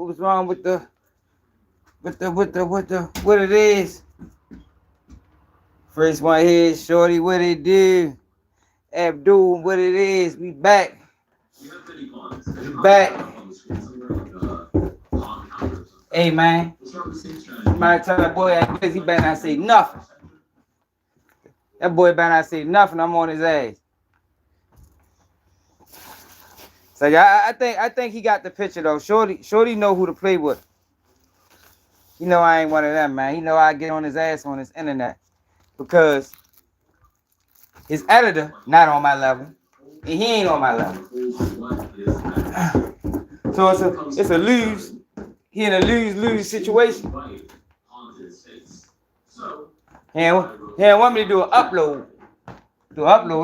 what's wrong with what it is. First one here, Shorty, what it do? Abdul, what it is? We back. We back. Hey man, my tell that boy he better not say nothing. That boy better not say nothing. I'm on his ass. So yeah, I think he got the picture though. Shorty know who to play with. You know I ain't one of them, man. He know I get on his ass on his internet because his editor not on my level, and he ain't on my level. So it's a lose. He in a lose situation. He don't want me to do an upload.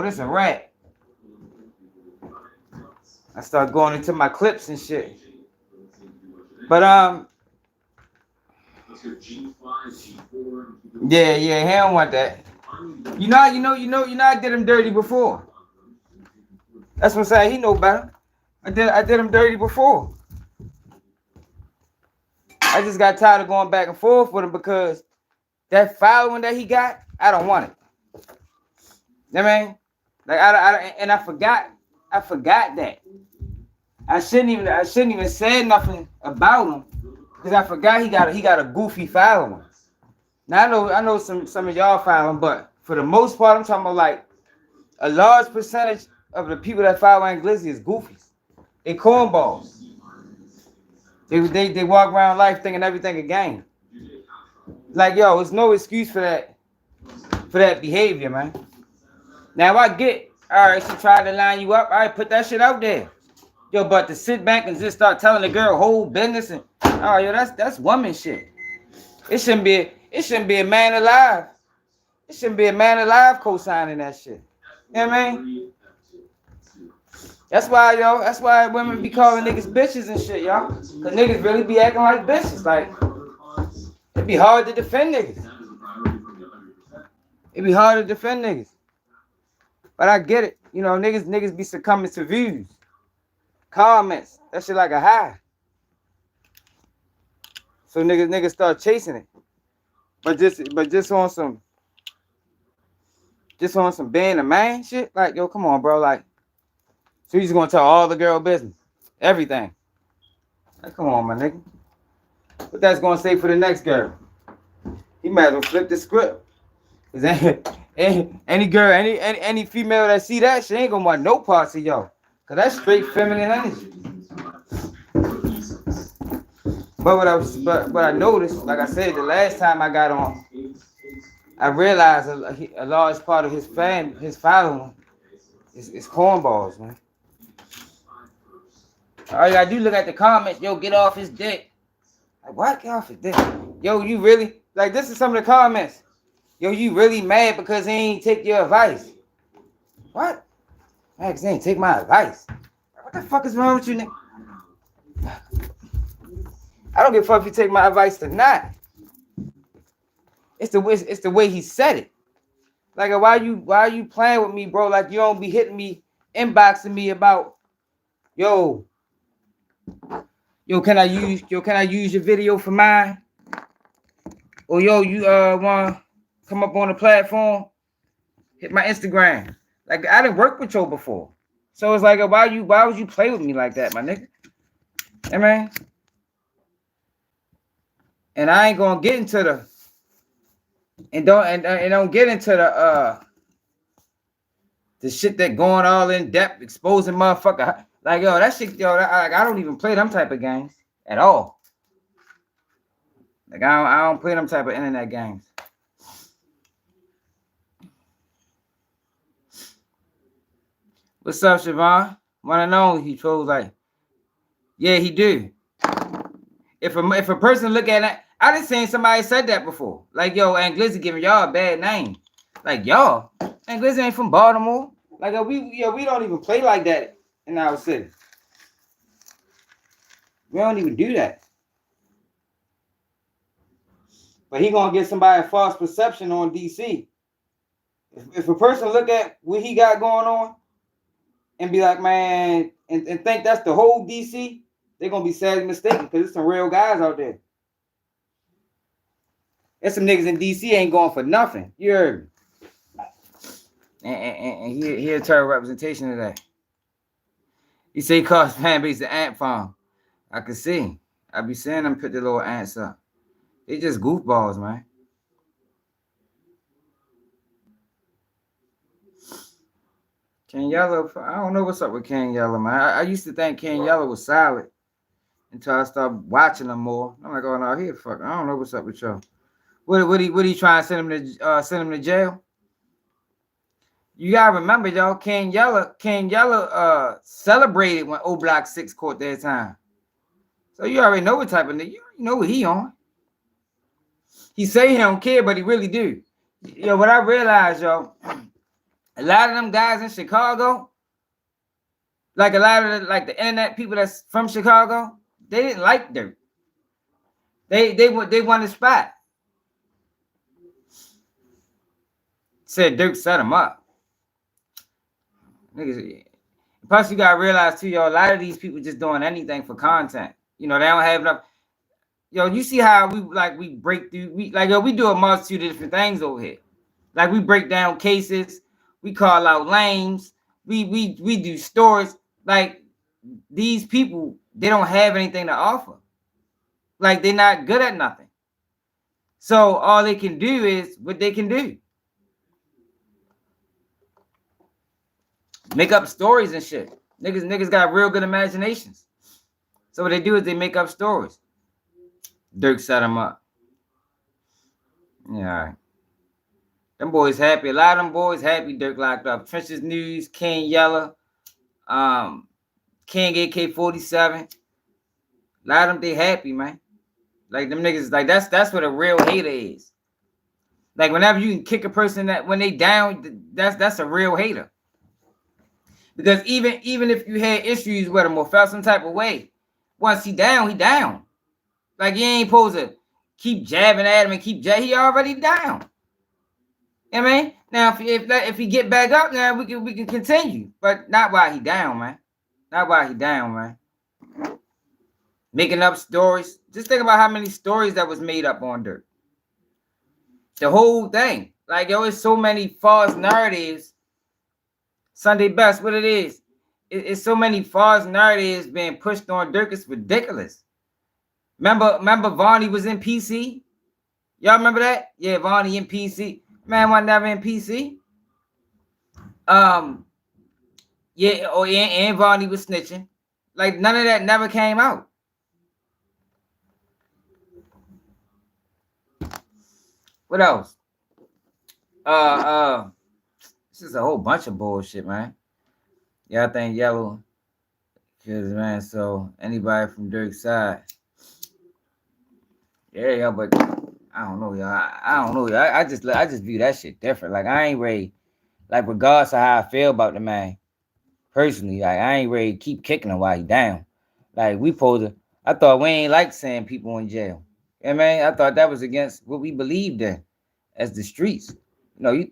It's a rat. I start going into my clips and shit. But yeah, he don't want that. You know, I did him dirty before. That's what I'm saying. He know better. I did him dirty before. I just got tired of going back and forth with him because that following that he got, I don't want it. You know what I mean? Like I forgot that. I shouldn't even say nothing about him because I forgot he got a goofy following. Now I know some of y'all follow him, but for the most part, I'm talking about like a large percentage of the people that follow Glizzy is goofies. They cornballs. They walk around life thinking everything a game. Like yo, there's no excuse for that behavior, man. Now I get, all right, she tried to line you up. All right, put that shit out there. Yo, but to sit back and just start telling the girl whole business and oh yo, that's woman shit. It shouldn't be a man alive. It shouldn't be a man alive co-signing that shit. You know what I mean? That's why women be calling niggas bitches and shit, y'all. Cause niggas really be acting like bitches. Like, it'd be hard to defend niggas. It'd be hard to defend niggas. But I get it. You know, niggas be succumbing to views. Comments. That shit like a high. So niggas start chasing it. But just on some being a man shit. Like, yo, come on, bro. Like, so you just gonna tell all the girl business. Everything. Like, come on, my nigga. What that's gonna say for the next girl? He might as well flip the script. Cause any girl, any female that see that, she ain't gonna want no parts of y'all. Cause that's straight feminine energy. But what I noticed, like I said, the last time I got on, I realized a large part of his following is cornballs, man. All you gotta do, look at the comments. Yo, get off his dick. Like, what? Get off his dick. Yo, you really? Like, this is some of the comments. Yo, you really mad because he ain't take your advice. What? Max, he ain't take my advice. What the fuck is wrong with you, nigga? I don't give a fuck if you take my advice or not. It's the way he said it. Like, why are you playing with me, bro? Like, you don't be hitting me, inboxing me about, yo, can I use your video for mine? Or yo, you wanna come up on the platform? Hit my Instagram. Like, I didn't work with you before. So it's like, why would you play with me like that, my nigga? Hey, man. And I ain't gonna get into don't get into the shit that going all in depth, exposing motherfucker. Like, yo, that shit, yo, I don't even play them type of games at all. Like, I don't play them type of internet games. What's up, Siobhan? Wanna know? He trolls like, yeah, he do. If a person look at it, I just seen somebody said that before. Like, yo, Glizzy giving y'all a bad name. Like, y'all, Glizzy ain't from Baltimore. Like, we don't even play like that in our city. We don't even do that. But he gonna get somebody a false perception on DC. If a person look at what he got going on and be like, man, and think that's the whole DC, they're gonna be sadly mistaken because there's some real guys out there. There's some niggas in DC ain't going for nothing. You heard me? And here terror representation of that. You say cause fan base the ant farm. I can see. I be seeing them put the little ants up. They just goofballs, man. King Yellow, I don't know what's up with King Yellow, man. I used to think King Yellow was solid until I started watching him more. I'm like, oh no, here, fuck. I don't know what's up with y'all. What he trying to send him to jail? You gotta remember, y'all, King Yellow celebrated when O Block 6 caught that time. So you already know what type of nigga. You already know what he on. He say he don't care, but he really do. Yo, what I realized, y'all, a lot of them guys in Chicago, like a lot of the internet people that's from Chicago, they didn't like Dirk. They want a spot. Said Dirk set him up. Niggas. Plus, you gotta realize too, y'all, a lot of these people just doing anything for content. You know, they don't have enough. Yo, you see how we break through. We do a multitude of different things over here. Like we break down cases, we call out lanes, we do stories. Like these people, they don't have anything to offer. Like they're not good at nothing. So all they can do is what they can do. Make up stories and shit. Niggas got real good imaginations. So what they do is they make up stories. Dirk set them up. Yeah, all right. Them boys happy. A lot of them boys happy Dirk locked up. Trenches News, King Yellow, King AK-47. A lot of them, they happy, man. Like them niggas, like that's what a real hater is. Like whenever you can kick a person that when they down, that's a real hater. Because even if you had issues with him or felt some type of way, once he down, he down. Like you ain't supposed to keep jabbing at him and keep jabbing. He already down. You know what I mean? Now if he get back up, now we can continue, but not while he down, man. Not while he down, man. Making up stories. Just think about how many stories that was made up on Dirk. The whole thing. Like yo, it's so many false narratives. Sunday Best, what it is. It's so many false narratives being pushed on Dirk. It's ridiculous. Remember Vonnie was in PC? Y'all remember that? Yeah, Vonnie in PC. Man was never in PC. Yeah, and Vonnie was snitching. Like none of that never came out. What else? This is a whole bunch of bullshit, man. Yeah, I think Yellow. Cause man, so anybody from Dirk's side. Yeah, but I don't know, y'all. I don't know, y'all. I just view that shit different. Like I ain't ready. Like regardless of how I feel about the man, personally, like I ain't ready to keep kicking him while he down. Like we supposed to. I thought we ain't like saying people in jail. Yeah, man. I thought that was against what we believed in as the streets. You know,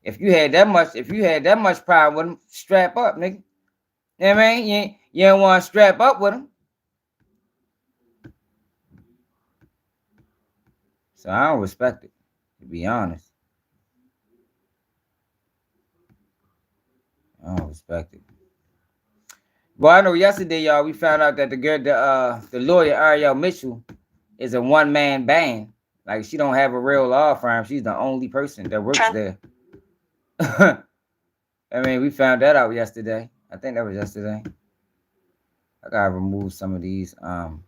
if you had that much pride with him, strap up, nigga. You know what I mean? You don't want to strap up with him. So I don't respect it, to be honest. I don't respect it. Well, I know yesterday, y'all, we found out that the lawyer Ariel Mitchell is a one-man band. Like she don't have a real law firm. She's the only person that works there. I mean, we found that out yesterday. I think that was yesterday. I gotta remove some of these. Gotta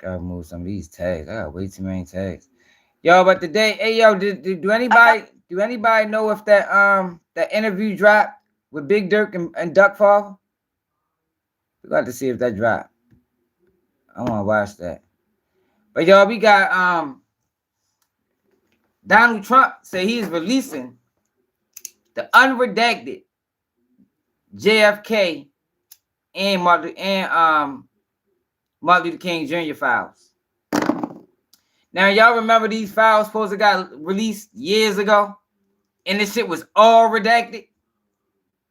remove some of these tags. I got way too many tags. Yo, but today, hey yo, do anybody know if that interview dropped with Big Dirk and Duck Father? We got to see if that dropped. I want to watch that. But y'all, we got Donald Trump say he's releasing the unredacted JFK and Martin Luther King Jr. files. Now y'all remember these files supposed to got released years ago, and this shit was all redacted.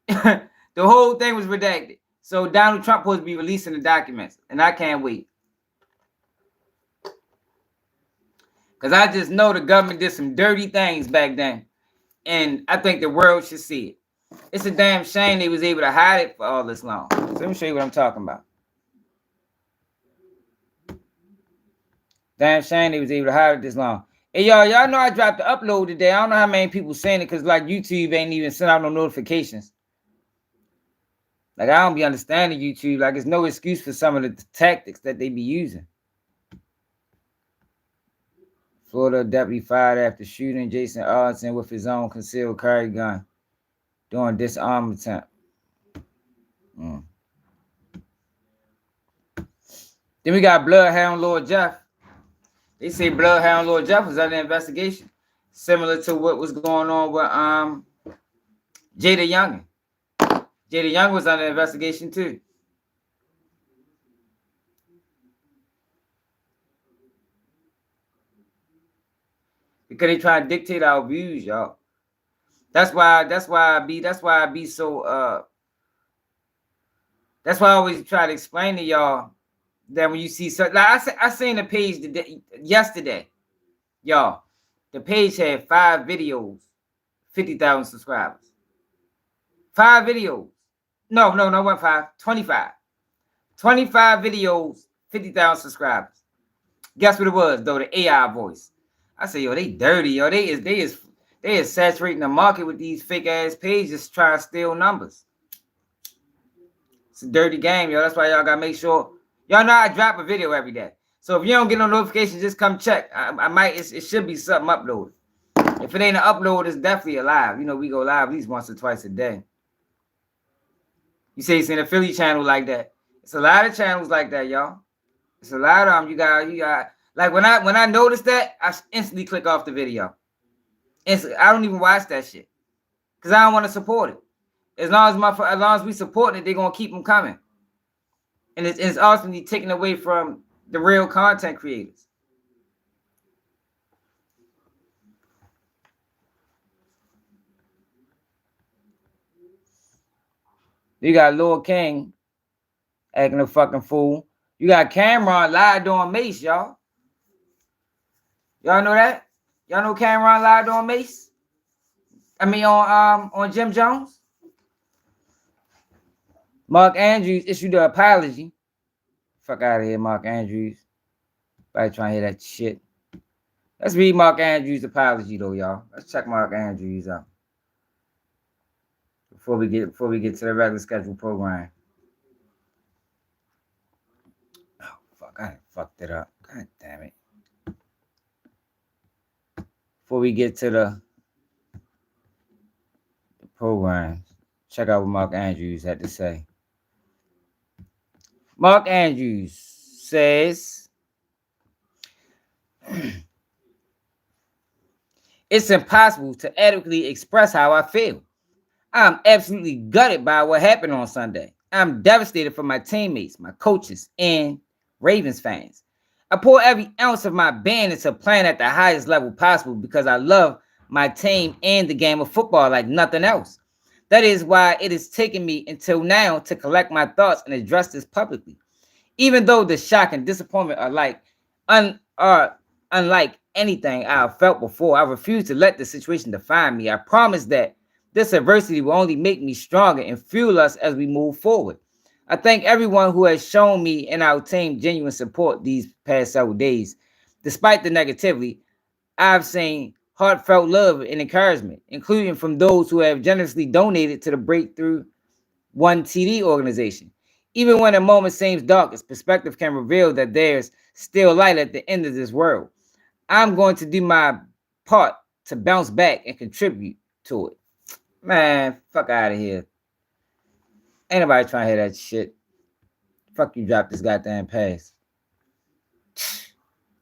The whole thing was redacted. So Donald Trump supposed to be releasing the documents, and I can't wait. Because I just know the government did some dirty things back then. And I think the world should see it. It's a damn shame they was able to hide it for all this long. So let me show you what I'm talking about. Damn shame they was able to hide it this long. Hey, y'all know I dropped the upload today. I don't know how many people saying it because, like, YouTube ain't even sent out no notifications. Like, I don't be understanding YouTube. Like, it's no excuse for some of the tactics that they be using. Florida deputy fired after shooting Jason Arlington with his own concealed carry gun during disarmament attempt. Then we got Bloodhound Lord Jeff. They say Bloodhound Lord Jeff was under investigation, similar to what was going on with Jada Young. Jada Young was under investigation too. Because they try to dictate our views, y'all. That's why I be so that's why I always try to explain to y'all that when you see something, like I seen the page yesterday, y'all. The page had 5 videos, 50,000 subscribers. 5 videos. No, it wasn't 5. 25. 25 videos, 50,000 subscribers. Guess what it was, though? The AI voice. I say, yo, they dirty, yo. They is saturating the market with these fake ass pages trying to steal numbers. It's a dirty game, yo. That's why y'all gotta make sure y'all know I drop a video every day. So if you don't get no notifications, just come check. I might. It should be something uploaded. If it ain't an upload, it's definitely a live. You know, we go live at least once or twice a day. You say it's in a Philly channel like that. It's a lot of channels like that, y'all. It's a lot of them. You got. Like when I notice that, I instantly click off the video. I don't even watch that shit because I don't want to support it. As long as we support it, they're gonna keep them coming, and it's ultimately taken away from the real content creators. You got Lord King acting a fucking fool. You got Cameron lied doing Mace, y'all. Y'all know that? Y'all know Cameron lied on Mace? I mean on Jim Jones? Mark Andrews issued an apology. Fuck out of here, Mark Andrews. Everybody trying to hear that shit. Let's read Mark Andrews' apology though, y'all. Let's check Mark Andrews out. Before we get to the regular scheduled program. Oh fuck, I fucked it up. God damn it. Before we get to the program, check out what Mark Andrews had to say. Mark Andrews says, it's impossible to adequately express how I feel. I'm absolutely gutted by what happened on Sunday. I'm devastated for my teammates, my coaches, and Ravens fans. I pour every ounce of my being into playing at the highest level possible because I love my team and the game of football like nothing else. That is why it has taken me until now to collect my thoughts and address this publicly. Even though the shock and disappointment are unlike anything I've felt before, I refuse to let the situation define me. I promise that this adversity will only make me stronger and fuel us as we move forward. I thank everyone who has shown me and our team genuine support these past several days. Despite the negativity, I've seen heartfelt love and encouragement, including from those who have generously donated to the Breakthrough One TD organization. Even when a moment seems darkest, perspective can reveal that there's still light at the end of this world. I'm going to do my part to bounce back and contribute to it. Man, fuck out of here. Ain't nobody trying to hear that shit. Fuck you, drop this goddamn pass.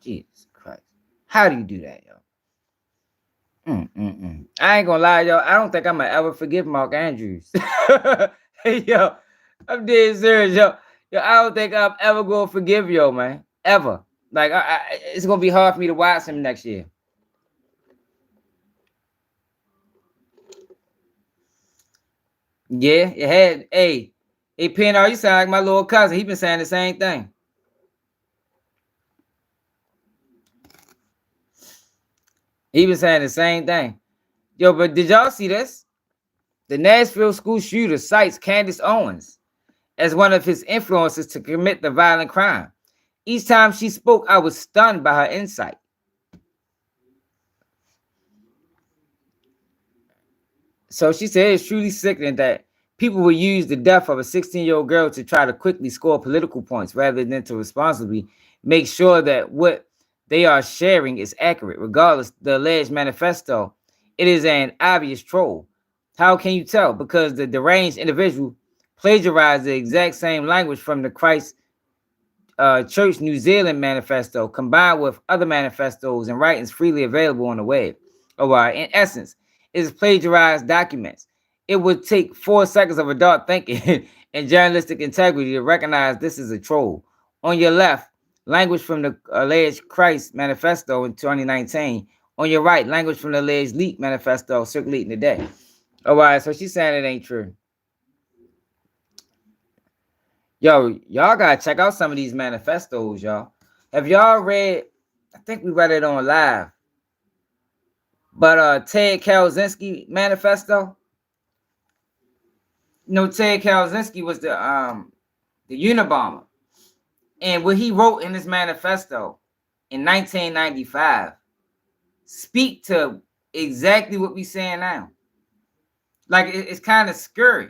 Jesus Christ. How do you do that, yo? I ain't gonna lie, yo. I don't think I'm gonna ever forgive Mark Andrews. Hey, yo. I'm dead serious, yo. Yo, I don't think I'm ever gonna forgive yo, man. Ever. Like, it's gonna be hard for me to watch him next year. Yeah, it had. Hey, Hey, PNR, you sound like my little cousin. He been saying the same thing. He been saying the same thing. Yo, but did y'all see this? The Nashville school shooter cites Candace Owens as one of his influences to commit the violent crime. Each time she spoke, I was stunned by her insight. So she said it's truly sickening that people will use the death of a 16-year-old girl to try to quickly score political points rather than to responsibly make sure that what they are sharing is accurate. Regardless, the alleged manifesto, it is an obvious troll. How can you tell? Because the deranged individual plagiarized the exact same language from the Christ Church New Zealand manifesto combined with other manifestos and writings freely available on the web. In essence, it is plagiarized documents. It would take 4 seconds of adult thinking and journalistic integrity to recognize this is a troll. On your left, language from the alleged Christ manifesto in 2019. On your right, language from the alleged leak manifesto circulating today. So she's saying it ain't true. Yo, y'all gotta check out some of these manifestos, y'all. Have y'all read? I think we read it on live. But Ted Kaczynski manifesto. You know, Ted Kaczynski was the Unabomber, and what he wrote in his manifesto in 1995 speak to exactly what we saying now. Like it's kind of scary,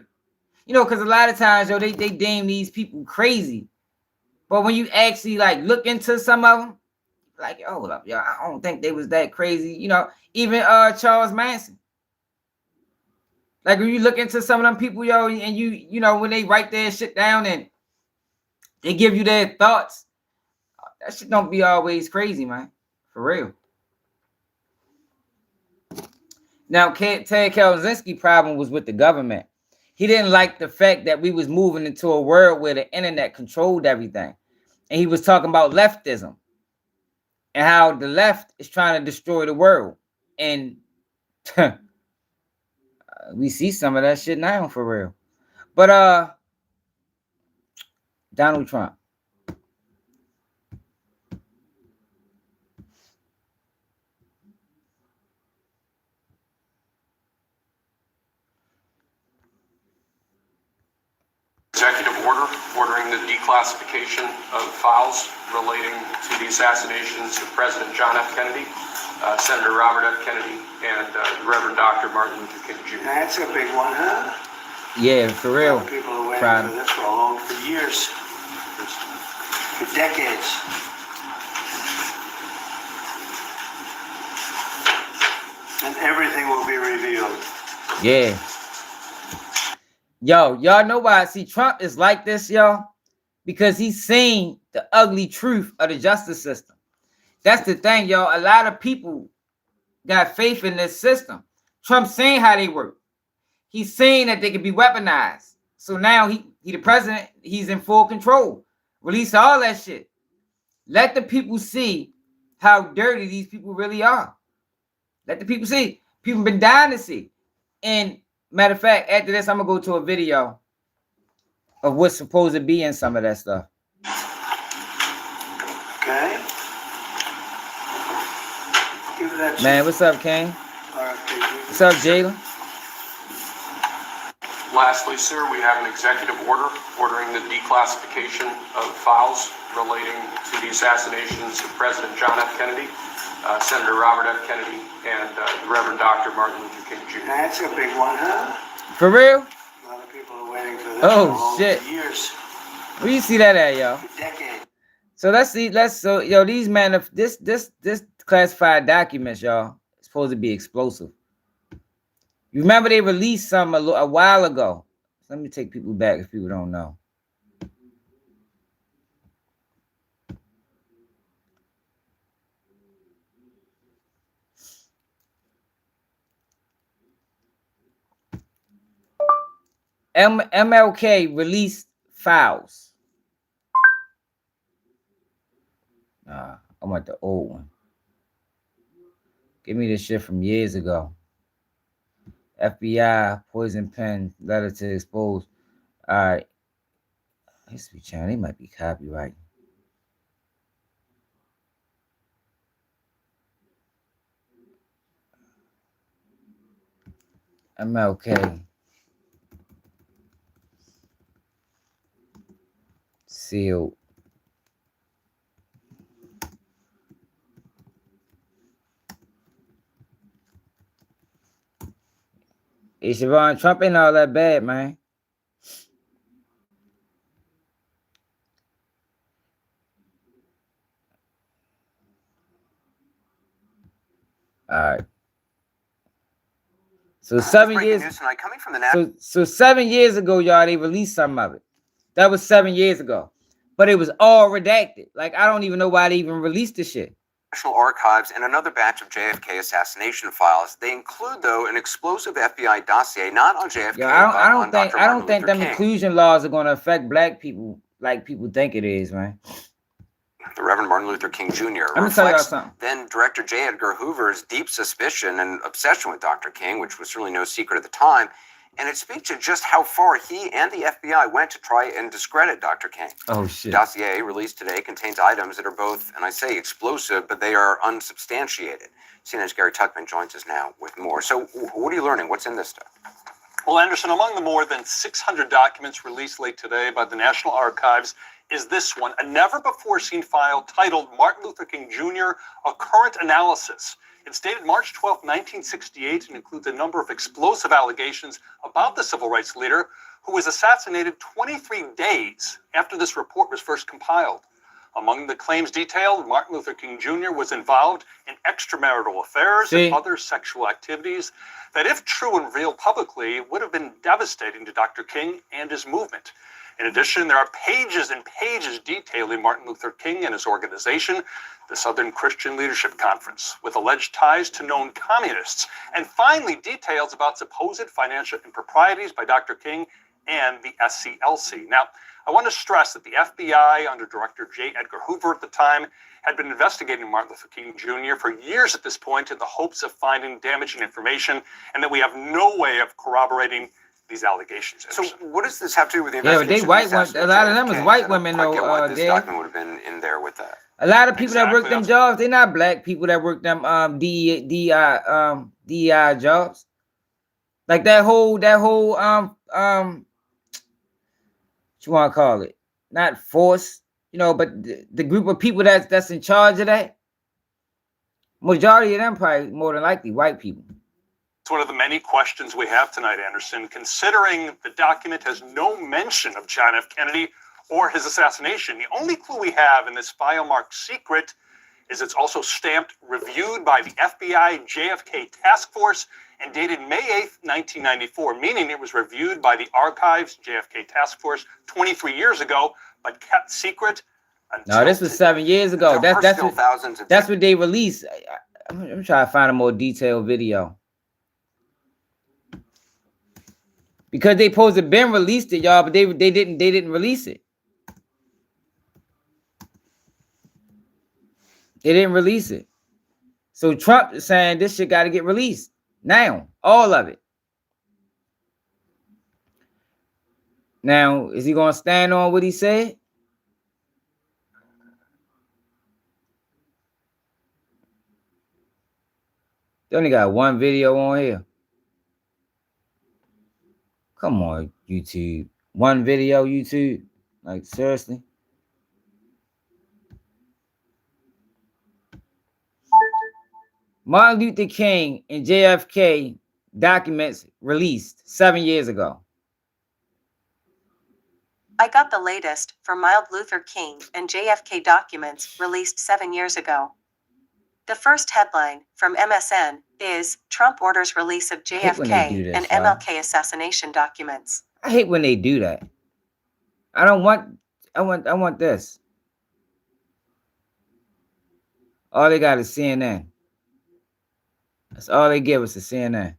you know, because a lot of times, yo, they deem these people crazy, but when you actually like look into some of them, like, hold up, yo, I don't think they was that crazy. You know, even Charles Manson. Like when you look into some of them people, yo, and you know, when they write their shit down and they give you their thoughts, that shit don't be always crazy, man. For real. Now, Ted Kaczynski's problem was with the government. He didn't like the fact that we was moving into a world where the internet controlled everything. And he was talking about leftism and how the left is trying to destroy the world. And we see some of that shit now, for real. But Donald Trump. Executive order ordering the declassification of files relating to the assassinations of President John F. Kennedy, Senator Robert F. Kennedy, and Reverend Dr. Martin Luther King Jr. That's a big one, huh? Yeah, for real. People are waiting for this for years, for decades. And everything will be revealed. Yeah. Yo, y'all know why? See, Trump is like this, y'all, because he's seen the ugly truth of the justice system. That's the thing, y'all. A lot of people got faith in this system. Trump's seen how they work. He's seen that they can be weaponized. So now he the president, he's in full control. Release all that shit. Let the people see how dirty these people really are. Let the people see. People been dying to see. And matter of fact, after this, I'm gonna go to a video of what's supposed to be in some of that stuff. Okay. Give that Man, what's up, King? What's up, Jalen? Lastly, sir, we have an executive order ordering the declassification of files relating to the assassinations of President John F. Kennedy, Senator Robert F. Kennedy, and Reverend Dr. Martin Luther King Jr. That's a big one, huh? For real? A lot of people are waiting for this Oh, shit. for years. Where you see that at, y'all? For decades. So let's see. Yo, these this classified documents, y'all, supposed to be explosive. You remember they released some a while ago. Let me take people back if people don't know. MLK released files. I want the old one. Give me this shit from years ago. FBI, poison pen, letter to expose. All right. History Channel, they might be copyright. MLK. Sealed. Hey, Siobhan, Trump ain't all that bad, man. All right. So 7 years. Coming from the so 7 years ago, y'all, they released some of it. That was 7 years ago, but it was all redacted. Like I don't even know why they even released the shit. National Archives and another batch of JFK assassination files. They include, though, an explosive FBI dossier not on JFK. Yo, I don't think them inclusion laws are going to affect black people like people think it is, man. The Reverend Martin Luther King Jr. Let me tell y'all something. Then Director J. Edgar Hoover's deep suspicion and obsession with Dr. King, which was certainly no secret at the time, and it speaks to just how far he and the FBI went to try and discredit Dr. King. Oh, shit. The dossier released today contains items that are both, and I say explosive, but they are unsubstantiated. CNN's Gary Tuckman joins us now with more. So what are you learning? What's in this stuff? Well, Anderson, among the more than 600 documents released late today by the National Archives is this one, a never-before-seen file titled Martin Luther King Jr., A Current Analysis. It's dated March 12, 1968, and includes a number of explosive allegations about the civil rights leader who was assassinated 23 days after this report was first compiled. Among the claims detailed, Martin Luther King Jr. was involved in extramarital affairs and other sexual activities that, if true and revealed publicly, would have been devastating to Dr. King and his movement. In addition, there are pages and pages detailing Martin Luther King and his organization, the Southern Christian Leadership Conference, with alleged ties to known communists, and finally details about supposed financial improprieties by Dr. King and the SCLC. Now, I want to stress that the FBI, under Director J. Edgar Hoover at the time, had been investigating Martin Luther King Jr. for years at this point in the hopes of finding damaging information, and that we have no way of corroborating these allegations. So what does this have to do with the investigation? Yeah, but they white. A lot of them is white women, though. This document would have been in there with that. A lot of people that work them jobs, they're not black people that work them DEI jobs. Like that whole what you want to call it? Not force, but the group of people that's in charge of that. Majority of them probably more than likely white people. It's one of the many questions we have tonight, Anderson, considering the document has no mention of John F. Kennedy or his assassination. The only clue we have in this file marked secret is it's also stamped reviewed by the FBI JFK Task Force and dated May 8th, 1994, meaning it was reviewed by the Archives JFK Task Force 23 years ago, but kept secret until No, this was 7 years ago. That's what they released. I'm trying to find a more detailed video. Because they supposed to have been released it, y'all, but they didn't release it. They didn't release it. So Trump is saying this shit got to get released now, all of it. Now, is he going to stand on what he said? They only got one video on here. Come on, YouTube. One video, YouTube. Like, seriously? Martin Luther King and JFK documents released 7 years ago. I got the latest for Mild Luther King and JFK documents released 7 years ago. The first headline from MSN is Trump orders release of JFK and MLK assassination documents. I hate when they do that. I want this. All they got is CNN. That's all they give us is CNN.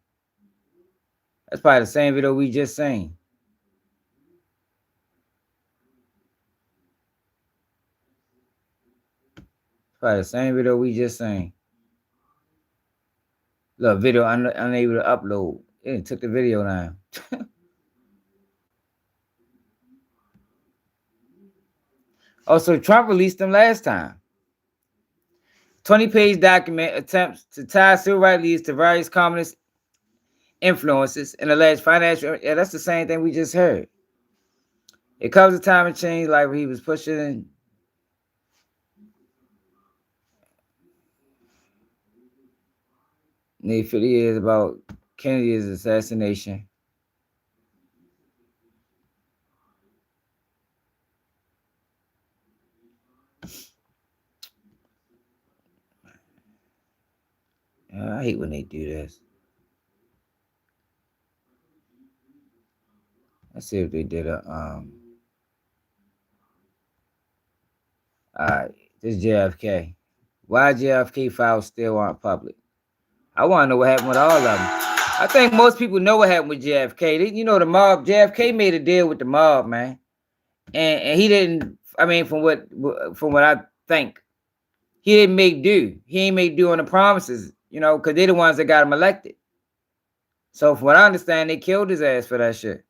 That's probably the same video we just seen. Probably the same video we just seen. Look, video unable to upload. It took the video down. Also, Trump released them last time. 20-page document attempts to tie civil rights leaders to various communist influences and alleged financial. Yeah, that's the same thing we just heard. It covers the time and change, like where he was pushing. Nearly 50 years about Kennedy's assassination. I hate when they do this. Let's see if they did a Alright, this JFK. Why JFK files still aren't public? I want to know what happened with all of them. I think most people know what happened with JFK. You know, the mob, JFK made a deal with the mob, man. And he didn't, I mean, from what I think, he didn't make do. He ain't make do on the promises, you know, because they're the ones that got him elected. So from what I understand, they killed his ass for that shit.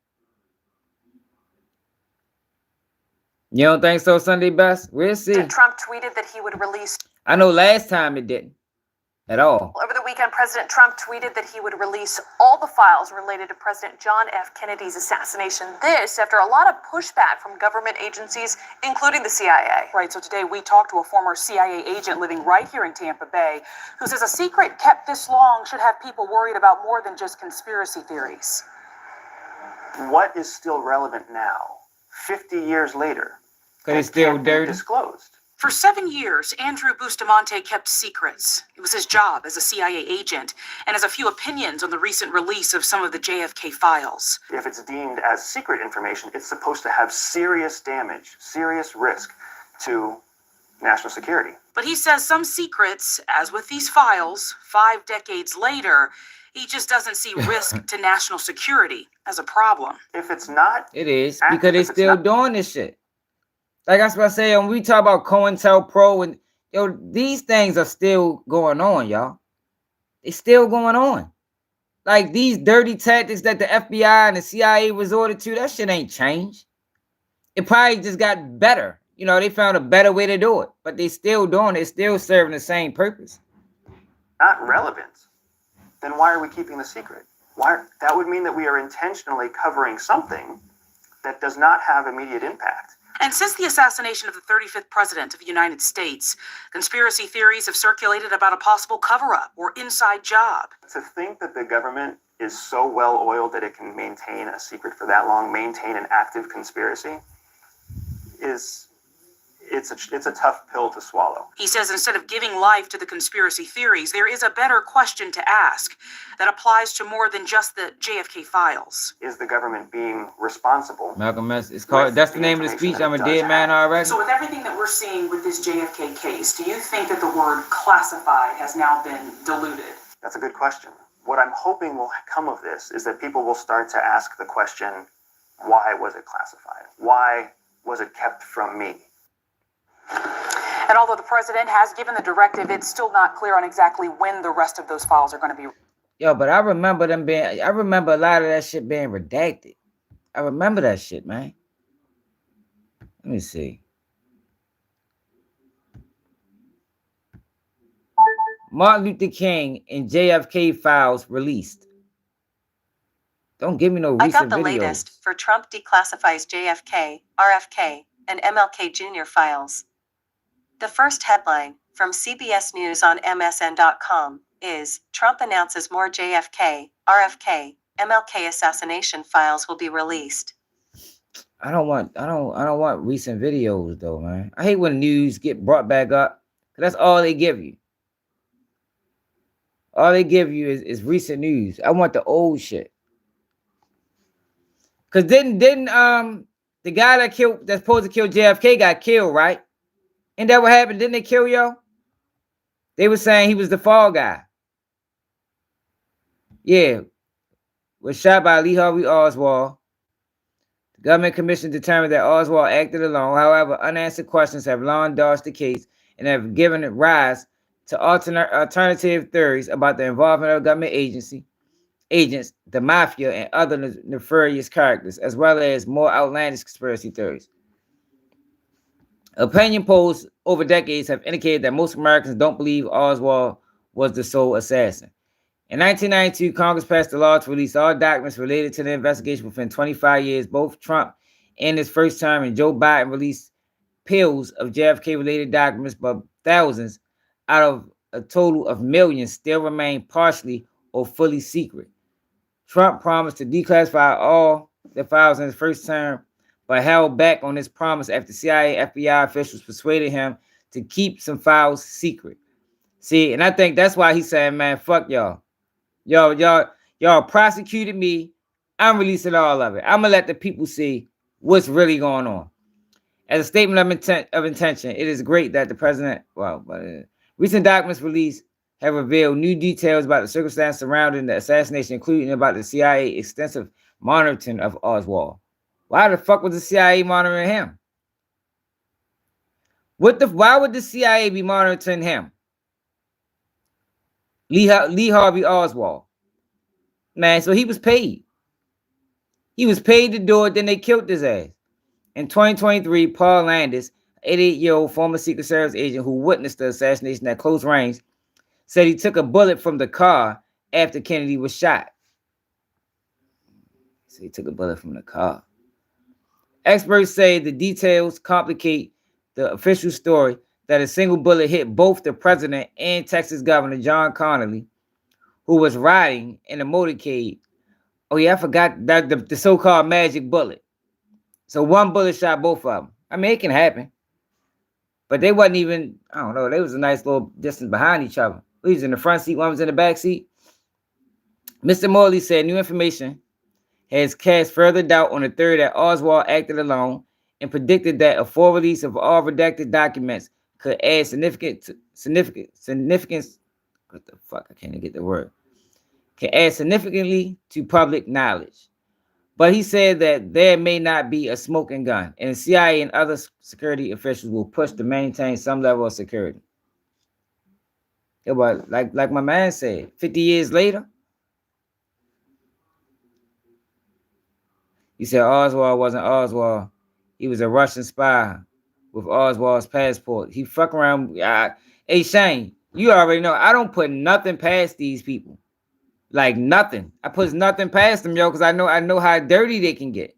You don't think so, Sunday Best? We'll see. Trump tweeted that he would release. I know last time it didn't at all. Over the weekend, President Trump tweeted that he would release all the files related to President John F. Kennedy's assassination. This after a lot of pushback from government agencies, including the CIA. Right, so today we talked to a former CIA agent living right here in Tampa Bay who says a secret kept this long should have people worried about more than just conspiracy theories. What is still relevant now, 50 years later? Because it's still dirty. Disclosed. For 7 years, Andrew Bustamante kept secrets. It was his job as a CIA agent and has a few opinions on the recent release of some of the JFK files. If it's deemed as secret information, it's supposed to have serious damage, serious risk to national security. But he says some secrets, as with these files, 5 decades later, he just doesn't see risk to national security as a problem. If it's not... It is, because they're still doing this shit. Like that's what I say, when we talk about COINTELPRO and yo, these things are still going on, y'all. It's still going on. Like these dirty tactics that the FBI and the CIA resorted to, that shit ain't changed. It probably just got better. You know, they found a better way to do it, but they still doing it. It's still serving the same purpose. Not relevant. Then why are we keeping the secret? That would mean that we are intentionally covering something that does not have immediate impact. And since the assassination of the 35th president of the United States, conspiracy theories have circulated about a possible cover-up or inside job. To think that the government is so well-oiled that it can maintain a secret for that long, maintain an active conspiracy, it's a tough pill to swallow. He says instead of giving life to the conspiracy theories, there is a better question to ask that applies to more than just the JFK files. Is the government being responsible? Malcolm X, it's called, that's the name of the speech, I'm a dead man already. So with everything that we're seeing with this JFK case, do you think that the word classified has now been diluted? That's a good question. What I'm hoping will come of this is that people will start to ask the question, why was it classified? Why was it kept from me? And although the president has given the directive, it's still not clear on exactly when the rest of those files are going to be. Yo, but I remember a lot of that shit being redacted. I remember that shit, man. Let me see. Martin Luther King and JFK files released. Don't give me no recent videos. I got the latest for Trump declassifies JFK, RFK, and MLK Jr. files. The first headline from CBS News on MSN.com is Trump announces more JFK, RFK, MLK assassination files will be released. I don't want recent videos though, man. I hate when news get brought back up. That's all they give you. All they give you is recent news. I want the old shit. Cause didn't the guy that's supposed to kill JFK got killed, right? Ain't that what happened? Didn't they kill yo? They were saying he was the fall guy. Yeah. Was shot by Lee Harvey Oswald. The government commission determined that Oswald acted alone. However, unanswered questions have long dodged the case and have given it rise to alternative theories about the involvement of government agents, the mafia, and other nefarious characters, as well as more outlandish conspiracy theories. Opinion polls over decades have indicated that most Americans don't believe Oswald was the sole assassin. In 1992, Congress passed a law to release all documents related to the investigation within 25 years. Both Trump in his first term and Joe Biden released pills of JFK-related documents, but thousands out of a total of millions still remain partially or fully secret. Trump promised to declassify all the files in his first term, but held back on his promise after CIA FBI officials persuaded him to keep some files secret. See, and I think that's why he's saying, man, fuck y'all. Y'all prosecuted me. I'm releasing all of it. I'm gonna let the people see what's really going on. As a statement of intention, it is great that the president, recent documents released have revealed new details about the circumstances surrounding the assassination, including about the CIA extensive monitoring of Oswald. Why the fuck was the CIA monitoring him? Why would the CIA be monitoring him? Lee Harvey Oswald. Man, so he was paid. He was paid to do it, then they killed his ass. In 2023, Paul Landis, an 88-year-old former Secret Service agent who witnessed the assassination at close range, said he took a bullet from the car after Kennedy was shot. So he took a bullet from the car. Experts say the details complicate the official story that a single bullet hit both the president and Texas Governor John Connally, who was riding in a motorcade. Oh yeah, I forgot that the so-called magic bullet. So one bullet shot both of them. I mean, it can happen. But they wasn't even, I don't know, they was a nice little distance behind each other. He was in the front seat, one was in the back seat. Mr. Morley said new information has cast further doubt on the theory that Oswald acted alone and predicted that a full release of all redacted documents could add significance. What the fuck? I can't even get the word. Can add significantly to public knowledge. But he said that there may not be a smoking gun, and the CIA and other security officials will push to maintain some level of security. Yeah, but like my man said, 50 years later, he said Oswald wasn't Oswald. He was a Russian spy with Oswald's passport. He fuck around. Hey, Shane, you already know I don't put nothing past these people. Like nothing. I put nothing past them, yo, because I know how dirty they can get.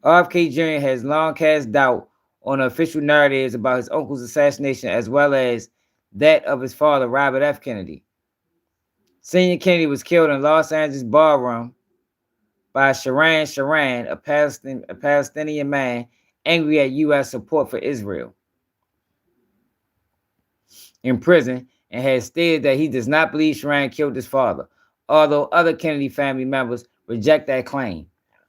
RFK Jr. has long cast doubt on the official narratives about his uncle's assassination, as well as that of his father, Robert F. Kennedy. Senior Kennedy was killed in Los Angeles ballroom by Sharan, a Palestinian man angry at U.S. support for Israel, in prison, and has stated that he does not believe Sharan killed his father, although other Kennedy family members reject that claim.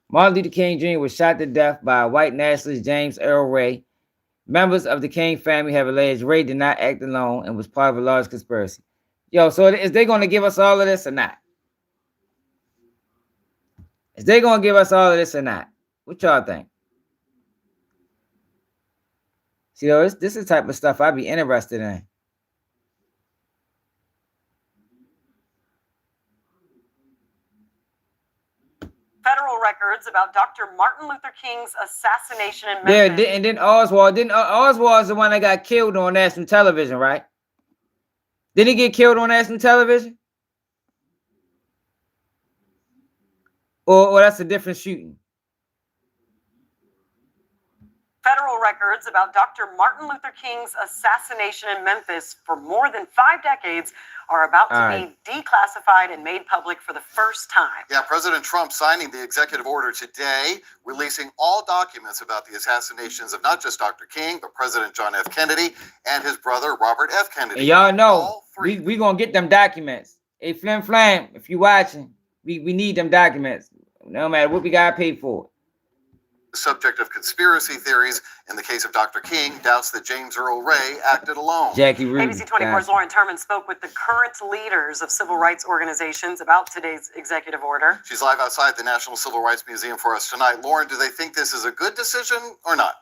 Martin Luther King Jr. was shot to death by a white nationalist, James Earl Ray. Members of the King family have alleged Ray did not act alone and was part of a large conspiracy. Yo, so is they going to give us all of this or not? Is they going to give us all of this or not? What y'all think? See, though, this is the type of stuff I'd be interested in. Federal records about Dr. Martin Luther King's assassination in Memphis. Yeah, and then Oswald is the one that got killed on national television, right? Didn't he get killed on national television? Or that's a different shooting? Federal records about Dr. Martin Luther King's assassination in Memphis for more than 5 decades are about to be declassified and made public for the first time. Yeah, President Trump signing the executive order today, releasing all documents about the assassinations of not just Dr. King, but President John F. Kennedy and his brother, Robert F. Kennedy. And y'all know, we going to get them documents. Hey, Flim Flam, if you watching, we need them documents. No matter what we got to pay for it. Subject of conspiracy theories. In the case of Dr. King, doubts that James Earl Ray acted alone. Jackie Reed. ABC 24's Lauren Turman spoke with the current leaders of civil rights organizations about today's executive order. She's live outside the National Civil Rights Museum for us tonight. Lauren, do they think this is a good decision or not?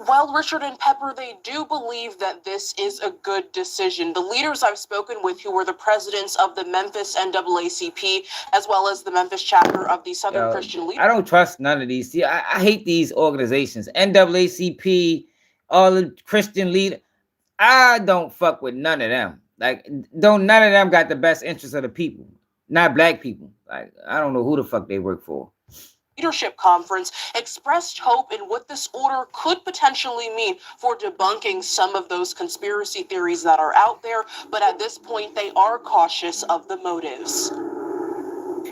Well, Richard and Pepper, they do believe that this is a good decision. The leaders I've spoken with, who were the presidents of the Memphis NAACP, as well as the Memphis chapter of the Southern Christian Leadership. I don't trust none of these. See, I hate these organizations. NAACP, all the Christian leaders. I don't fuck with none of them. Like, none of them got the best interests of the people, not black people. Like, I don't know who the fuck they work for. Leadership Conference expressed hope in what this order could potentially mean for debunking some of those conspiracy theories that are out there, but at this point they are cautious of the motives.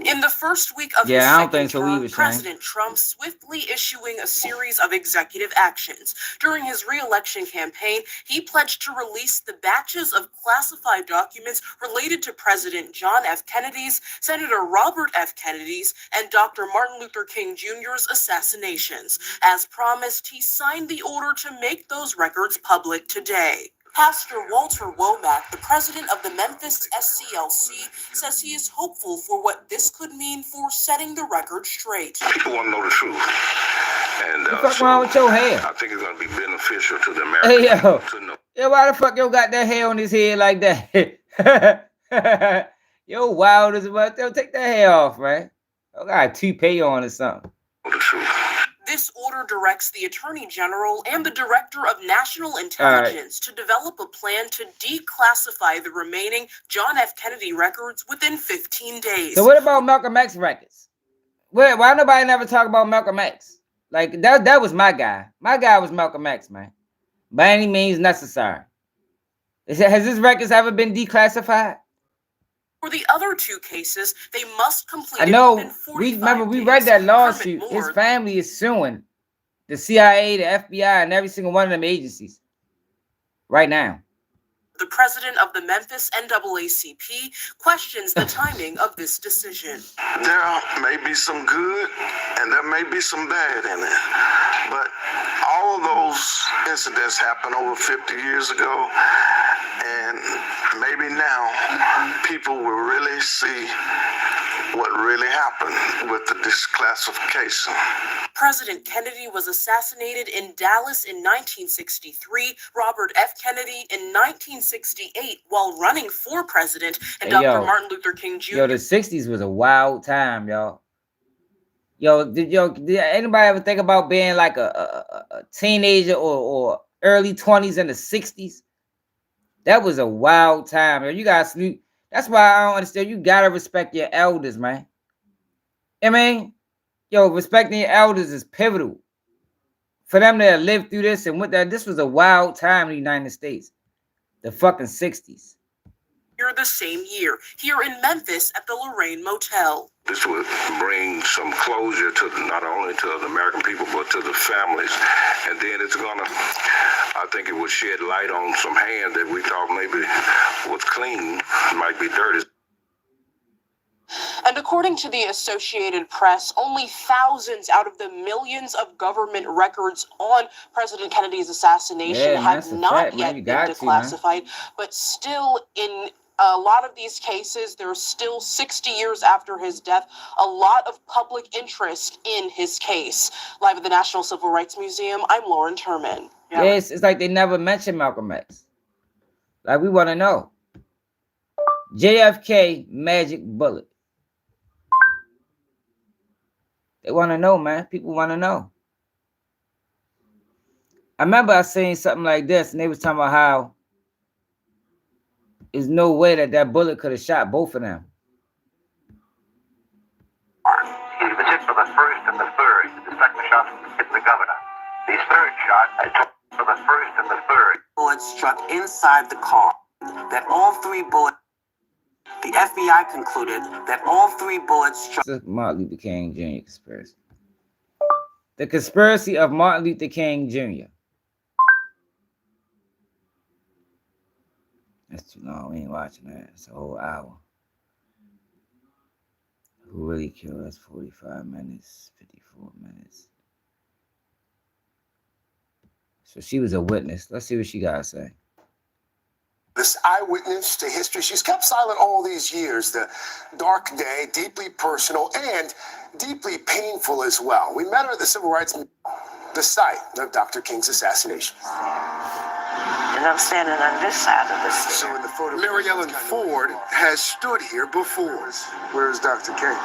In the first week of his second term, President Trump swiftly issuing a series of executive actions. During his re-election campaign, he pledged to release the batches of classified documents related to President John F. Kennedy's, Senator Robert F. Kennedy's, and Dr. Martin Luther King Jr.'s assassinations. As promised, he signed the order to make those records public today. Pastor Walter Womack, the president of the Memphis SCLC, says he is hopeful for what this could mean for setting the record straight. People want to know the truth. And what's wrong with your hair? I think it's going to be beneficial to the Americans to know. Yo, why the fuck yo got that hair on his head like that? Yo, wild as well. Yo, take that hair off, right? Yo got a toupee on or something. The truth. This order directs the Attorney General and the Director of National Intelligence to develop a plan to declassify the remaining John F. Kennedy records within 15 days. So what about Malcolm X records? Why nobody never talk about Malcolm X? Like, that was my guy. My guy was Malcolm X, man. By any means necessary. Has his records ever been declassified? For the other two cases, they must complete. I know. We read that lawsuit. His family is suing the CIA, the FBI, and every single one of them agencies right now. The president of the Memphis NAACP questions the timing of this decision. There may be some good and there may be some bad in it. But all of those incidents happened over 50 years ago. And maybe now people will really see what really happened with the declassification. President Kennedy was assassinated in Dallas in 1963, Robert F. Kennedy in 1968 while running for president, and Dr. Martin Luther King Jr. Yo, the 60s was a wild time, y'all. Did anybody ever think about being like a teenager or early 20s in the 60s? That was a wild time. You guys, that's why I don't understand. You gotta respect your elders, man. I mean, respecting your elders is pivotal for them to live through this and with that. This was a wild time in the United States, the fucking 60s. The same year, here in Memphis at the Lorraine Motel. This would bring some closure to not only to the American people, but to the families. And then it's gonna, I think it would shed light on some hands that we thought maybe was clean, might be dirty. And according to the Associated Press, only thousands out of the millions of government records on President Kennedy's assassination have not yet been declassified, but still in a lot of these cases, there's still 60 years after his death, a lot of public interest in his case. Live at the National Civil Rights Museum, I'm Lauren Turman. Yeah, it's like they never mentioned Malcolm X. Like, we want to know. JFK magic bullet. They want to know, man. People want to know. I remember I seen something like this, and they was talking about how there's no way that bullet could have shot both of them. He was hit for the first and the third. The second shot hit the governor. The third shot for the first and the third. Bullets struck inside the car. That all three bullets. The FBI concluded that all three bullets struck. This is Martin Luther King Jr. conspiracy. The conspiracy of Martin Luther King Jr. That's too long. We ain't watching that. It's a whole hour. Who really killed us? 45 minutes, 54 minutes. So she was a witness. Let's see what she got to say. This eyewitness to history, she's kept silent all these years. The dark day, deeply personal and deeply painful as well. We met her at the Civil Rights. the site of Dr. King's assassination. And I'm standing on this side of the street. So in the photo, Mary Ellen Ford has stood here before. Where is Dr. King?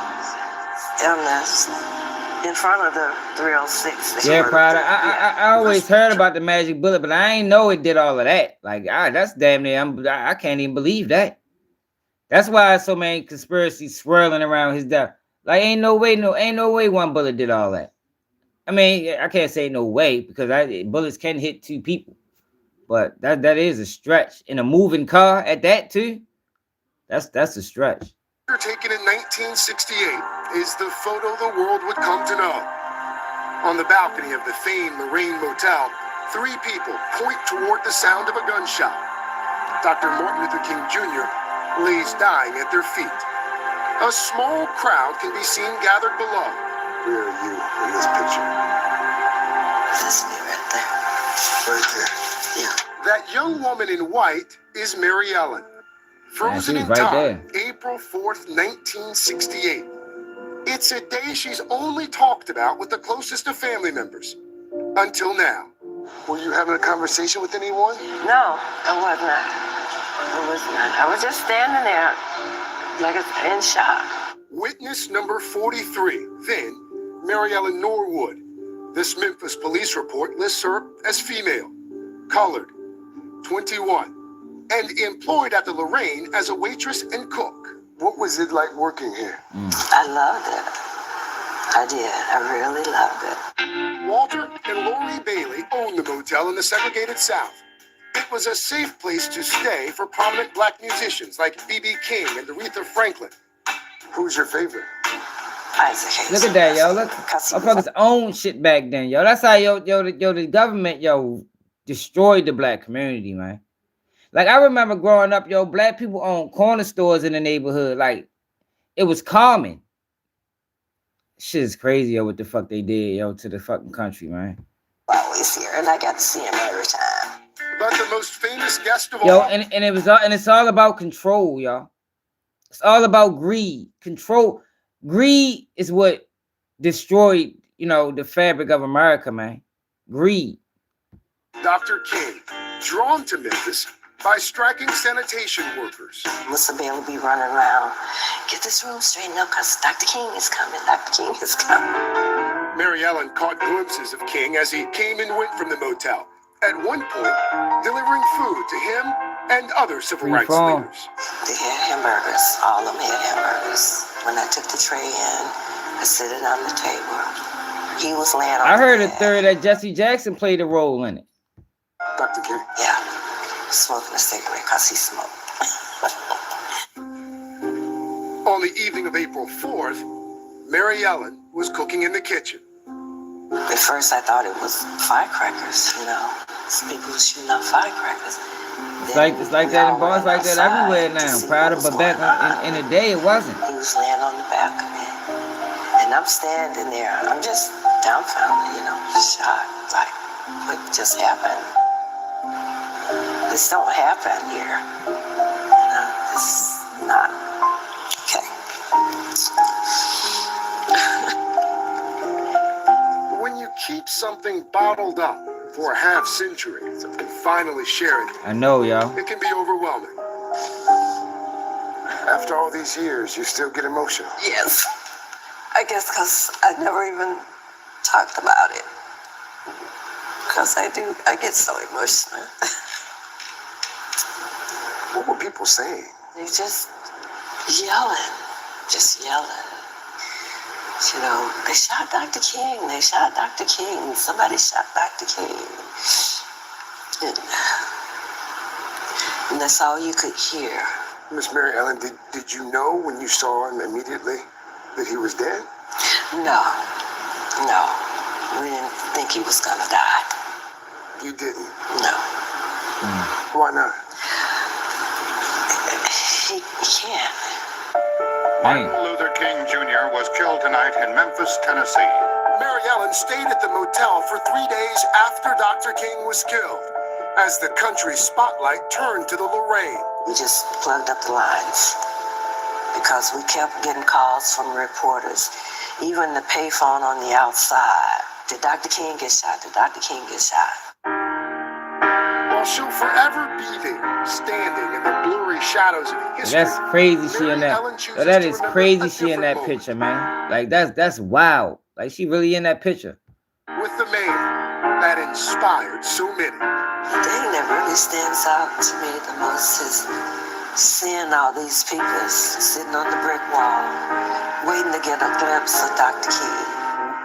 In front of the 306. Yeah, Prada. I always heard about the magic bullet, but I ain't know it did all of that. Like, that's damn near. I can't even believe that. That's why so many conspiracies swirling around his death. Like, ain't no way one bullet did all that. I mean, I can't say no way because bullets can hit two people, but that is a stretch in a moving car at that too. That's a stretch. Taken in 1968 is the photo the world would come to know. On the balcony of the famed Lorraine Motel, 3 people point toward the sound of a gunshot. Dr. Martin Luther King Jr. lays dying at their feet. A small crowd can be seen gathered below. Where are you in this picture? That's me right there. Right there. Yeah. That young woman in white is Mary Ellen. Frozen in right time, there. April 4th, 1968. It's a day she's only talked about with the closest of family members. Until now. Were you having a conversation with anyone? No, I was not. I was just standing there like in shock. Witness number 43, then Mary Ellen Norwood. This Memphis police report lists her as female, colored, 21, and employed at the Lorraine as a waitress and cook. What was it like working here? I loved it. I did. I really loved it. Walter and Lori Bailey owned the motel in the segregated South. It was a safe place to stay for prominent black musicians like B.B. King and Aretha Franklin. Who's your favorite? Look at that, yo. Look, motherfuckers own shit back then, yo. That's how the government, destroyed the black community, man. Like, I remember growing up, black people owned corner stores in the neighborhood. Like, it was common. Shit is crazy, what the fuck they did, to the fucking country, man. Always here, and I got to see him every time. But the most famous guest of all, all, and it's all about control, y'all. It's all about greed. Control. Greed is what destroyed, the fabric of America, man. Greed. Dr. King, drawn to Memphis by striking sanitation workers. Mr. Bailey will be running around. Get this room straightened up because Dr. King is coming. Dr. King is coming. Mary Ellen caught glimpses of King as he came and went from the motel. At one point, delivering food to him and other civil rights leaders. They had hamburgers. All of them had hamburgers. When I took the tray in, I set it on the table. He was laying on I heard the a third that Jesse Jackson played a role in it. Dr. King? Yeah. Smoking a cigarette because he smoked. On the evening of April 4th, Mary Ellen was cooking in the kitchen. At first, I thought it was firecrackers, Some people were shooting out firecrackers. It's like that in bars like that everywhere now. Proud of, but back in the day, it wasn't. He was laying on the balcony, and I'm standing there. I'm just dumbfounded, shocked. Like, what just happened? This don't happen here. It's not okay. When you keep something bottled up for a half century and finally share it, I know, y'all. It can be overwhelming. After all these years, you still get emotional. Yes. I guess because I never even talked about it. Because I get so emotional. What were people saying? They just yelling. They shot Dr. King. They shot Dr. King. Somebody shot Dr. King. And that's all you could hear. Miss Mary Ellen, did you know when you saw him immediately that he was dead? No. We didn't think he was gonna die. You didn't? No. Why not? He can't. Martin Luther King Jr. was killed tonight in Memphis, Tennessee. Mary Ellen stayed at the motel for 3 days after Dr. King was killed, as the country's spotlight turned to the Lorraine. We just plugged up the lines because we kept getting calls from reporters, even the payphone on the outside. Did Dr. King get shot? Did Dr. King get shot? While she'll forever be there, standing in the blurry shadows of history. That's crazy she in that. Yo, that is crazy she in that picture, man. Like that's wild. Like she really in that picture. With the man that inspired so many. The thing that really stands out to me the most is seeing all these people sitting on the brick wall, waiting to get a glimpse of Dr. King.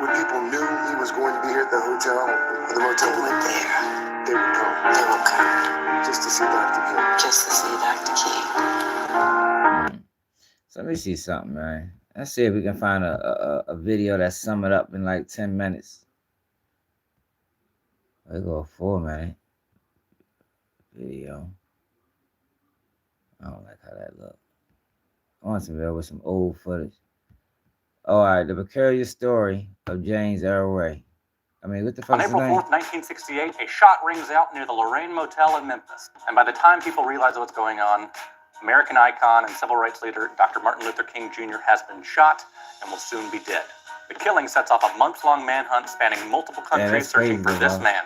When people knew he was going to be here at the hotel, or the motel, they were there. They would come. They would come. Just to see Dr. King. Just to see Dr. King. So let me see something, man. Let's see if we can find a video that sum it up in like 10 minutes. We go 4 minute video. I don't like how that look. I want some video with some old footage. All right, the precarious story of James Earl Ray. I mean, what the fuck On is his April name? 4th, 1968, a shot rings out near the Lorraine Motel in Memphis. And by the time people realize what's going on, American icon and civil rights leader Dr. Martin Luther King Jr. has been shot and will soon be dead. The killing sets off a months-long manhunt spanning multiple countries searching for this man.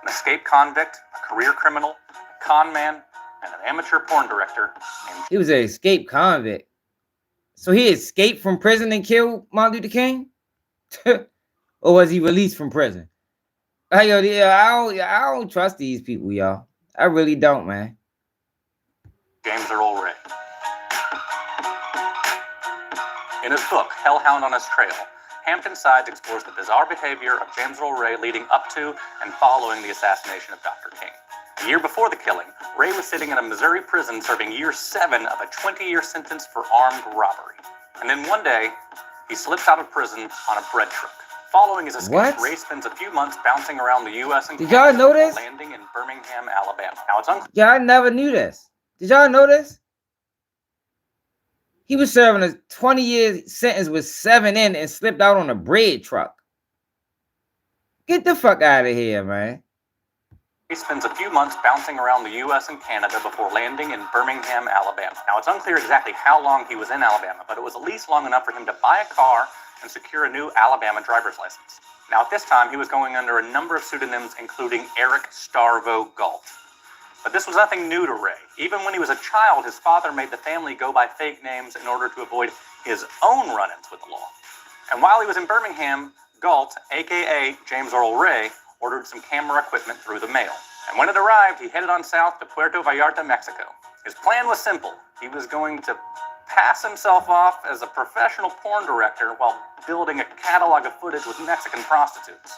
An escaped convict, a career criminal, a con man, and an amateur porn director named... He was an escaped convict. So he escaped from prison and killed Martin Luther King? Or was he released from prison? I don't trust these people, y'all. I really don't, man. James Earl Ray. In his book, Hellhound on His Trail, Hampton Sides explores the bizarre behavior of James Earl Ray leading up to and following the assassination of Dr. King. A year before the killing, Ray was sitting in a Missouri prison serving year 7 of a 20-year sentence for armed robbery. And then one day, he slips out of prison on a bread truck. Following his escape, Ray spends a few months bouncing around the U.S. and Did y'all know this? landing in Birmingham, Alabama. Now it's unclear. Yeah, I never knew this. Did y'all know this? He was serving a 20-year sentence with 7 in and slipped out on a bread truck. Get the fuck out of here, man. He spends a few months bouncing around the U.S. and Canada before landing in Birmingham, Alabama. Now, it's unclear exactly how long he was in Alabama, but it was at least long enough for him to buy a car and secure a new Alabama driver's license. Now, at this time, he was going under a number of pseudonyms, including Eric Starvo Galt. But this was nothing new to Ray. Even when he was a child, his father made the family go by fake names in order to avoid his own run-ins with the law. And while he was in Birmingham, Galt, aka James Earl Ray, ordered some camera equipment through the mail. And when it arrived, he headed on south to Puerto Vallarta, Mexico. His plan was simple. He was going to pass himself off as a professional porn director while building a catalog of footage with Mexican prostitutes.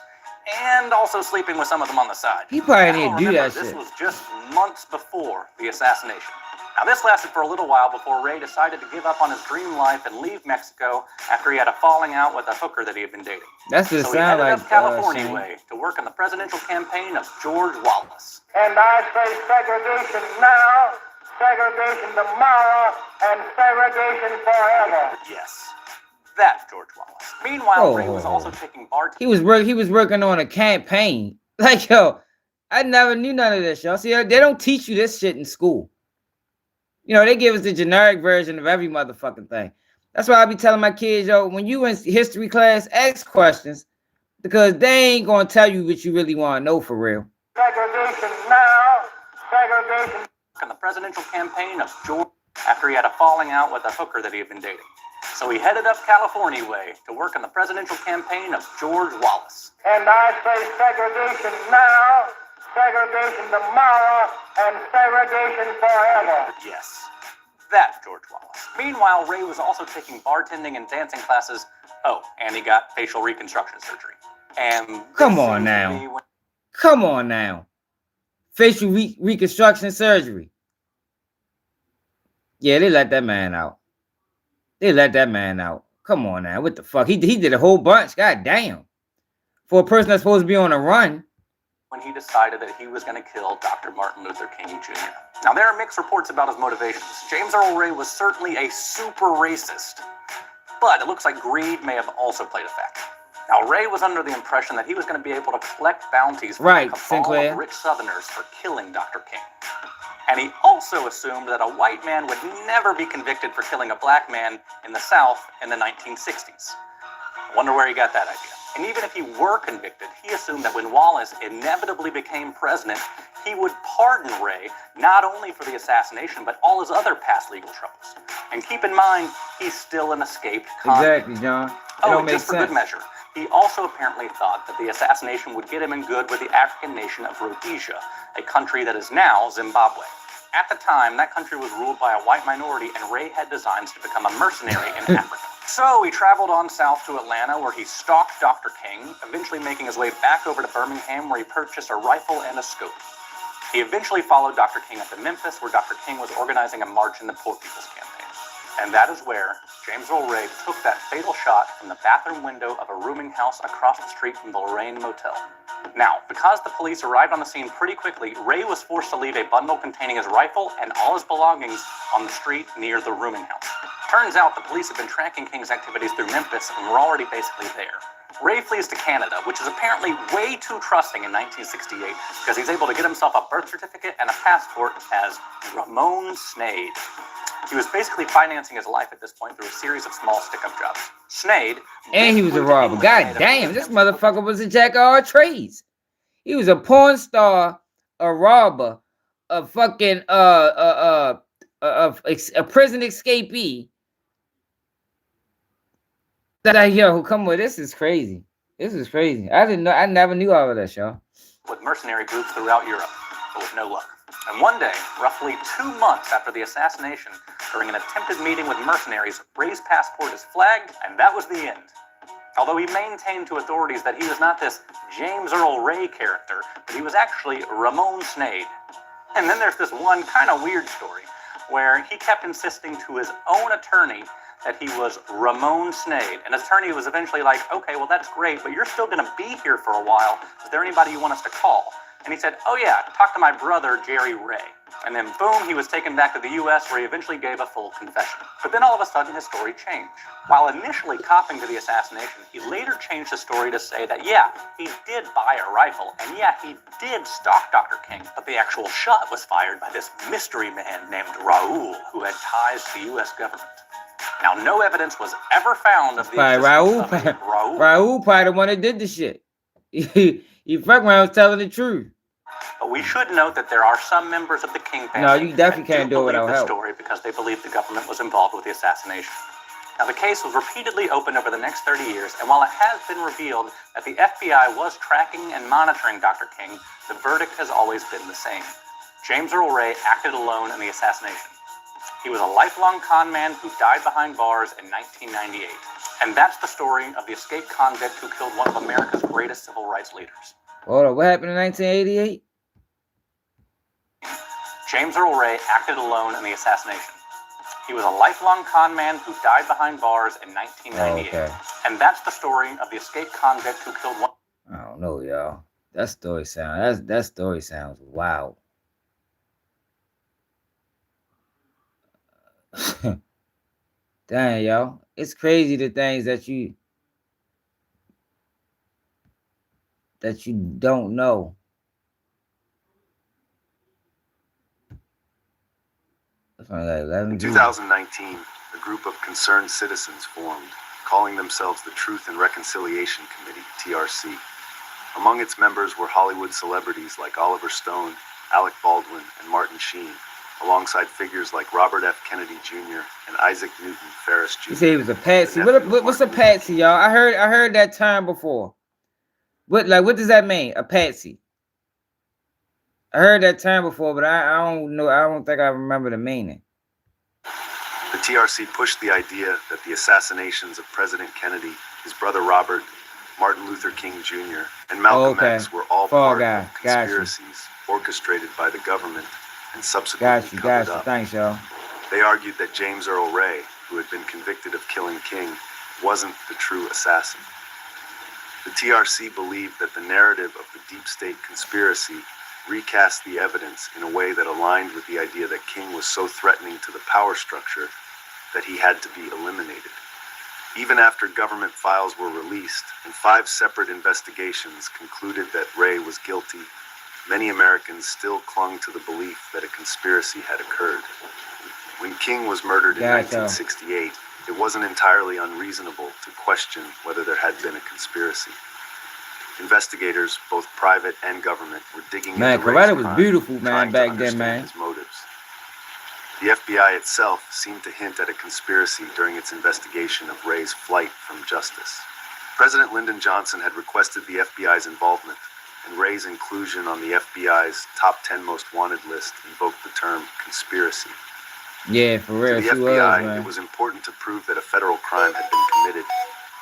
And also sleeping with some of them on the side. He probably didn't do that shit. This was just months before the assassination. Now, this lasted for a little while before Ray decided to give up on his dream life and leave Mexico after he had a falling out with a hooker that he had been dating. That's the so sound he headed like up California way to work in the presidential campaign of George Wallace. And I say segregation now, segregation tomorrow, and segregation forever. Yes, that George Wallace. Meanwhile, Ray was also taking part. He was working on a campaign. Like, yo, I never knew none of this, y'all. See, they don't teach you this shit in school. You know, they give us the generic version of every motherfucking thing. That's why I be telling my kids, yo, when you in history class, ask questions, because they ain't gonna tell you what you really want to know for real. Segregation now, segregation. In the presidential campaign of George, after he had a falling out with a hooker that he had been dating. So he headed up California way to work in the presidential campaign of George Wallace. And I say segregation now, segregation tomorrow, and segregation forever. Yes, that George Wallace. Meanwhile, Ray was also taking bartending and dancing classes. Oh, and he got facial reconstruction surgery. And come on now. Come on now. Facial reconstruction surgery. Yeah, they let that man out. They let that man out. Come on now. What the fuck? He did a whole bunch. God damn. For a person that's supposed to be on a run. When he decided that he was going to kill Dr. Martin Luther King Jr. Now, there are mixed reports about his motivations. James Earl Ray was certainly a super racist, but it looks like greed may have also played a factor. Now, Ray was under the impression that he was going to be able to collect bounties from a cabal of rich Southerners for killing Dr. King. And he also assumed that a white man would never be convicted for killing a black man in the South in the 1960s. I wonder where he got that idea. And even if he were convicted, he assumed that when Wallace inevitably became president, he would pardon Ray not only for the assassination, but all his other past legal troubles. And keep in mind, he's still an escaped convict. Exactly, John. And just for good measure, he also apparently thought that the assassination would get him in good with the African nation of Rhodesia, a country that is now Zimbabwe. At the time, that country was ruled by a white minority, and Ray had designs to become a mercenary in Africa. So he traveled on south to Atlanta, where he stalked Dr. King, eventually making his way back over to Birmingham, where he purchased a rifle and a scope. He eventually followed Dr. King up to Memphis, where Dr. King was organizing a march in the Poor People's Campaign. And that is where James Earl Ray took that fatal shot from the bathroom window of a rooming house across the street from the Lorraine Motel. Now, because the police arrived on the scene pretty quickly, Ray was forced to leave a bundle containing his rifle and all his belongings on the street near the rooming house. Turns out the police had been tracking King's activities through Memphis and were already basically there. Ray flees to Canada, which is apparently way too trusting in 1968 because he's able to get himself a birth certificate and a passport as Ramon Sneyd. He was basically financing his life at this point through a series of small stick-up jobs. Sneyd... And he was a robber. God damn, this motherfucker was a jack of all trades. He was a porn star, a robber, a fucking, a prison escapee. Yo, come on, this is crazy. This is crazy. I didn't know, I never knew all of that, y'all. With mercenary groups throughout Europe, but with no luck. And one day, roughly 2 months after the assassination, during an attempted meeting with mercenaries, Ray's passport is flagged, and that was the end. Although he maintained to authorities that he was not this James Earl Ray character, but he was actually Ramon Sneyd. And then there's this one kind of weird story, where he kept insisting to his own attorney that he was Ramon Sneyd. And his attorney was eventually like, okay, well that's great, but you're still gonna be here for a while. Is there anybody you want us to call? And he said, oh yeah, talk to my brother, Jerry Ray. And then boom, he was taken back to the US where he eventually gave a full confession. But then all of a sudden his story changed. While initially copping to the assassination, he later changed his story to say that yeah, he did buy a rifle, and yeah, he did stalk Dr. King, but the actual shot was fired by this mystery man named Raoul, who had ties to the US government. Now, no evidence was ever found of the existence of Raoul. Raoul probably the one that did the shit. He fucking around was telling the truth. But we should note that there are some members of the King family no, you definitely can't do it without help. Story because they believe the government was involved with the assassination. Now, the case was repeatedly opened over the next 30 years, and while it has been revealed that the FBI was tracking and monitoring Dr. King, the verdict has always been the same. James Earl Ray acted alone in the assassination. He was a lifelong con man who died behind bars in 1998. And that's the story of the escaped convict who killed one of America's greatest civil rights leaders. Hold on, what happened in 1988? James Earl Ray acted alone in the assassination. He was a lifelong con man who died behind bars in 1998. Okay. And that's the story of the escaped convict who killed one. I don't know, y'all. That story sounds wild. Dang, y'all. It's crazy the things that you don't know. In 2019, a group of concerned citizens formed, calling themselves the Truth and Reconciliation Committee, TRC. Among its members were Hollywood celebrities like Oliver Stone, Alec Baldwin, and Martin Sheen, alongside figures like Robert F. Kennedy Jr. and Isaac Newton Ferris Jr. You say he was a patsy. What's a patsy, y'all? I heard that term before. What does that mean? A patsy. I heard that term before, but I don't know. I don't think I remember the meaning. The TRC pushed the idea that the assassinations of President Kennedy, his brother Robert, Martin Luther King Jr., and Malcolm X were all part of conspiracies orchestrated by the government and subsequently covered up. Thanks, y'all. They argued that James Earl Ray, who had been convicted of killing King, wasn't the true assassin. The TRC believed that the narrative of the deep state conspiracy recast the evidence in a way that aligned with the idea that King was so threatening to the power structure that he had to be eliminated. Even after government files were released and 5 separate investigations concluded that Ray was guilty, many Americans still clung to the belief that a conspiracy had occurred. When King was murdered in 1968, it wasn't entirely unreasonable to question whether there had been a conspiracy. Investigators, both private and government, were digging into Ray's Coretta was crime, beautiful, man, trying to back then, understand man. his motives. The FBI itself seemed to hint at a conspiracy during its investigation of Ray's flight from justice. President Lyndon Johnson had requested the FBI's involvement, and Ray's inclusion on the FBI's top 10 most wanted list invoked the term conspiracy. Yeah, for real, To the FBI, it was important to prove that a federal crime had been committed,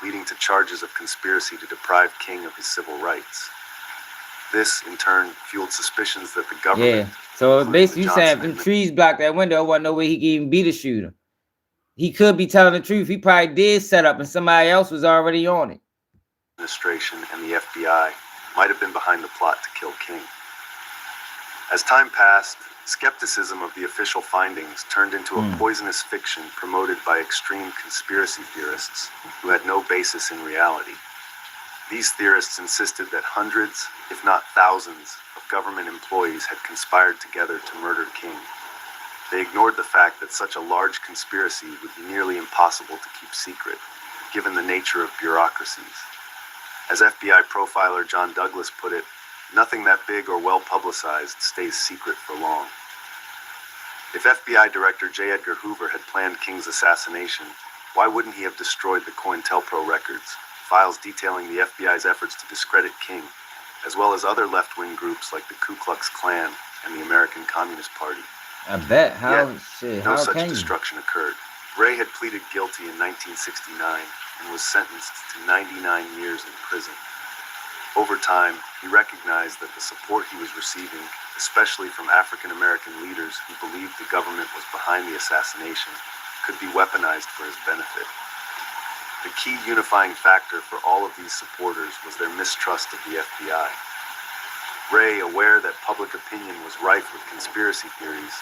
leading to charges of conspiracy to deprive King of his civil rights. This, in turn, fueled suspicions that the government... Yeah, so basically you saying if them trees blocked that window, there wasn't no way he could even be the shooter. He could be telling the truth. He probably did set up and somebody else was already on it. Administration and the FBI might have been behind the plot to kill King. As time passed, skepticism of the official findings turned into a poisonous fiction promoted by extreme conspiracy theorists who had no basis in reality. These theorists insisted that hundreds, if not thousands, of government employees had conspired together to murder King. They ignored the fact that such a large conspiracy would be nearly impossible to keep secret, given the nature of bureaucracies. As FBI profiler John Douglas put it, nothing that big or well-publicized stays secret for long. If FBI Director J. Edgar Hoover had planned King's assassination, why wouldn't he have destroyed the COINTELPRO records, files detailing the FBI's efforts to discredit King, as well as other left-wing groups like the Ku Klux Klan and the American Communist Party? I bet. No such destruction occurred. Ray had pleaded guilty in 1969 and was sentenced to 99 years in prison. Over time, he recognized that the support he was receiving, especially from African-American leaders who believed the government was behind the assassination, could be weaponized for his benefit. The key unifying factor for all of these supporters was their mistrust of the FBI. Ray, aware that public opinion was rife with conspiracy theories,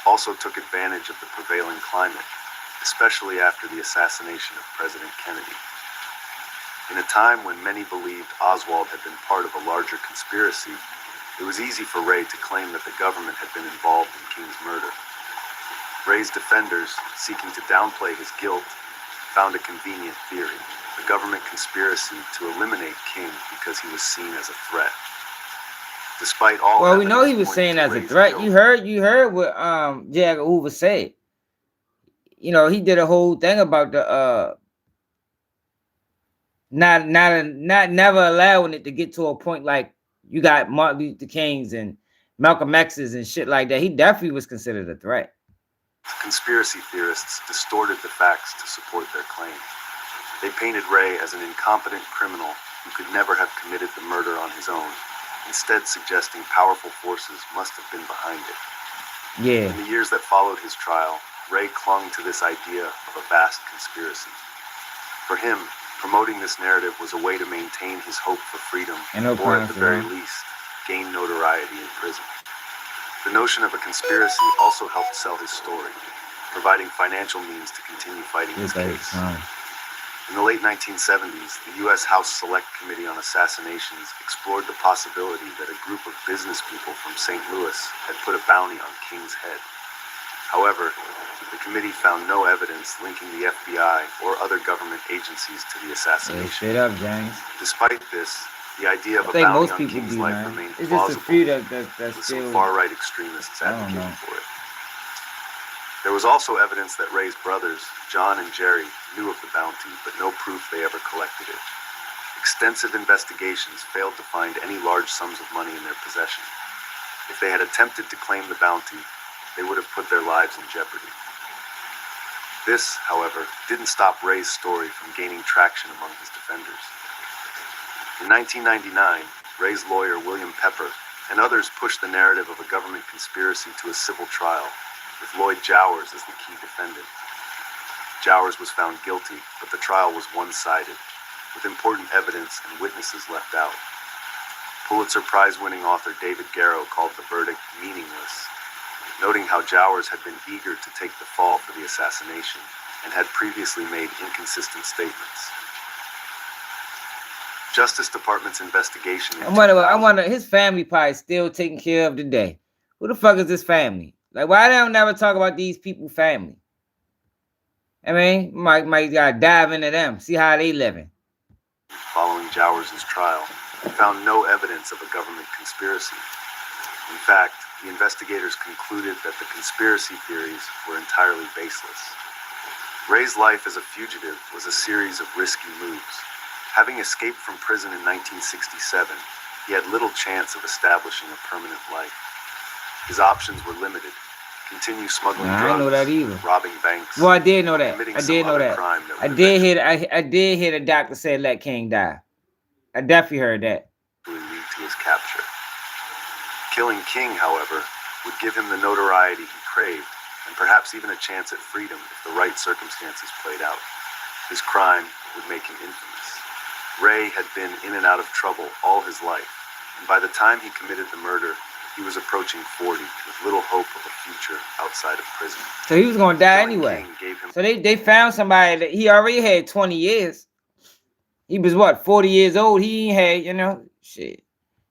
also took advantage of the prevailing climate, especially after the assassination of President Kennedy. In a time when many believed Oswald had been part of a larger conspiracy, it was easy for Ray to claim that the government had been involved in King's murder. Ray's defenders, seeking to downplay his guilt, found a convenient theory: a government conspiracy to eliminate King because he was seen as a threat. Despite all, well, we know he was seen as a threat. You heard what J. Edgar Hoover said. You know, he did a whole thing about the never allowing it to get to a point like you got Martin Luther King's and Malcolm X's and shit like that. He definitely was considered a threat. Conspiracy theorists distorted the facts to support their claim. They painted Ray as an incompetent criminal who could never have committed the murder on his own, instead suggesting powerful forces must have been behind it. Yeah. In the years that followed his trial, Ray clung to this idea of a vast conspiracy. For him, promoting this narrative was a way to maintain his hope for freedom, or at the very least, gain notoriety in prison. The notion of a conspiracy also helped sell his story, providing financial means to continue fighting his case. In the late 1970s, the U.S. House Select Committee on Assassinations explored the possibility that a group of business people from St. Louis had put a bounty on King's head. However, the committee found no evidence linking the FBI or other government agencies to the assassination. Straight up, James. Despite this, the idea of a bounty on King's life remained plausible, with some far-right extremists advocating for it. There was also evidence that Ray's brothers, John and Jerry, knew of the bounty, but no proof they ever collected it. Extensive investigations failed to find any large sums of money in their possession. If they had attempted to claim the bounty, they would have put their lives in jeopardy. This, however, didn't stop Ray's story from gaining traction among his defenders. In 1999, Ray's lawyer, William Pepper, and others pushed the narrative of a government conspiracy to a civil trial, with Lloyd Jowers as the key defendant. Jowers was found guilty, but the trial was one-sided, with important evidence and witnesses left out. Pulitzer Prize-winning author David Garrow called the verdict meaningless, noting how Jowers had been eager to take the fall for the assassination and had previously made inconsistent statements. Justice Department's investigation. I wonder, his family probably still taking care of today. Who the fuck is this family? Like, why they don't never talk about these people's family? I mean, might gotta dive into them, see how they living. Following Jowers' trial, found no evidence of a government conspiracy. In fact, the investigators concluded that the conspiracy theories were entirely baseless. Ray's life as a fugitive was a series of risky moves. Having escaped from prison in 1967, he had little chance of establishing a permanent life. His options were limited. Continue smuggling drugs, I didn't know that either. Robbing banks. Well, I did know that. I did know that. I did hear the doctor say let King die. I definitely heard that. Lead to his capture. Killing King, however, would give him the notoriety he craved, and perhaps even a chance at freedom if the right circumstances played out. His crime would make him infamous. Ray had been in and out of trouble all his life, and by the time he committed the murder, he was approaching 40 with little hope of a future outside of prison. So he was going to die anyway. So they found somebody that he already had 20 years. He was what, 40 years old? He ain't had, shit.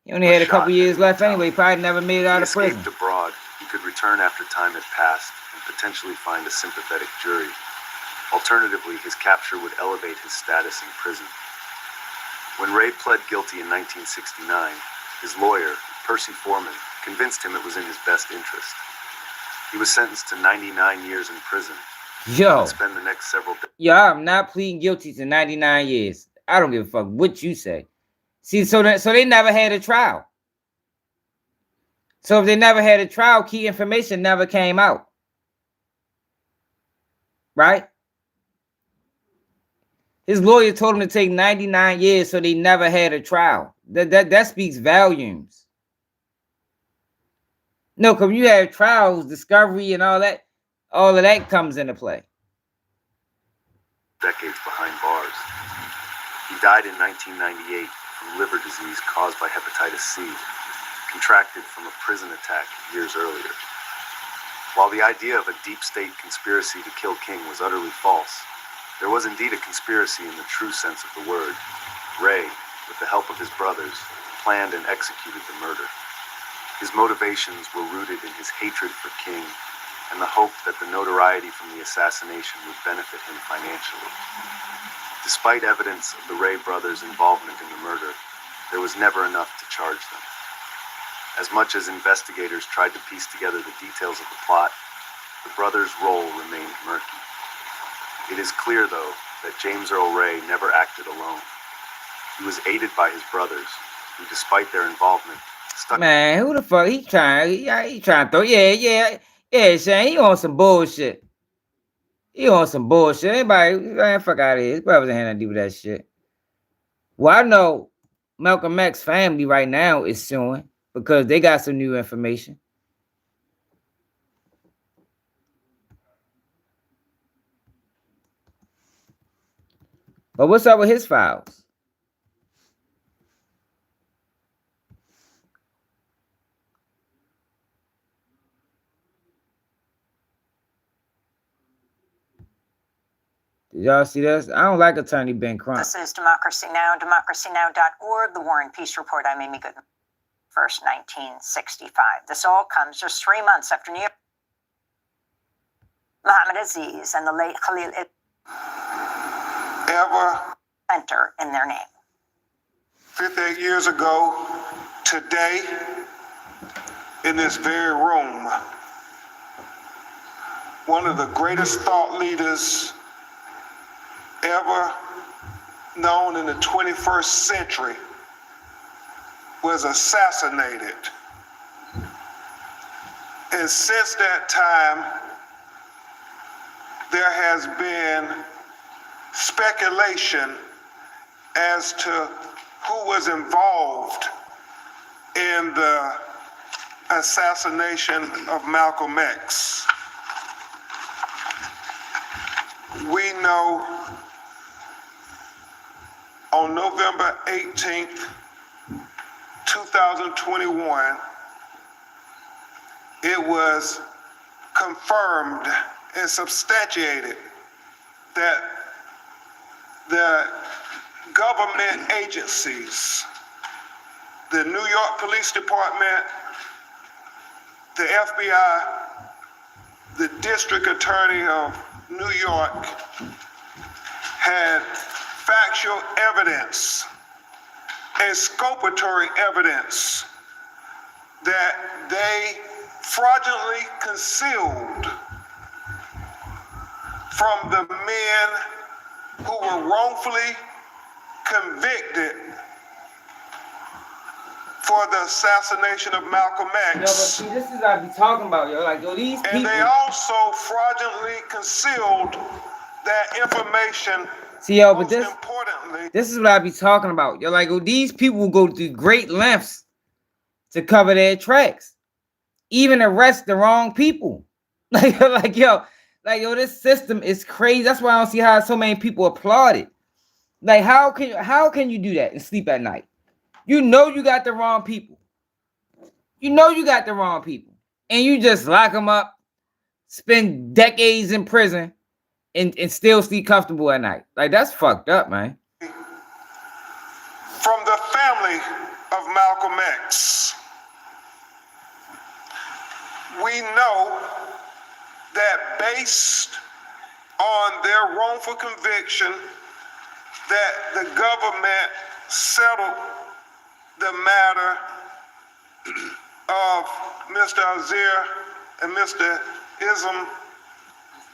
He only had a couple years left anyway. Probably never made it out of prison. Escaped abroad, he could return after time had passed and potentially find a sympathetic jury. Alternatively, his capture would elevate his status in prison. When Ray pled guilty in 1969, his lawyer, Percy Foreman, convinced him it was in his best interest. He was sentenced to 99 years in prison. Yo. And spend the next several days. Yo, I'm not pleading guilty to 99 years. I don't give a fuck what you say. See, so they never had a trial. So if they never had a trial, key information never came out. Right? His lawyer told him to take 99 years, so they never had a trial. That speaks volumes. No, because you have trials, discovery, and all of that comes into play. Decades behind bars. He died in 1998 from liver disease caused by hepatitis C, contracted from a prison attack years earlier. While the idea of a deep state conspiracy to kill King was utterly false, there was indeed a conspiracy in the true sense of the word. Ray, with the help of his brothers, planned and executed the murder. His motivations were rooted in his hatred for King and the hope that the notoriety from the assassination would benefit him financially. Despite evidence of the Ray brothers' involvement in the murder, there was never enough to charge them. As much as investigators tried to piece together the details of the plot, the brothers' role remained murky. It is clear, though, that James Earl Ray never acted alone. He was aided by his brothers, who, despite their involvement, stuck. Man, who the fuck he trying? He trying to throw? Yeah, Shane. He on some bullshit. Anybody, man, fuck out of here. His brothers ain't had nothing to do with that shit. Well, I know Malcolm X's family right now is suing because they got some new information. But what's up with his files? Did y'all see this? I don't like Attorney Ben Crump. This is Democracy Now!, democracynow.org, the War and Peace Report. I'm Amy Goodman. 1st, 1965. This all comes just 3 months after New York. Muhammad Aziz and the late Khalil Ever enter in their name. 58 years ago, today, in this very room, one of the greatest thought leaders ever known in the 21st century was assassinated. And since that time, there has been speculation as to who was involved in the assassination of Malcolm X. We know on November 18th, 2021, it was confirmed and substantiated that the government agencies, the New York Police Department, the FBI, the District Attorney of New York had factual evidence, exculpatory evidence that they fraudulently concealed from the men who were wrongfully convicted for the assassination of Malcolm X. Yo, but see, this is what I be talking about, yo. Like, yo, these people. And they also fraudulently concealed that information. See, yo, but this is what I be talking about. Yo, like, yo, these people will go through great lengths to cover their tracks, even arrest the wrong people. Like, yo, this system is crazy. That's why I don't see how so many people applaud it. Like, how can you do that and sleep at night? You know you got the wrong people. You know you got the wrong people, and you just lock them up, spend decades in prison, and still sleep comfortable at night. Like, that's fucked up, man. From the family of Malcolm X, we know that based on their wrongful conviction, that the government settled the matter of Mr. Azir and Mr. Ism.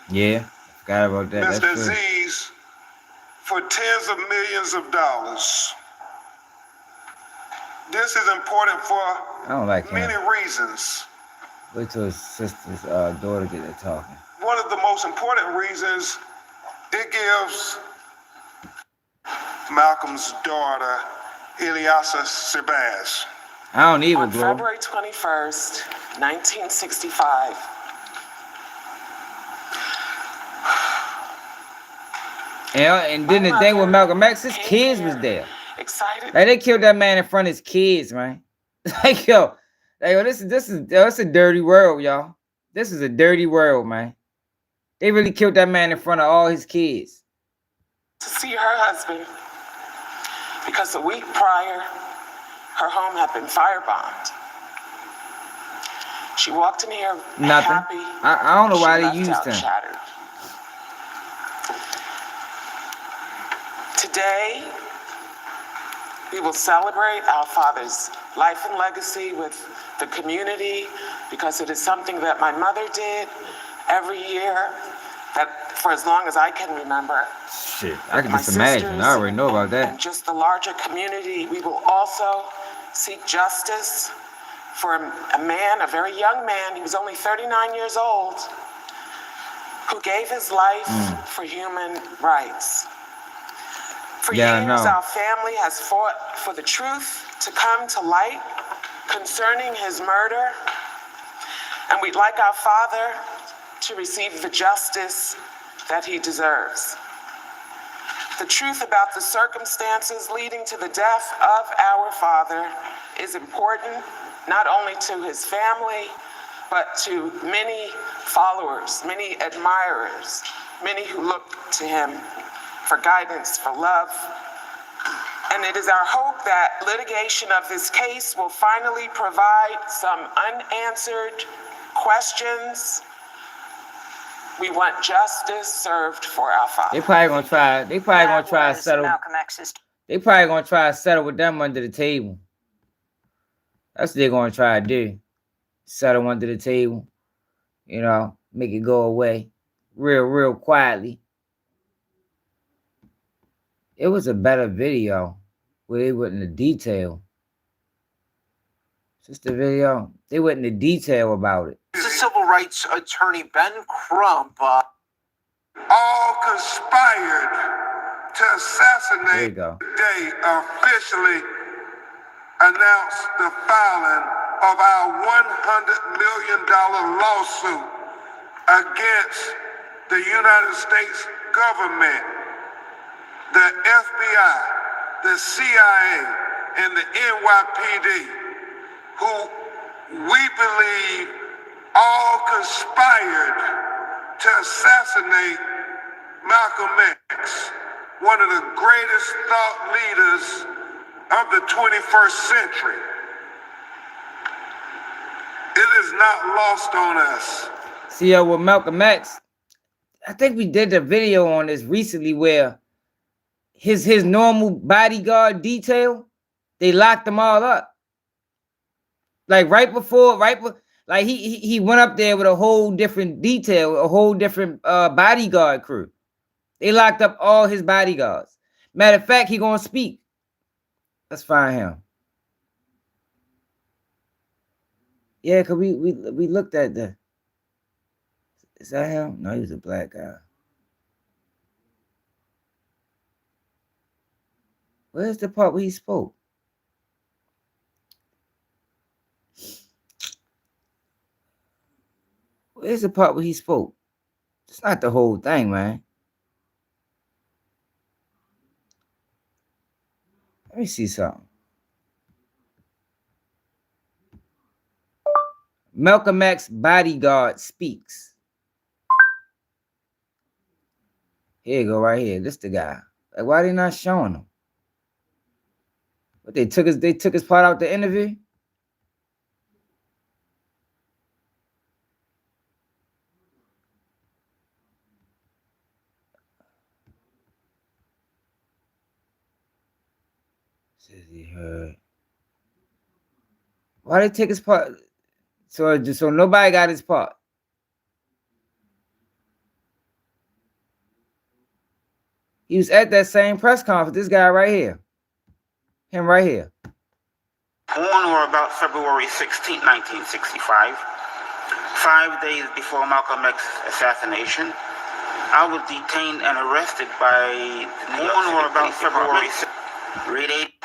Yeah, forgot about that. Mr. Aziz for tens of millions of dollars. This is important for I don't like many him. reasons. Wait till his sister's daughter get there talking. One of the most important reasons, it gives Malcolm's daughter, Ilyasa Shabazz. I don't even, bro. On February 21st, 1965, and then the thing with Malcolm X, his kids was there. Excited. Like, they killed that man in front of his kids, man. Like, yo, this is a dirty world, y'all. This is a dirty world, man. They really killed that man in front of all his kids. To see her husband, because a week prior, her home had been firebombed. She walked in here Nothing. happy. I don't know why they used him. Shattered. Today, we will celebrate our father's life and legacy with the community, because it is something that my mother did every year, that for as long as I can remember. Shit, I can just imagine. I already know about that. And just the larger community, we will also seek justice for a man, a very young man, he was only 39 years old, who gave his life for human rights. For years, our family has fought for the truth to come to light concerning his murder, and we'd like our father to receive the justice that he deserves. The truth about the circumstances leading to the death of our father is important not only to his family, but to many followers, many admirers, many who look to him for guidance, for love. And it is our hope that litigation of this case will finally provide some unanswered questions. We want justice served for our father. They probably gonna try to settle. They probably gonna try to settle with them under the table. That's what they're gonna try to do. Settle under the table. You know, make it go away. Real quietly. It was a better video where they went into detail. Just the video. They went into detail about it. The civil rights attorney Ben Crump. All conspired to assassinate. Today officially announced the filing of our $100 million lawsuit against the United States government, the FBI, the CIA, and the NYPD, who we believe all conspired to assassinate Malcolm X, one of the greatest thought leaders of the 21st century. It is not lost on us. See, with Malcolm X, I think we did a video on this recently where his normal bodyguard detail, they locked them all up. Like right before, like he went up there with a whole different detail, a whole different bodyguard crew. They locked up all his bodyguards. Matter of fact, he gonna speak. Let's find him. Yeah, cause we looked at the. Is that him? No, he was a black guy. Where's the part where he spoke? Where's the part where he spoke? It's not the whole thing, man. Let me see something. Malcolm X bodyguard speaks. Here you go, right here. This the guy. Like, why they not showing him? But they took his part out the interview. Says he heard. Why they take his part? So nobody got his part. He was at that same press conference. This guy right here. Him right here. On or about February 16, 1965, 5 days before Malcolm X's assassination, I was detained and arrested by the New York City Police Department.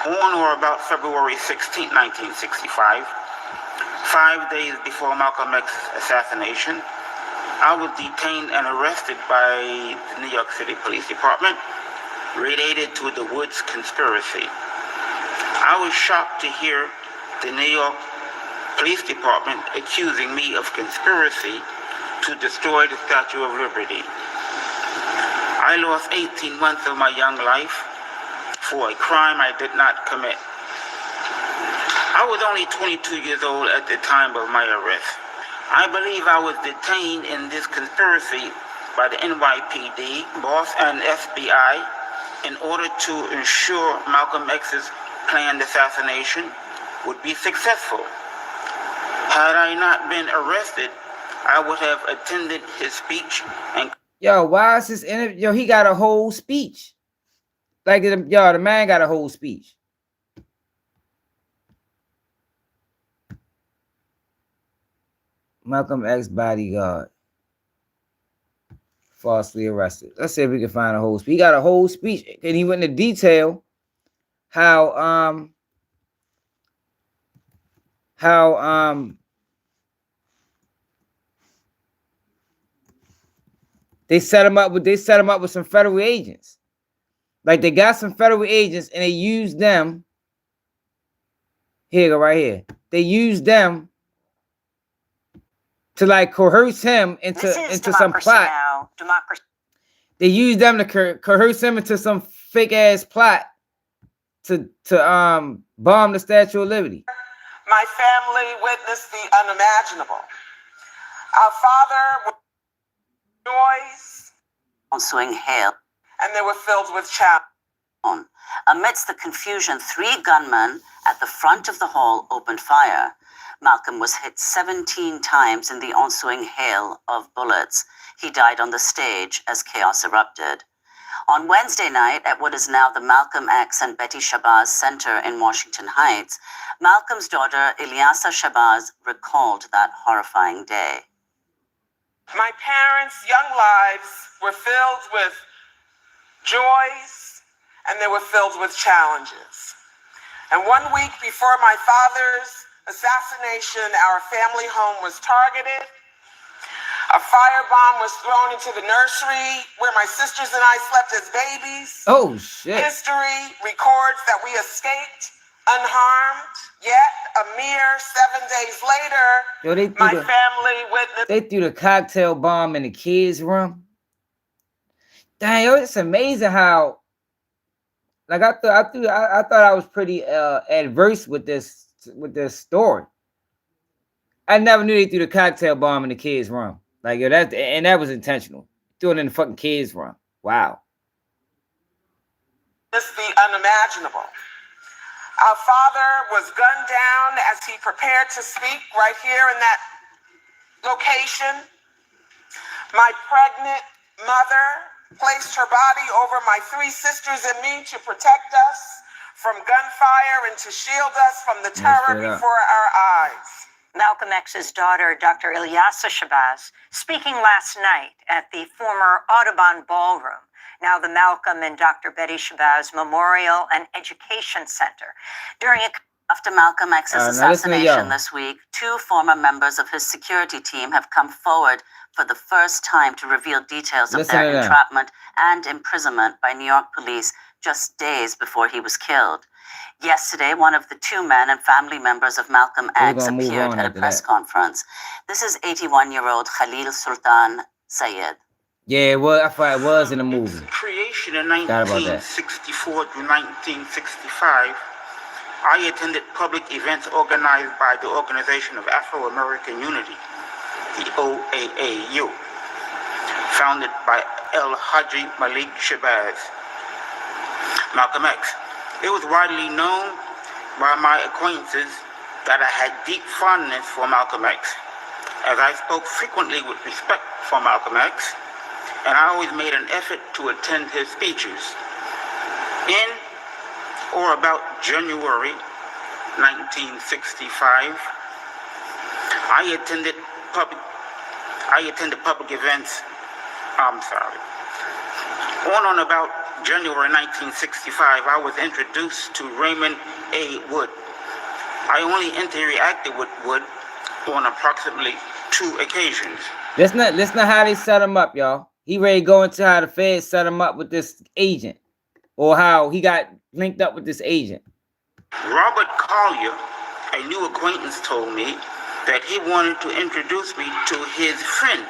On or about February 16, 1965, 5 days before Malcolm X's assassination, I was detained and arrested by the New York City Police Department related to the Woods conspiracy. I was shocked to hear the New York Police Department accusing me of conspiracy to destroy the Statue of Liberty. I lost 18 months of my young life for a crime I did not commit. I was only 22 years old at the time of my arrest. I believe I was detained in this conspiracy by the NYPD, boss, and FBI in order to ensure Malcolm X's planned assassination would be successful. Had I not been arrested, I would have attended his speech and... Yo, why is this interview? Yo, he got a whole speech. Like, yo, the man got a whole speech. Malcolm X bodyguard falsely arrested. Let's see if we can find a whole speech. He got a whole speech, and he went into detail how they set him up with some federal agents. Like, they got some federal agents and they used them. Here you go, right here. They used them to like coerce him into some plot. Now. Democracy. They used them to coerce him into some fake ass plot to bomb the Statue of Liberty. My family witnessed the unimaginable. Our father joys Ensuing hail. And they were filled with challenge. Amidst the confusion, 3 gunmen at the front of the hall opened fire. Malcolm was hit 17 times in the ensuing hail of bullets. He died on the stage as chaos erupted. On Wednesday night, at what is now the Malcolm X and Betty Shabazz Center in Washington Heights, Malcolm's daughter, Ilyasa Shabazz, recalled that horrifying day. My parents' young lives were filled with joys, and they were filled with challenges. And 1 week before my father's assassination, our family home was targeted. A firebomb was thrown into the nursery where my sisters and I slept as babies. Oh, shit. History records that we escaped unharmed, yet a mere 7 days later, my family witnessed... They threw the cocktail bomb in the kids' room. Dang, yo, it's amazing how... Like, I thought I was pretty adverse with this story. I never knew they threw the cocktail bomb in the kids' room. Like, yo, that was intentional. doing in the fucking kids run. Wow. It's the unimaginable. Our father was gunned down as he prepared to speak right here in that location. My pregnant mother placed her body over my 3 sisters and me to protect us from gunfire and to shield us from the terror before our eyes. Malcolm X's daughter, Dr. Ilyasa Shabazz, speaking last night at the former Audubon Ballroom, now the Malcolm and Dr. Betty Shabazz Memorial and Education Center. After Malcolm X's assassination this week, 2 former members of his security team have come forward for the first time to reveal details of their entrapment and imprisonment by New York police just days before he was killed. Yesterday, one of the 2 men and family members of Malcolm X appeared at a press conference. This is 81-year-old Khalil Sultan Sayed. Yeah, well, I thought it was in the movie. Creation in 1964 to 1965, I attended public events organized by the Organization of Afro-American Unity, the OAAU, founded by El Haji Malik Shabazz, Malcolm X. It was widely known by my acquaintances that I had deep fondness for Malcolm X, as I spoke frequently with respect for Malcolm X, and I always made an effort to attend his speeches. In or about January 1965, I attended public events. On about January 1965, I was introduced to Raymond A. Wood. I only interacted with Wood on approximately 2 occasions. That's not how they set him up, y'all. He ready to go into how the feds set him up with this agent, or how he got linked up with this agent. Robert Collier, a new acquaintance, told me that he wanted to introduce me to his friend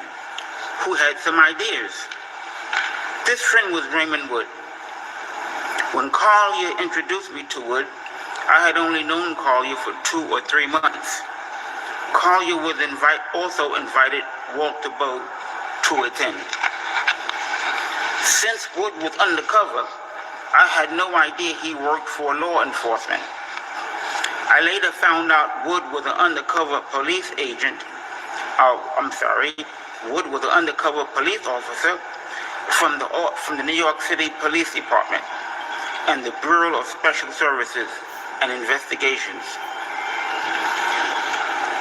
who had some ideas. This friend was Raymond Wood. When Collier introduced me to Wood, I had only known Collier for 2 or 3 months. Collier was also invited Walter Bowe to attend. Since Wood was undercover, I had no idea he worked for law enforcement. I later found out Wood was an undercover police agent. Wood was an undercover police officer from the New York City Police Department and the Bureau of Special Services and Investigations.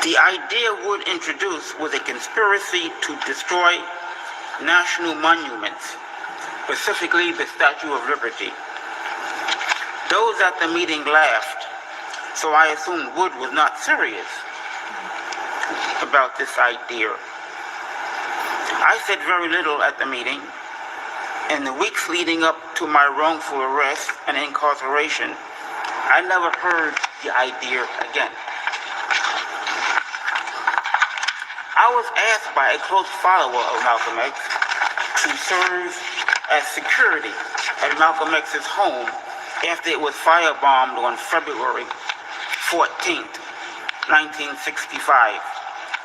The idea Wood introduced was a conspiracy to destroy national monuments, specifically the Statue of Liberty. Those at the meeting laughed, so I assumed Wood was not serious about this idea. I said very little at the meeting. In the weeks leading up to my wrongful arrest and incarceration, I never heard the idea again. I was asked by a close follower of Malcolm X to serve as security at Malcolm X's home after it was firebombed on February 14th, 1965.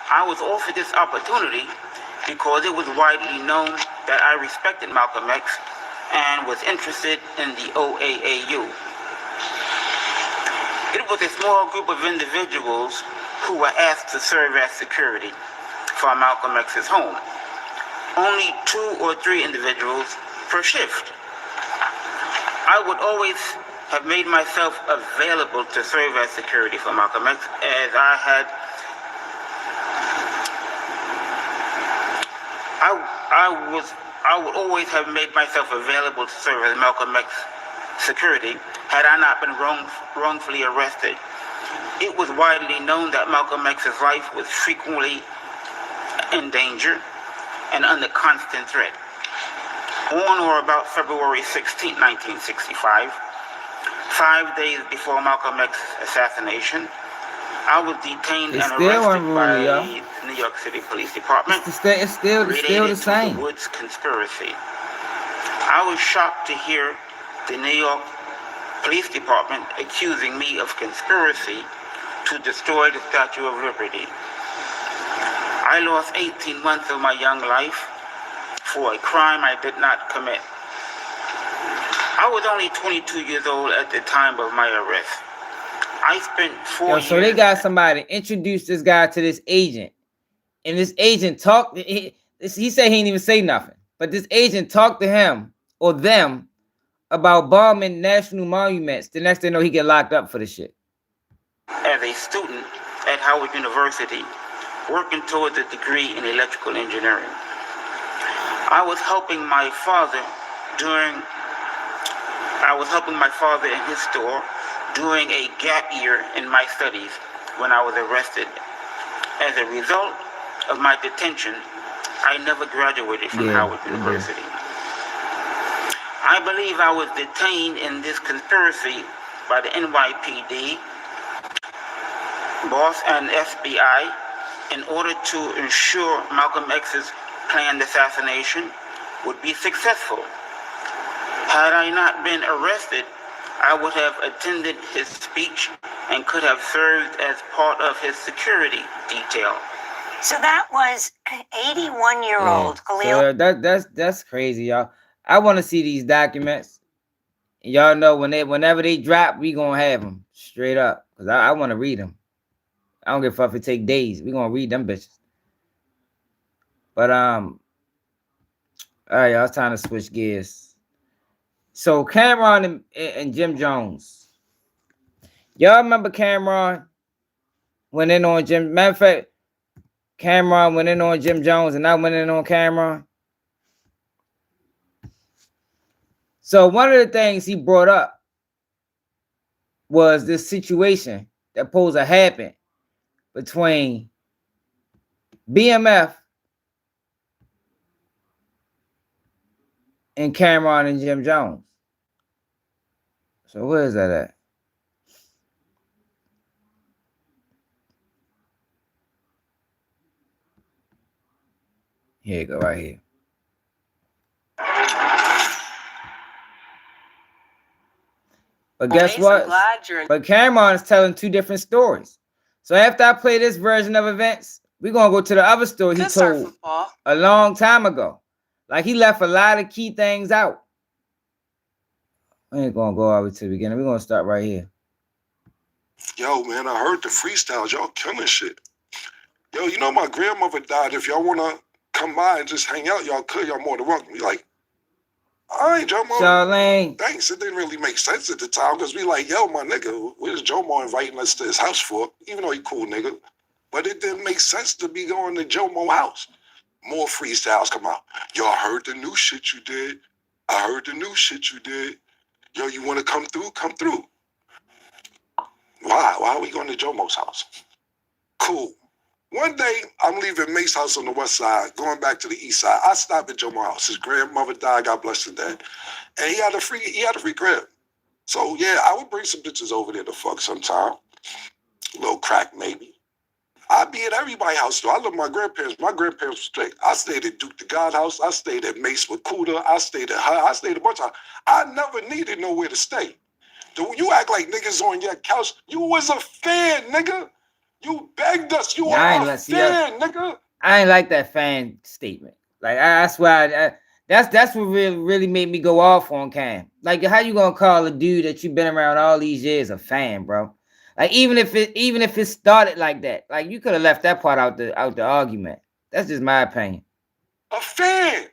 I was offered this opportunity because it was widely known that I respected Malcolm X and was interested in the OAAU. It was a small group of individuals who were asked to serve as security for Malcolm X's home. Only 2 or 3 individuals per shift. I would always have made myself available to serve as security for Malcolm X, as I would always have made myself available to serve as Malcolm X security had I not been wrongfully arrested. It was widely known that Malcolm X's life was frequently in danger and under constant threat. On or about February 16, 1965, 5 days before Malcolm X's assassination, I was detained and arrested by the New York City Police Department. It's still the same. To the Woods conspiracy. I was shocked to hear the New York Police Department accusing me of conspiracy to destroy the Statue of Liberty. I lost 18 months of my young life for a crime I did not commit. I was only 22 years old at the time of my arrest. I spent 4 years. So they got somebody introduced this guy to this agent, and this agent talked. He said he didn't even say nothing, but this agent talked to him or them about bombing national monuments. The next thing you know, he get locked up for the shit. As a student at Howard University, working towards a degree in electrical engineering, I was helping my father in his store during a gap year in my studies when I was arrested. As a result of my detention, I never graduated from Howard University. I believe I was detained in this conspiracy by the NYPD, boss and FBI in order to ensure Malcolm X's planned assassination would be successful. Had I not been arrested, I would have attended his speech and could have served as part of his security detail. So that was 81-year-old Khalil. So that's crazy, y'all. I want to see these documents. Y'all know whenever they drop, we gonna have them straight up, because I want to read them. I don't give a fuck if it take days. We gonna read them bitches. But all right, y'all, it's time to switch gears. So Cameron and Jim Jones. Y'all remember Cameron went in on Jim? Matter of fact, Cameron went in on Jim Jones and I went in on Cameron. So one of the things he brought up was this situation that supposed to happen between BMF and Cameron and Jim Jones. So where is that at? Here you go, right here. But guess what? But Cameron is telling two different stories. So after I play this version of events, we're going to go to the other story he told a long time ago. Like, he left a lot of key things out. We ain't going to go all the way to the beginning. We're going to start right here. Yo, man, I heard the freestyles. Y'all killing shit. Yo, you know my grandmother died. If y'all want to come by and just hang out, y'all could. Y'all more than welcome. Be like, all right, Jomo. Charlene. Thanks. It didn't really make sense at the time because we like, yo, my nigga, where's Jomo inviting us to his house for? Even though he cool nigga. But it didn't make sense to be going to Jomo's house. More freestyles come out. Yo, I heard the new shit you did. I heard the new shit you did. Yo, you want to come through? Come through. Why? Why are we going to Jomo's house? Cool. One day, I'm leaving Mace's house on the west side, going back to the east side. I stopped at Jomo's house. His grandmother died, God bless her dead. And he had a free crib. So yeah, I would bring some bitches over there to fuck sometime. A little crack maybe. I'd be at everybody's house though. I love my grandparents. My grandparents were straight. I stayed at Duke the God house. I stayed at Mace with Cuda. I stayed at her. I stayed a bunch of times. I never needed nowhere to stay. You act like niggas on your couch. You was a fan, nigga. You begged us. You are a fan, nigga. I ain't like that fan statement. Like that's why that's what really made me go off on Cam. Like, how you gonna call a dude that you've been around all these years a fan, bro? Like, even if it started like that, like, you could have left that part out the argument. That's just my opinion. A fan.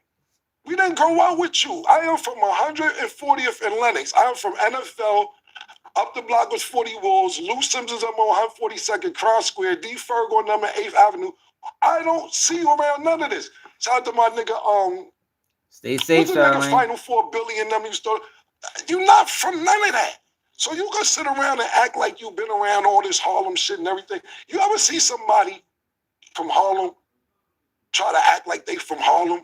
We didn't grow up with you. I am from 140th and Lenox. I am from NFL. Up the block was 40 Wolves. Lou Simpsons up on 142nd Cross Square. D. Ferg on number 8th Avenue. I don't see you around none of this. Shout out to my nigga, stay safe, what's the nigga Final 4 billion them you stole? You not from none of that. So you gonna sit around and act like you've been around all this Harlem shit and everything. You ever see somebody from Harlem try to act like they from Harlem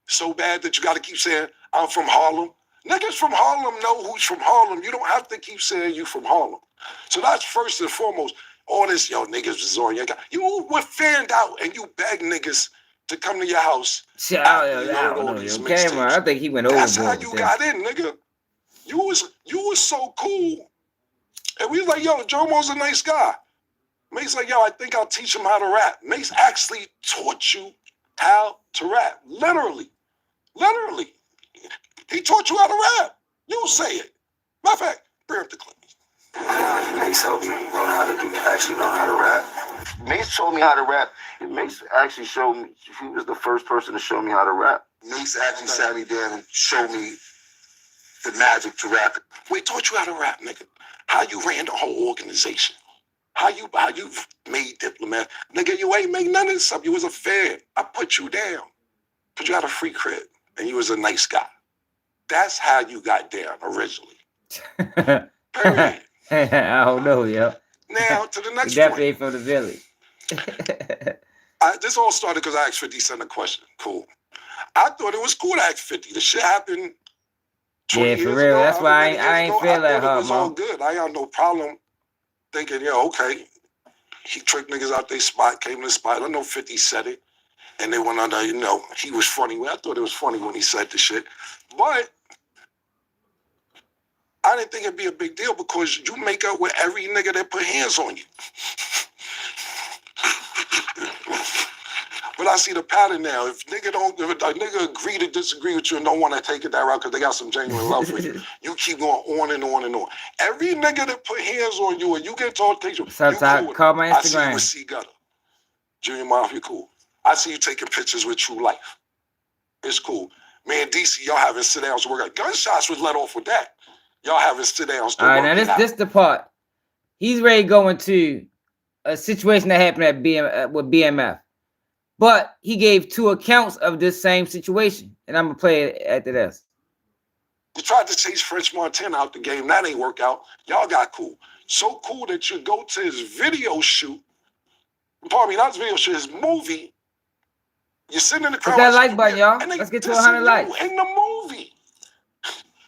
so bad that you gotta keep saying, I'm from Harlem? Niggas from Harlem know who's from Harlem. You don't have to keep saying you from Harlem. So that's first and foremost. All this, yo, niggas is on your guy. You were fanned out and you begged niggas to come to your house. I think he went overboard. That's how you got in, nigga. You was so cool. And we was like, yo, Jomo's a nice guy. Mace like, yo, I think I'll teach him how to rap. Mace actually taught you how to rap. Literally. Literally. He taught you how to rap. You say it. Matter of fact, bring up the clip. Mace helped me actually learn how to rap. Mace showed me how to rap. Mace actually showed me, he was the first person to show me how to rap. Mace actually sat me down and showed me the magic to rap. We taught you how to rap, nigga. How you ran the whole organization. How you made Diplomat. Nigga, you ain't make none of this up. You was a fan. I put you down. Because you had a free crib. And you was a nice guy. That's how you got down originally. Period. I don't know, yo. Now, to the next definitely point. from the village. This all started because I asked 50 Cent a question. Cool. I thought it was cool to ask 50. The shit happened 20 yeah, for years real. ago. That's why I ain't feel that hard, it was all good. I got no problem thinking, yeah, okay. He tricked niggas out their spot, came to the spot. I know 50 said it. And they went under, you know, he was funny. I thought it was funny when he said the shit. But I didn't think it'd be a big deal because you make up with every nigga that put hands on you. But I see the pattern now. If a nigga agree to disagree with you and don't want to take it that route because they got some genuine love for you, you keep going on and on and on. Every nigga that put hands on you and you get told to take you, call my Instagram. I see you with C Gutter. Junior Mafia, cool. I see you taking pictures with True Life. It's cool. Man, DC, y'all having sit-downs to work out. Gunshots was let off with that. Y'all having sit-downs to work out. All right, now this the part. He's ready to go into a situation that happened at with BMF. But he gave 2 accounts of this same situation. And I'm going to play it after this. You tried to chase French Montana out the game. That ain't work out. Y'all got cool. So cool that you go to his video shoot. Pardon me, not his video shoot, his movie. You're sitting in the crowd. Hit that like button, y'all. Let's get to 100 likes. In the movie.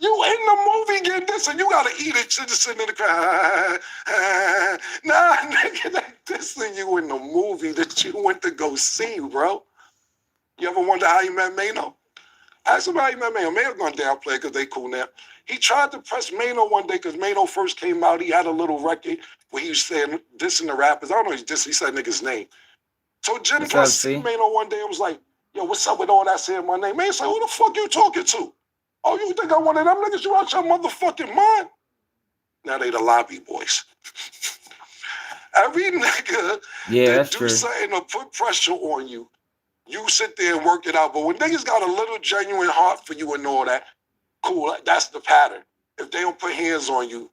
You in the movie getting this and you got to eat it just sitting in the crowd. Nah, nigga, that dissing you in the movie that you went to go see, bro. You ever wonder how you met Mano? Ask him how he met Mano. Mano gonna downplay because they cool now. He tried to press Mano one day because Mano first came out. He had a little record where he was saying, dissing the rappers. I don't know if he said nigga's name. So Jim pressed Mano one day and was like, yo, what's up with all that saying my name? Man said, who the fuck you talking to? Oh, you think I one of them niggas? You out your motherfucking mind? Now they the lobby boys. Every nigga that do something to put pressure on you, you sit there and work it out. But when niggas got a little genuine heart for you and all that, cool, that's the pattern. If they don't put hands on you,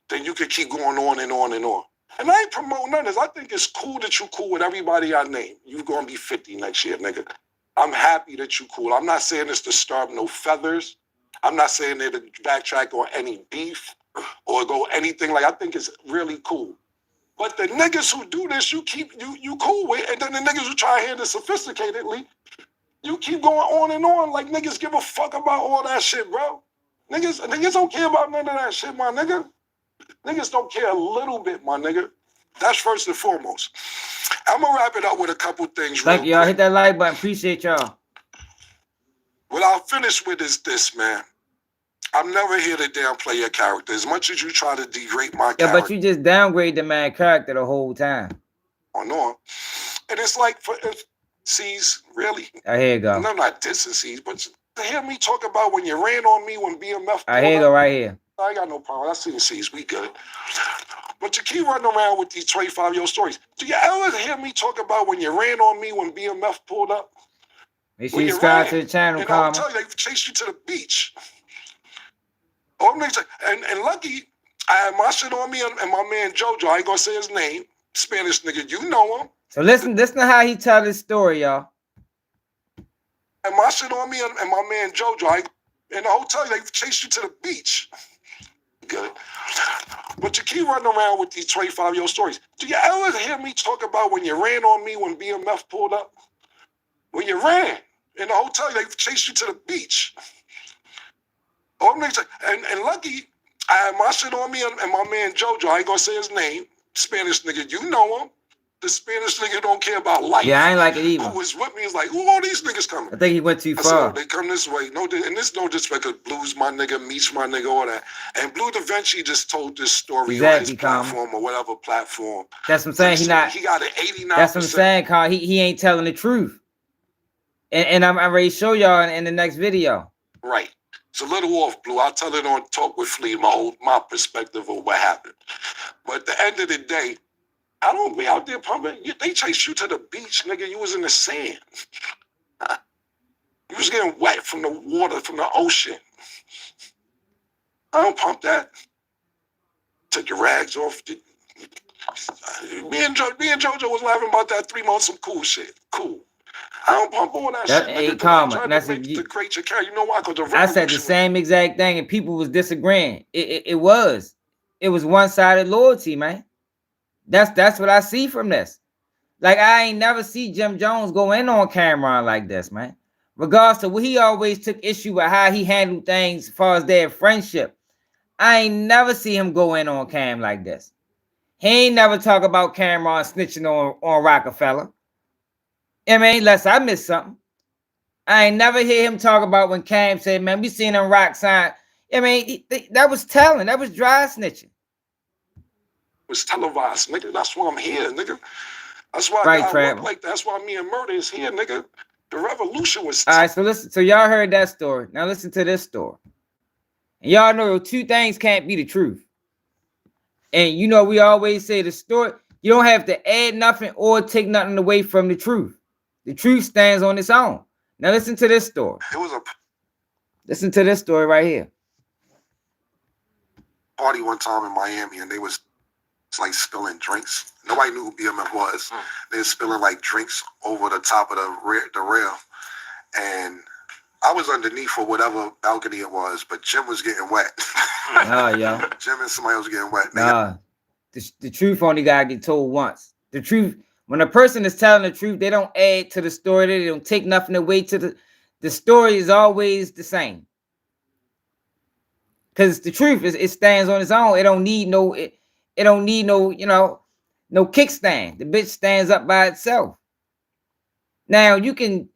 then you can keep going on and on and on. And I ain't promoting none of this. I think it's cool that you cool with everybody I name. You gonna be 50 next year, nigga. I'm happy that you cool. I'm not saying this to stir up no feathers. I'm not saying that to backtrack on any beef or go anything like. I think it's really cool. But the niggas who do this, you cool with, and then the niggas who try to handle it sophisticatedly, you keep going on and on like niggas give a fuck about all that shit, bro. Niggas don't care about none of that shit, my nigga. Niggas don't care a little bit, my nigga. That's first and foremost. I'm gonna wrap it up with a couple things. Thank y'all. Hit that like button. Appreciate y'all. What I'll finish with is this, man. I'm never here to downplay your character. As much as you try to degrade my character. Yeah, but you just downgrade the man character the whole time. On. And it's like, for C's, really? Here you go. And I'm not dissing C's, but to hear me talk about when you ran on me when BMF. Here you go, right here. I got no problem. I see the C's. We good. But you keep running around with these 25-year stories. Do you ever hear me talk about when you ran on me when BMF pulled up? Make sure you subscribe to the channel, and I'll tell you, they chased you to the beach. And lucky, I had my shit on me and my man JoJo. I ain't gonna say his name. Spanish nigga, you know him. So listen to how he tell his story, y'all. And my shit on me and my man JoJo. In the hotel, they chased you to the beach. Good. But you keep running around with these 25-year stories. Do you ever hear me talk about when you ran on me when BMF pulled up? When you ran in the hotel, they chased you to the beach. And lucky, I had my shit on me and my man JoJo. I ain't gonna say his name. Spanish nigga, you know him. The Spanish nigga don't care about life. Yeah, I ain't like it either. Who was with me is like, who all these niggas coming? I think he went too far. I said, oh, they come this way. No, and this no disrespect, because Blue's my nigga, Meech my nigga, all that. And Blue Da Vinci just told this story on his platform or whatever platform. That's what I'm saying. He got an 89%. That's what I'm saying, Carl. He ain't telling the truth. And I'm ready to show y'all in the next video. Right. It's a little off, Blue. I'll tell it on Talk with Flea, my perspective of what happened. But at the end of the day, I don't be out there pumping. They chased you to the beach, nigga. You was in the sand. You was getting wet from the water, from the ocean. I don't pump that. Took your rags off. Me and JoJo was laughing about that 3 months. Some cool shit. Cool. I don't pump all that shit. Ain't common. To create your character. You know why? Because I said the same exact thing, and people was disagreeing. It was one-sided loyalty, man. That's what I see from this. Like, I ain't never see Jim Jones go in on Cameron like this, man. Regardless to what he always took issue with how he handled things as far as their friendship. I ain't never see him go in on Cam like this. He ain't never talk about Cameron snitching on Rockefeller. I mean, unless I missed something. I ain't never hear him talk about when Cam said, man, we seen him rock sign. I mean, that was telling. That was dry snitching. It was televised, nigga. That's why I'm here, nigga. That's why right, I work like that's why me and Murder is here, nigga. The revolution was all right, so listen. So y'all heard that story. Now listen to this story. And y'all know two things can't be the truth. And you know, we always say the story, you don't have to add nothing or take nothing away from the truth. The truth stands on its own. Now listen to this story. Listen to this story right here. Party one time in Miami, and they was like spilling drinks. Nobody knew who BMF was. They were spilling like drinks over the top of the rail. And I was underneath for whatever balcony it was, but Jim was getting wet. Yeah. Jim and somebody was getting wet. The truth only gotta get told once. The truth, when a person is telling the truth, they don't add to the story. They don't take nothing away to the story is always the same. Because the truth is, it stands on its own. It don't need no, it don't need no, no kickstand. The bitch stands up by itself. Now you can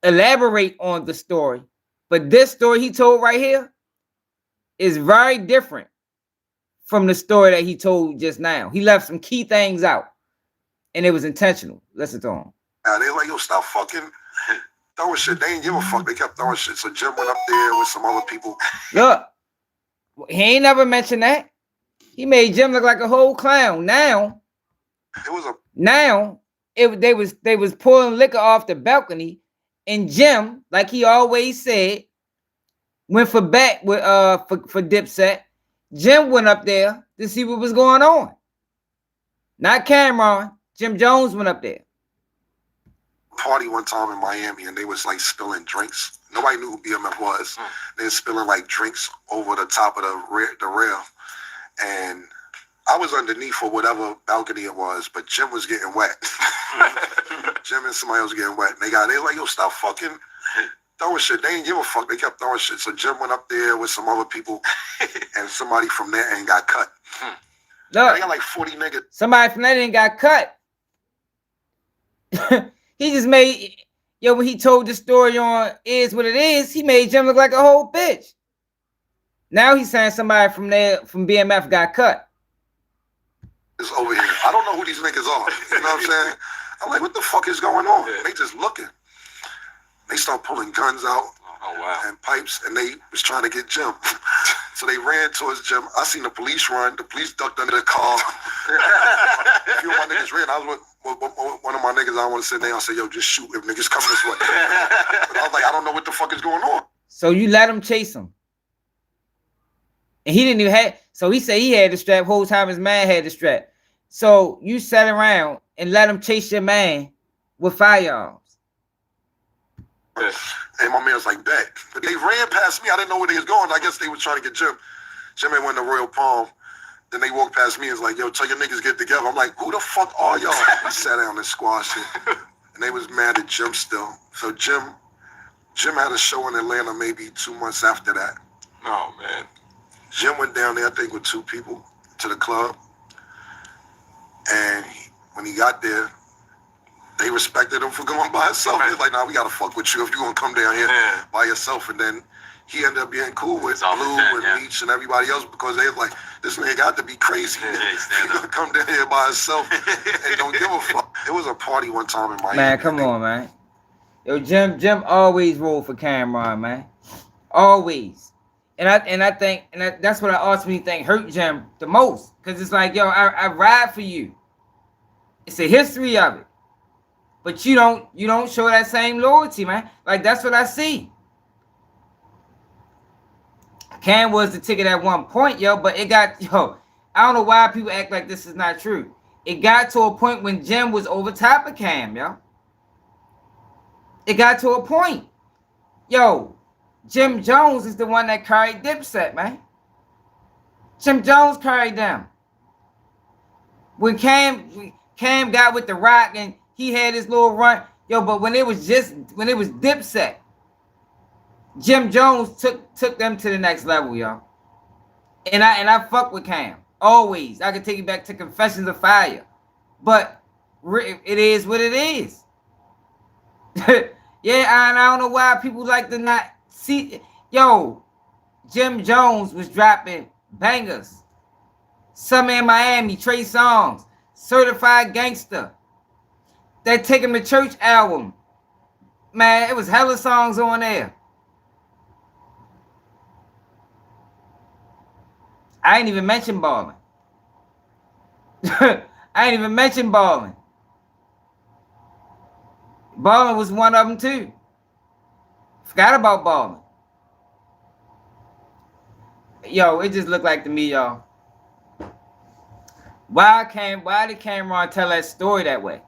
elaborate on the story, but this story he told right here is very different from the story that he told just now. He left some key things out, and it was intentional. Listen to him. They like, yo, stop fucking throwing shit. They didn't give a fuck. They kept throwing shit. So Jim went up there with some other people. Look, he ain't never mentioned that. He made Jim look like a whole clown. Now, they was pouring liquor off the balcony. And Jim, like he always said, went for back with for Dipset. Jim went up there to see what was going on. Not Cameron. Jim Jones went up there. Party one time in Miami, and they was like spilling drinks. Nobody knew who BMF was. They were spilling like drinks over the top of the rail. And I was underneath for whatever balcony it was, but Jim was getting wet. Jim and somebody was getting wet. They like, yo, stop fucking throwing shit. They didn't give a fuck. They kept throwing shit. So Jim went up there with some other people, and somebody from there and got cut. Look, they got like 40 niggas. Somebody from that ain't got cut. He just made, when he told the story on Is What It Is, he made Jim look like a whole bitch. Now he's saying somebody from there, from BMF got cut. It's over here. I don't know who these niggas are. You know what I'm saying? I'm like, what the fuck is going on? Yeah. They just looking. They start pulling guns out and pipes, and they was trying to get Jim. So they ran towards Jim. I seen the police run. The police ducked under the car. A few of my niggas ran. I was with one of my niggas. I want to sit there. I said, yo, just shoot if niggas come this way. But I was like, I don't know what the fuck is going on. So you let him chase him. And he didn't even have, so he said he had the strap, whole time his man had the strap. So you sat around and let him chase your man with firearms. And my man was like, bet. But they ran past me. I didn't know where they was going. I guess they was trying to get Jim. Jim had went to Royal Palm. Then they walked past me and was like, yo, tell your niggas get together. I'm like, who the fuck are y'all? We sat down and squashed it. And they was mad at Jim still. So Jim had a show in Atlanta maybe 2 months after that. Oh, man. Jim went down there, I think, with 2 people to the club. And when he got there, they respected him for going by himself. They're like, nah, we gotta fuck with you if you gonna come down here by yourself. And then he ended up being cool with Blue and Meech and everybody else because they was like, this nigga got to be crazy. He gonna come down here by himself and don't give a fuck. It was a party one time in Miami. Man, come on, man. Yo, Jim always rolled for Cameron, man. Always. And I think that's what I ultimately think hurt Jim the most. Cause it's like, yo, I ride for you. It's a history of it. But you don't show that same loyalty, man. Like that's what I see. Cam was the ticket at one point, yo, but it got, yo, I don't know why people act like this is not true. It got to a point when Jim was over top of Cam, yo. It got to a point. Yo, Jim Jones is the one that carried Dipset, man. Jim Jones carried them. When Cam got with The Rock and he had his little run, yo, but when it was Dipset, Jim Jones took them to the next level, y'all. And I fuck with Cam. Always. I can take you back to Confessions of Fire. But it is what it is. Yeah, and I don't know why people like to not see. Yo, Jim Jones was dropping bangers. Summer in Miami, Trey Songz, Certified Gangster. That Take Him to Church album. Man, it was hella songs on there. I ain't even mention Ballin'. I ain't even mention Ballin'. Ballin' was one of them too. Forgot about Ballin'. Yo, it just looked like to me, y'all. Why did Cameron tell that story that way?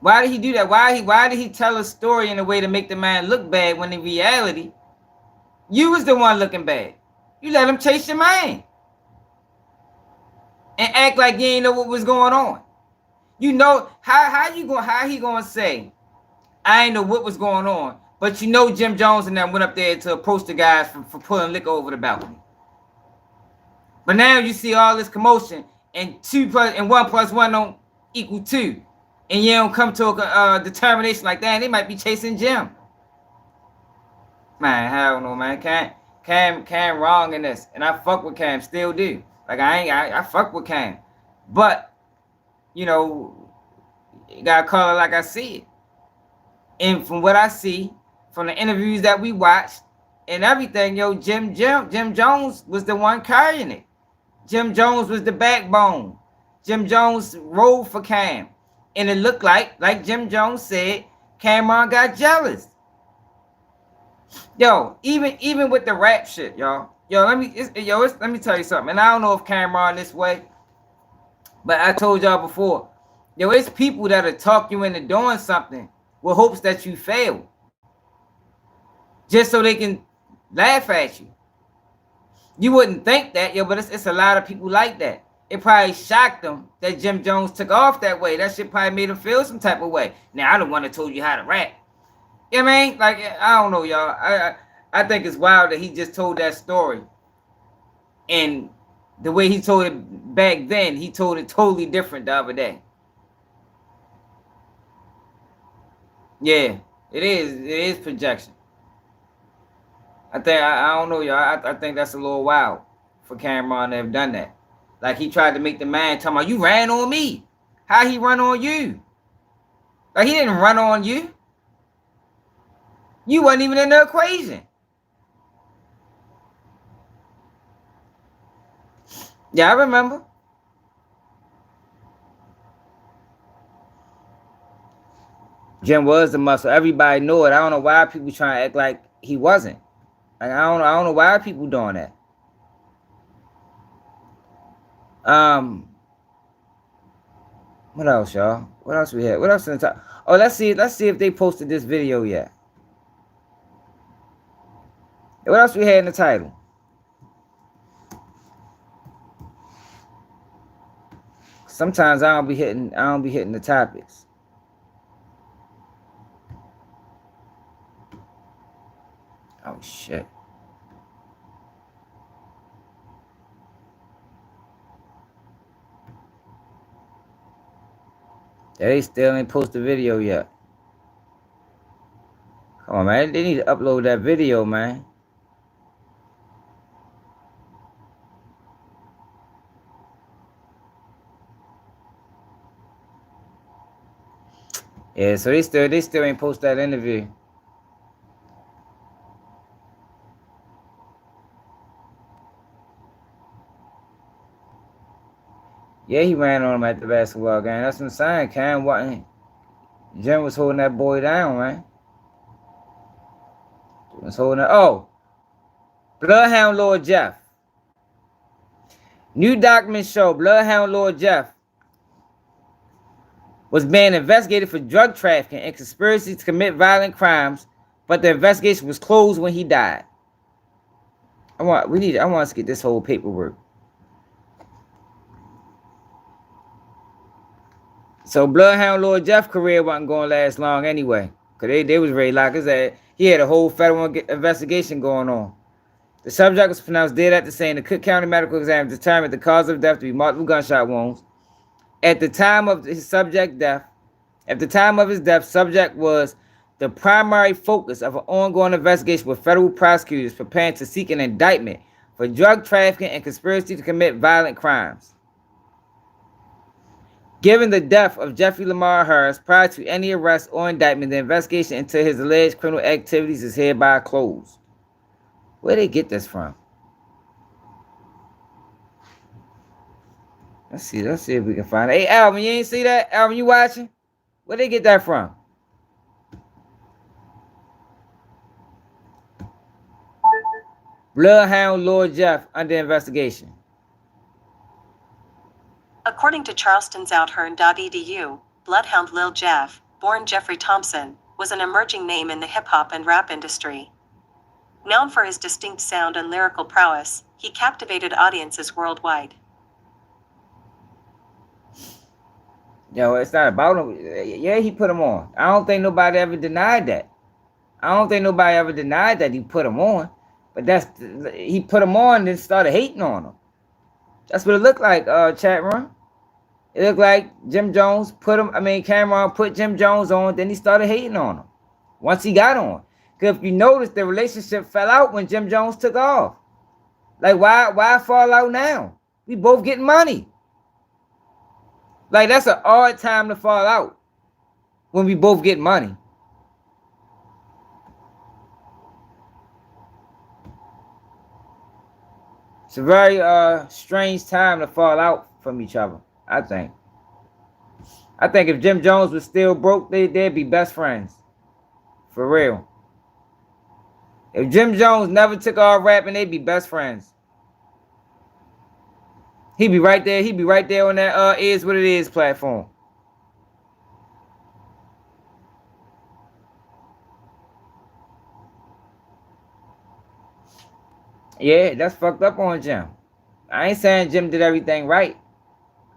Why did he do that? Why did he tell a story in a way to make the man look bad when in reality, you was the one looking bad? You let him chase your man. And act like you ain't know what was going on. You know, how he gonna say, I ain't know what was going on, but you know Jim Jones and them went up there to approach the guys for pulling liquor over the balcony. But now you see all this commotion, and 1 + 1 don't equal 2. And you don't come to a determination like that, and they might be chasing Jim. Man, hell no, man. Cam wrong in this. And I fuck with Cam, still do. Like I fuck with Cam. But, you know, you gotta call it like I see it. And from what I see, from the interviews that we watched and everything, yo, Jim Jones was the one carrying it. Jim Jones was the backbone. Jim Jones rolled for Cam. And it looked like Jim Jones said, Cameron got jealous. Yo, even with the rap shit, y'all. Let me tell you something. And I don't know if Cameron this way, but I told y'all before. Yo, it's people that'll talk you into doing something with hopes that you fail. Just so they can laugh at you. You wouldn't think that, yo, but it's a lot of people like that. It probably shocked them that Jim Jones took off that way. That shit probably made him feel some type of way. Now, I don't want to told you how to rap. You know what I mean? Like, I don't know, y'all. I think it's wild that he just told that story. And the way he told it back then, he told it totally different the other day. Yeah, it is projection. I don't know, y'all. I think that's a little wild for Cameron to have done that. Like he tried to make the man talking about, you ran on me. How he run on you? Like he didn't run on you. You wasn't even in the equation. Yeah, I remember. Jim was the muscle. Everybody knew it. I don't know why people trying to act like he wasn't. Like I don't know why people doing that. What else, y'all? What else we had? What else in the top? Oh, let's see if they posted this video yet. What else we had in the title? Sometimes I don't be hitting the topics. Oh shit. They still ain't posted the video yet. Come on, man. They need to upload that video, man. Yeah, so they still ain't post that interview. Yeah, he ran on him at the basketball game. That's what I'm saying. Cam wasn't. Jim was holding that boy down, man. Was holding that. Oh, Bloodhound Lord Jeff. New documents show Bloodhound Lord Jeff was being investigated for drug trafficking and conspiracy to commit violent crimes, but the investigation was closed when he died. I want us to get this whole paperwork. So Bloodhound Lord Jeff's career wasn't going to last long anyway, because they was ready to lock his ass. He had a whole federal investigation going on. The subject was pronounced dead at the scene. The Cook County Medical Exam determined the cause of death to be multiple gunshot wounds. At the time of his death, subject was the primary focus of an ongoing investigation with federal prosecutors preparing to seek an indictment for drug trafficking and conspiracy to commit violent crimes. Given the death of Jeffrey Lamar Harris, prior to any arrest or indictment, the investigation into his alleged criminal activities is hereby closed. Where they get this from? Let's see if we can find it. Hey, Alvin, you ain't see that? Alvin, you watching? Where they get that from? Bloodhound Lord Jeff under investigation. According to charlestonsoutturn.edu, Bloodhound Lil Jeff, born Jeffrey Thompson, was an emerging name in the hip-hop and rap industry. Known for his distinct sound and lyrical prowess, he captivated audiences worldwide. Yo, it's not about him. Yeah, he put him on. I don't think nobody ever denied that. He put him on. But he put him on and then started hating on him. That's what it looked like, chat room. It looked like Cameron put Jim Jones on, then he started hating on him. Once he got on. Because if you notice, the relationship fell out when Jim Jones took off. Like, why fall out now? We both getting money. Like, that's an odd time to fall out. When we both get money. It's a very strange time to fall out from each other, I think. I think if Jim Jones was still broke, they'd be best friends. For real. If Jim Jones never took off rapping, they'd be best friends. He'd be right there. He'd be right there on that Is What It Is platform. Yeah, that's fucked up on Jim. I ain't saying Jim did everything right.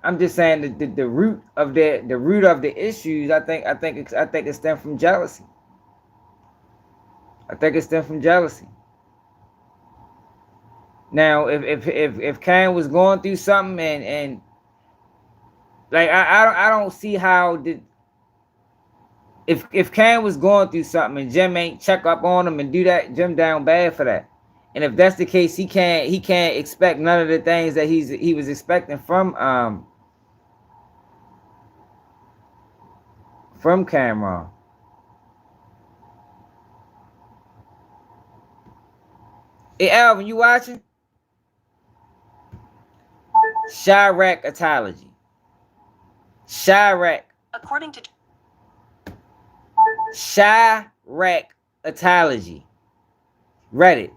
I'm just saying that the root of the issues, I think it stemmed from jealousy. Now, if Kane was going through something and like I don't see how if Kane was going through something and Jim ain't check up on him and do that, Jim down bad for that. And if that's the case, he can't expect none of the things that he was expecting from Cameron. Hey Alvin, you watching? Chiracatology. According to Chiracatology. Reddit.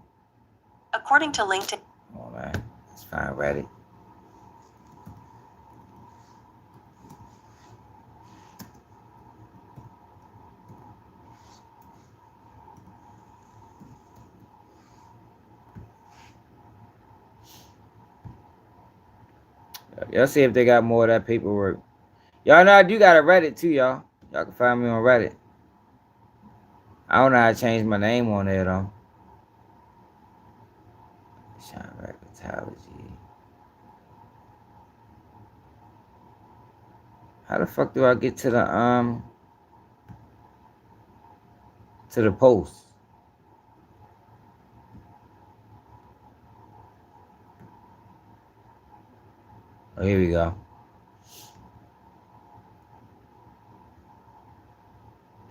According to LinkedIn. Oh man, let's find Reddit. Y'all see if they got more of that paperwork. Y'all know I do got a Reddit too, y'all. Y'all can find me on Reddit. I don't know how to change my name on there though. Chiracatology. How the fuck do I get to the post? Oh, here we go.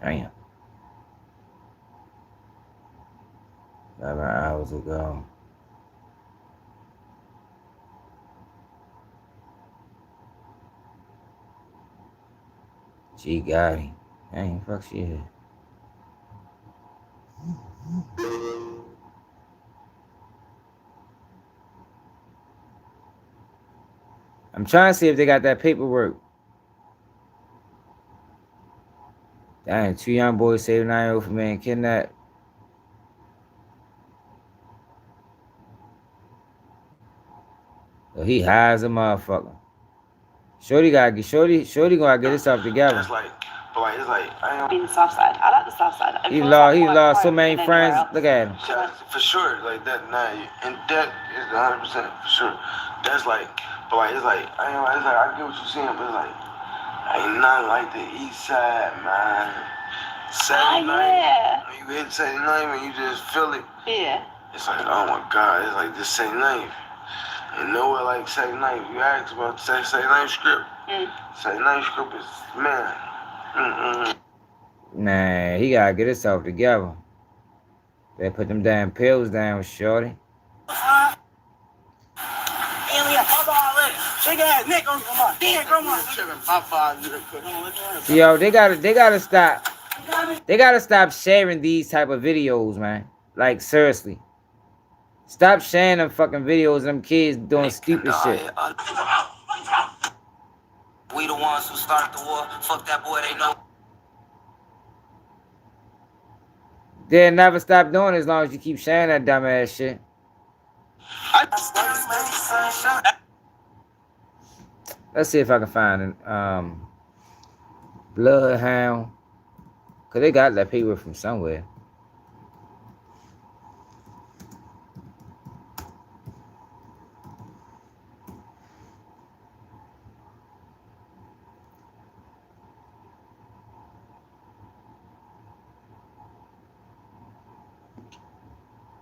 Damn. 11 hours ago. She got him. Dang, fuck shit. I'm trying to see if they got that paperwork. Dang, 2 young boys saved 9-year-old from being kidnapped. So he high as a motherfucker. Shorty gonna get this stuff together. It's like, but like, it's like, I ain't In the South Side. I like the South Side. He lost so many friends. Look at him. for sure, like that. Nah, and that is 100% for sure. That's like, but like, it's like, I ain't, it's like, I get what you're saying, but it's like, ain't nothing like the East Side, man. Saturday night, when you hit Saturday night, when you just feel it. Yeah. It's like, oh my God, it's like this Saturday night. And nowhere like Saturday night. You ask about Saturday night script. Saturday night script is, man. Nah, he gotta get himself together. They put them damn pills down, shorty. Yo, they gotta stop. They gotta stop sharing these type of videos, man. Like seriously. Stop sharing them fucking videos of them kids doing stupid shit. We the ones who started the war. Fuck that boy, they know. They'll never stop doing it as long as you keep sharing that dumbass shit. Let's see if I can find an Bloodhound. Cause they got that paper from somewhere.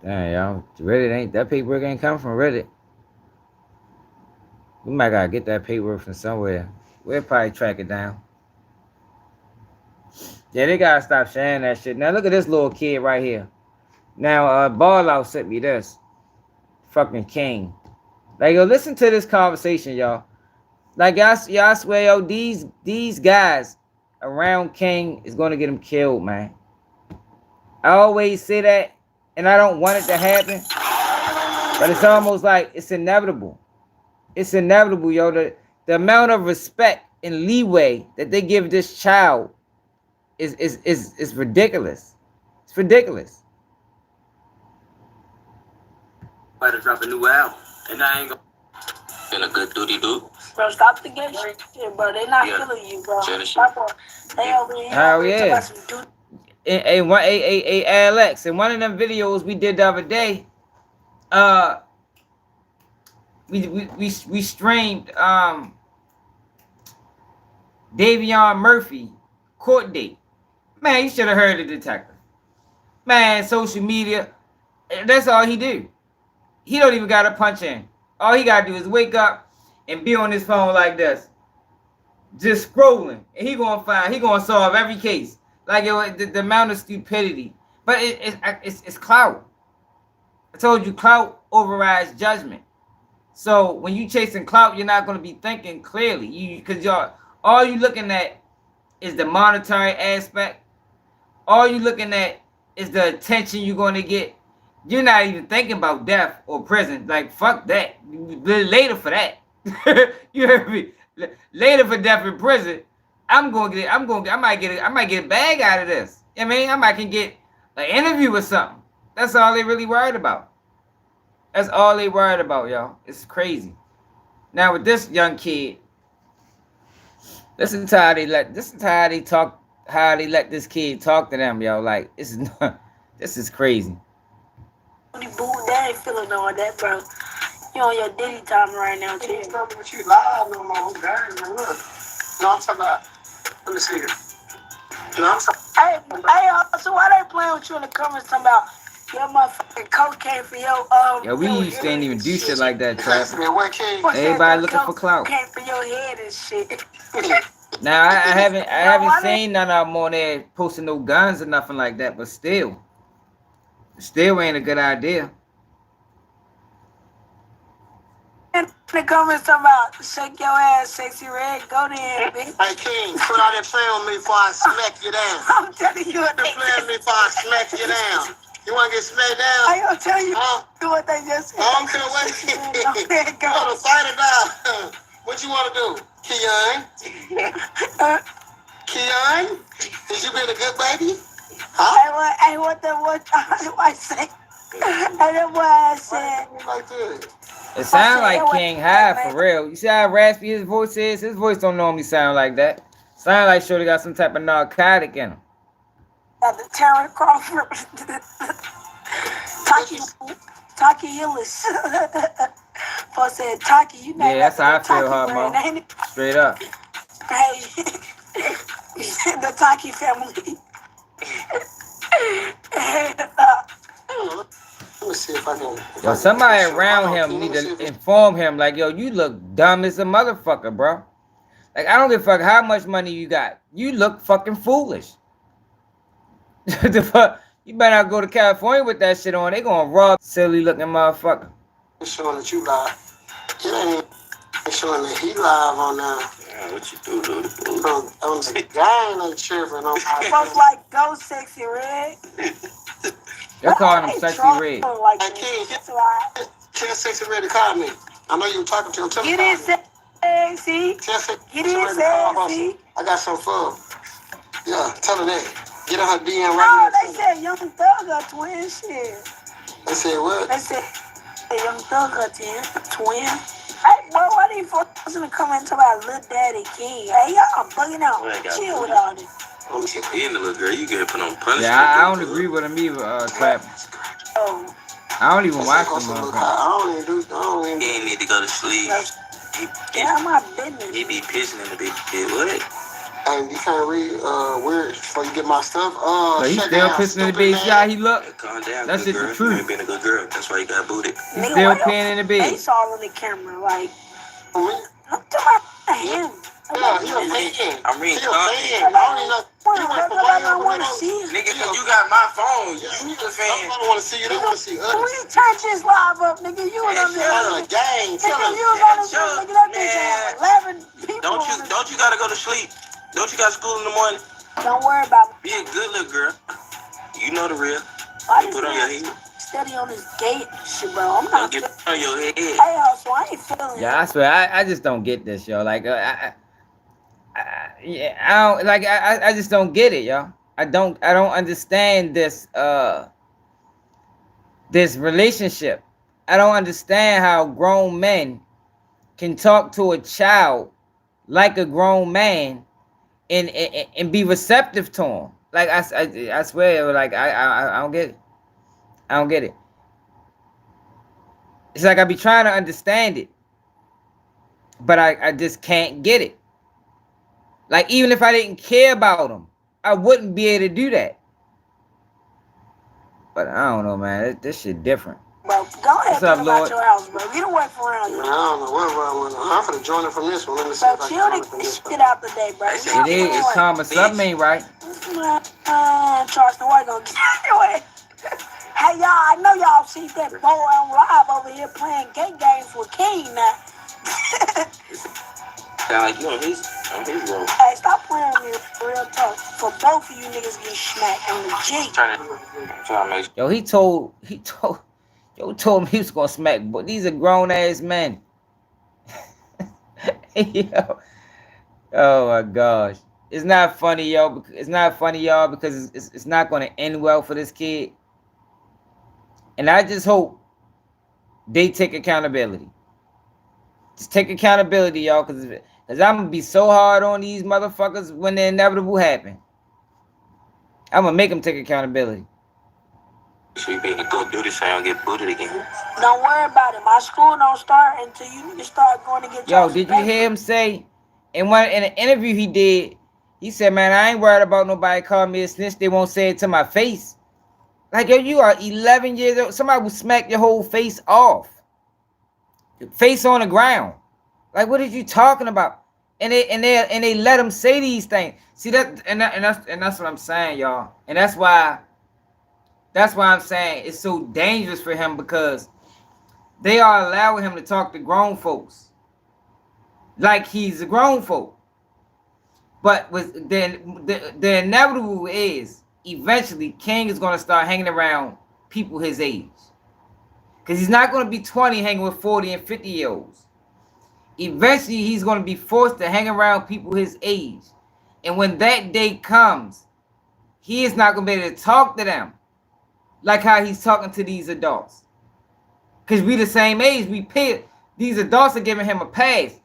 Damn, y'all. Reddit ain't, that paperwork ain't come from Reddit. We might gotta get that paperwork from somewhere. We'll probably track it down. Yeah, they gotta stop sharing that shit. Now look at this little kid right here. Now, Ballout sent me this. Fucking King. Like, yo, listen to this conversation, y'all. Like, y'all swear, yo, these guys around King is gonna get him killed, man. I always say that. And I don't want it to happen. But it's almost like it's inevitable. It's inevitable, yo. The amount of respect and leeway that they give this child is ridiculous. It's ridiculous. About to drop a new album. And I ain't gonna feel a good duty do. Bro, stop the game shit, bro. They not feeling you, bro. Stop. They over here. Oh, yeah. Hey, Alex, in one of them videos we did the other day, we streamed Davion Murphy court date. Man, you should have heard the detective. Man, social media, that's all he do. He don't even gotta punch in. All he gotta do is wake up and be on his phone like this, just scrolling, and he gonna solve every case. Like, yo, the amount of stupidity. But it's clout. I told you, clout overrides judgment. So when you chasing clout, you're not going to be thinking clearly. Because all you looking at is the monetary aspect. All you looking at is the attention you're going to get. You're not even thinking about death or prison. Like, fuck that. Later for that. You heard me? Later for death in prison. I might get a bag out of this. I mean, I might can get an interview or something. That's all they really worried about. That's all they worried about, y'all. It's crazy. Now with this young kid, listen to how they let this kid talk to them, yo. Like, this is crazy. They ain't feeling all that, bro. You on your Diddy time right now, too. You live no more. Look. No, I'm talking about. Let me see here. No, I'm talking. Hey, so why they playing with you in the comments talking about your motherfucking cocaine for your Yeah, we used to even do shit like that, Trap. Everybody looking for clout. Cocaine for your head and shit. Now I haven't seen none of them on there posting no guns or nothing like that, but still ain't a good idea. The comments talking about shake your ass, sexy red, go there, bitch. Hey, King, put all that play on me before I smack you down. I'm telling you what Quit playing on me before I smack you down. You want to get smacked down? I gonna tell you what they just said. I don't care what you want to fight it out. What you want to do? Keon? Keon? Is you been a good baby? Huh? Hey, what do I say? And then what I said. Like this. It sounds like King high for real. You see how raspy his voice is? His voice don't normally sound like that. Sound like Shorty got some type of narcotic in him. The Terrence Crawford. Taki Hillis. Paul said, Taki, you know. Yeah, that's how I feel, hard Mo. Straight up. Hey, the Taki family. Let me see if I can. Yo, somebody around him need to inform him, like, yo, you look dumb as a motherfucker, bro. Like, I don't give a fuck how much money you got. You look fucking foolish. The fuck? You better not go to California with that shit on. They gonna rob silly looking motherfucker. It's showing that you live. It ain't showing that he live on now. Yeah, what you do, dude? On the gang ain't tripping. Folks like, go sexy red. They're calling him Sexy Red. Like, hey, King, tell Sexy Red to call me. I know you were talking to him. Tell him get in sexy. Tell Sexy Get in sexy. I got some fun. Yeah, tell her that. Get on her DM right now. now. No, they said Young Thug got twin shit. They said what? They said Young Thug got twin. Hey, boy, why these folks gonna come into my Lil Daddy King? Hey, y'all bugging out. Chill with all this. You the little girl, you get put on punishment. Yeah, I don't agree with him either, Clap. Oh. I don't even watch them. I don't even. He ain't need to go to sleep. Yeah, my business. He be pissing in the big bit. What? And you can't read weird before you get my stuff. He's still pissing in the bed. See how he look? Calm down, that's just the truth. You ain't been a good girl. That's why you got booted. He's still peeing in the bed. Face all on the camera, like. I'm talking about him. Yeah, he a fan. I'm reading comments. I don't even know. I want to see you. Nigga, you got my phone. You the fan. I don't want to see you. They want to see us. When you turn this live up, nigga, you was on there. Gang. Nigga, you was on there. Nigga, that bitch had 11 people. Don't you gotta go to sleep? Don't you got school in the morning? Don't worry about it. Be a good little girl. You know the real. You put on your head. Steady on this gate shit, bro. I'm not get on your head. Hey, so I ain't feeling Yeah, I swear, I just don't get this, yo. Like, I just don't get it, yo. I don't understand this this relationship. I don't understand how grown men can talk to a child like a grown man and be receptive to him. Like I swear, like I don't get it. I don't get it. It's like I be trying to understand it, but I just can't get it. Like, even if I didn't care about him, I wouldn't be able to do that. But I don't know, man. This shit different. Bro, go ahead. What's up, Lord? Your house, bro. Get away from around you. I don't know what wrong with I'm finna join it from this one. Let me see bro, if I can join it from this one. Get out the day, bro. It is. It's karma. Something ain't right. Charles, the white gonna get away. Hey, y'all, I know y'all see that boy on live over here playing gay games with King now. Sound like you on his roll. Hey, stop playing with me, real talk. For both of you niggas get smacked on the G. Trying to make Yo, he told him he was gonna smack, but these are grown ass men. Yo. Oh my gosh. It's not funny, yo. It's not funny, y'all, because it's not gonna end well for this kid. And I just hope they take accountability. Just take accountability, y'all, because I'm gonna be so hard on these motherfuckers when the inevitable happen. I'm gonna make them take accountability. So you better go do this so I don't get booted again. Don't worry about it. My school don't start until you start going to get Yo, did you hear him say in an interview he did? He said, "Man, I ain't worried about nobody calling me a snitch. They won't say it to my face." Like, yo, you are 11 years old. Somebody will smack your whole face off. Face on the ground. Like, what are you talking about? And they let him say these things. See that, and that's what I'm saying, y'all. And that's why I'm saying it's so dangerous for him, because they are allowing him to talk to grown folks like he's a grown folk. But with the inevitable is eventually King is gonna start hanging around people his age. Because he's not gonna be 20 hanging with 40 and 50-year-olds. Eventually he's gonna be forced to hang around people his age. And when that day comes, he is not gonna be able to talk to them like how he's talking to these adults. Because we the same age, we pay. These adults are giving him a pass.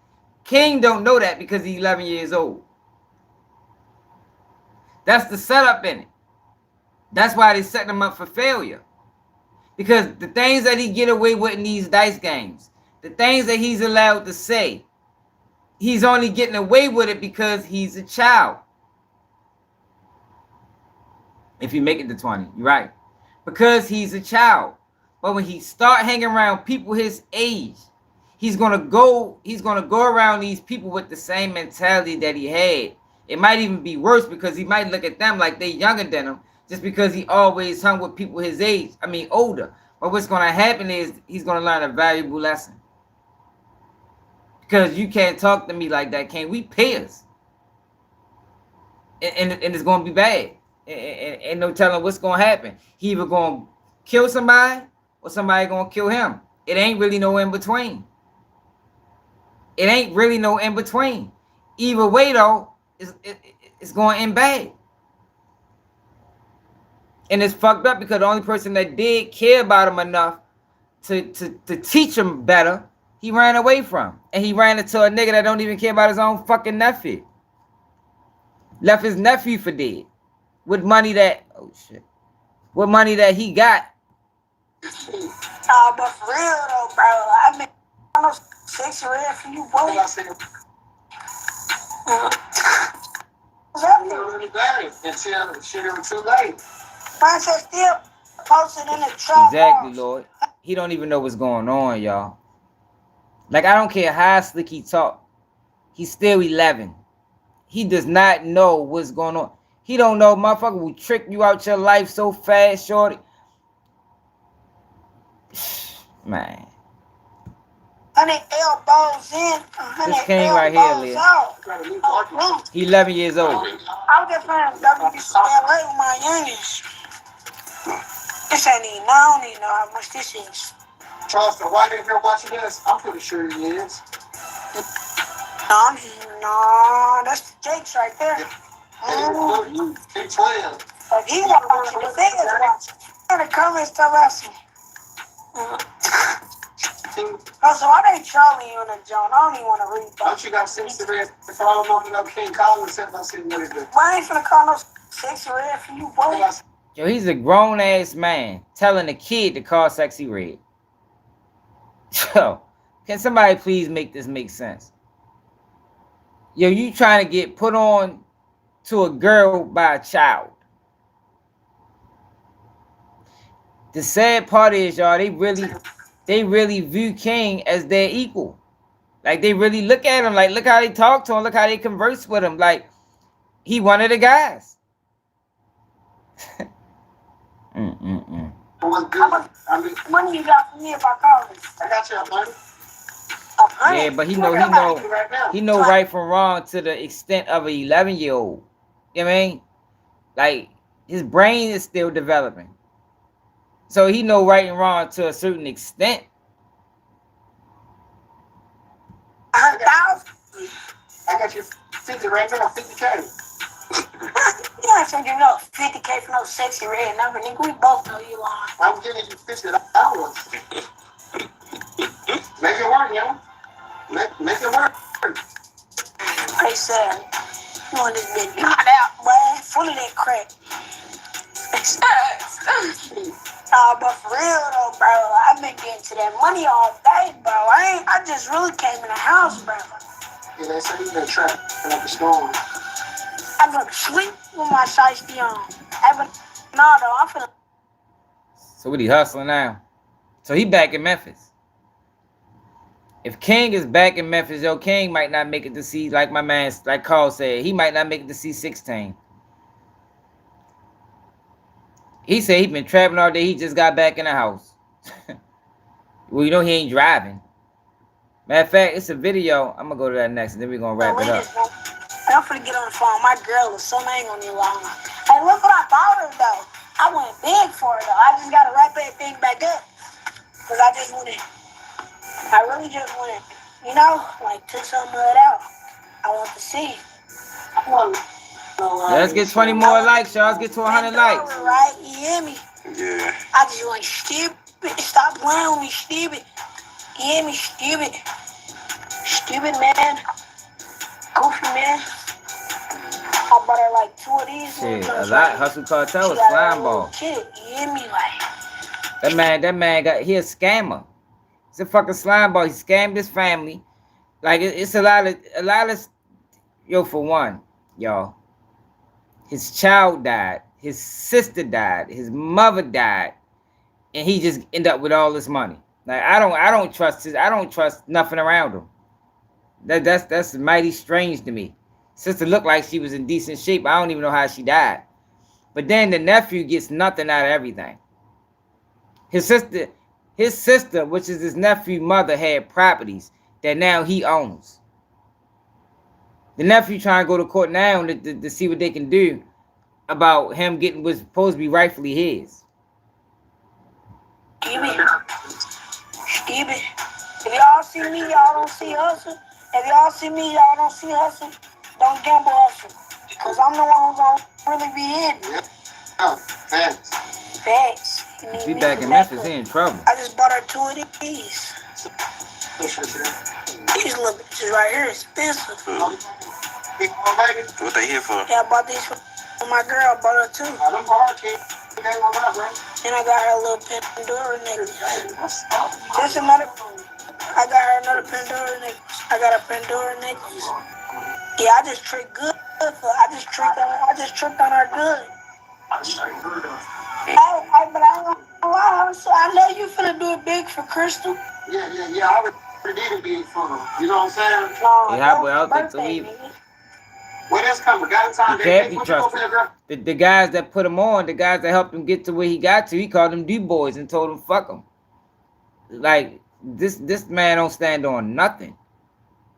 King don't know that because he's 11 years old. That's the setup in it. That's why they set him up for failure. Because the things that he get away with in these dice games, the things that he's allowed to say, he's only getting away with it because he's a child. If you make it to 20, you're right. Because he's a child. But when he start hanging around people his age, he's gonna go around these people with the same mentality that he had. It might even be worse, because he might look at them like they younger than him, just because he always hung with people his age. I mean, older. But what's gonna happen is he's gonna learn a valuable lesson. Because you can't talk to me like that, King. We peers. And it's gonna be bad. And no telling what's gonna happen. He either gonna kill somebody or somebody gonna kill him. It ain't really no in between. It ain't really no in between. Either way though, it's going to end bad. And it's fucked up because the only person that did care about him enough to teach him better, he ran away from. And he ran into a nigga that don't even care about his own fucking nephew. Left his nephew for dead. With money that, oh shit. With money that he got. But for real though, bro, I mean, I know 6 red for you, boy. What's happening? Too late. Princess still posted in the trap. Exactly, Lord. He don't even know what's going on, y'all. Like, I don't care how slick he talk. He's still 11. He does not know what's going on. He don't know motherfucker will trick you out your life so fast, shorty. Man. 100 elbows in, 100 this King right here, out. He 11 years old. I was just playing WBCLA with my youngest. This ain't even, I don't even know how much this is. Charleston, why didn't you watching this? I'm pretty sure he is. No, that's the Jakes right there. Keep playing. But he watching, the thing is watching. In the comments, tell us. Oh, so why they trolling you in the joint? I don't even want to read that. Don't you got 6 red? If I don't know no King Collins, I see what it is. Why ain't finna call no 6 red for you, boy? Yo, he's a grown-ass man telling a kid to call Sexy Red. Yo, can somebody please make this make sense? Yo, you trying to get put on to a girl by a child. The sad part is, y'all, they really view King as their equal. Like, they really look at him, like, look how they talk to him, look how they converse with him. Like, he one of the guys. How much money you got from me if I call it? I got you a money. Yeah, but he know right from wrong to the extent of an 11-year-old. You know what I mean? Like, his brain is still developing. So he know right and wrong to a certain extent. 100,000? I got you 50 right now, 50K. You ain't finna give no 50K for no Sexy Red number, nigga. We both know you lying. I'm giving you $50. Make it work, yo. Make it work. They said, you want this bitch knocked out, boy. Full of that crack. But for real though, bro, I've been getting to that money all day, bro. I just really came in the house, bro. Yeah, they say you've been trapped up the storm. I've been sleep with my shiesty on. No, though, I'm feeling. So what, he hustling now? So he back in Memphis. If King is back in Memphis, yo, King might not make it to see, like my man, like Carl said, he might not make it to see 16. He said he been traveling all day. He just got back in the house. Well, you know he ain't driving. Matter of fact, it's a video. I'm gonna go to that next, and then we're gonna wrap it up. I'm finna get on the phone. My girl is so ain't gonna be long. Hey, look what I bought her though. I went big for her though. I just gotta wrap everything back up. Cause I really just wanted, you know, like took some of it out. I want to see. Let's get 20 more likes, y'all. Let's get to 100 likes. Right? You hear me? Yeah. I just want stupid. Stop playing with me, stupid. You hear me, stupid? Stupid man. Goofy man. I bought her like 2 of these. Shit, a lot. Hustle Cartel was slime ball. Shit, you hear me? Like that man he a scammer. He's a fucking slime ball. He scammed his family. Like it's a lot of yo, for one, y'all. His child died, his sister died, his mother died, and he just ended up with all this money. Like I don't trust nothing around him. That's mighty strange to me. Sister looked like she was in decent shape. I don't even know how she died. But then the nephew gets nothing out of everything. His sister, which is his nephew's mother, had properties that now he owns. The nephew trying to go to court now to see what they can do about him getting what's supposed to be rightfully his. stupid. If y'all see me, y'all don't see hustle. If y'all see me, y'all don't see hustle. Don't gamble hustle. Because I'm the one who's going to really be hidden. Yeah. Facts. Facts. If he back in Memphis, he in trouble. I just bought her 2 of these. These little bitches right here expensive. What they here for? Yeah, I bought these for my girl. I bought her 2. And I got her a little Pandora necklace. There's another. I got her another Pandora necklace. I got a Pandora necklace. Yeah, I just tricked good. I just tricked on her good. But I ain't gonna lie. So I know you finna do it big for Crystal. Yeah. I already did it big for them. You know what I'm saying? No, Yeah, but I don't think so either. Where that's coming? Got time. He can't be trusted. The guys that put him on, the guys that helped him get to where he got to, he called them D-boys and told him fuck him. Like this man don't stand on nothing.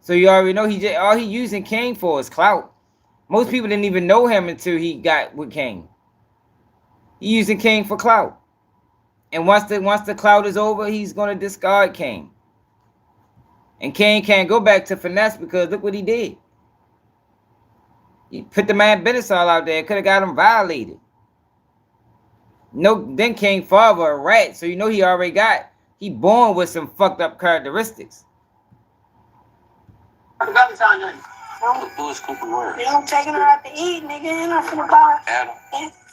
So you already know all he using King for is clout. Most people didn't even know him until he got with King. He using King for clout. And once the clout is over, he's gonna discard King. And King can't go back to finesse because look what he did. He put the man business all out there. Could have got him violated. No, then King father a rat, so you know he born with some fucked up characteristics. Another time, I'm taking her out to eat, nigga, and I'm finna buy her.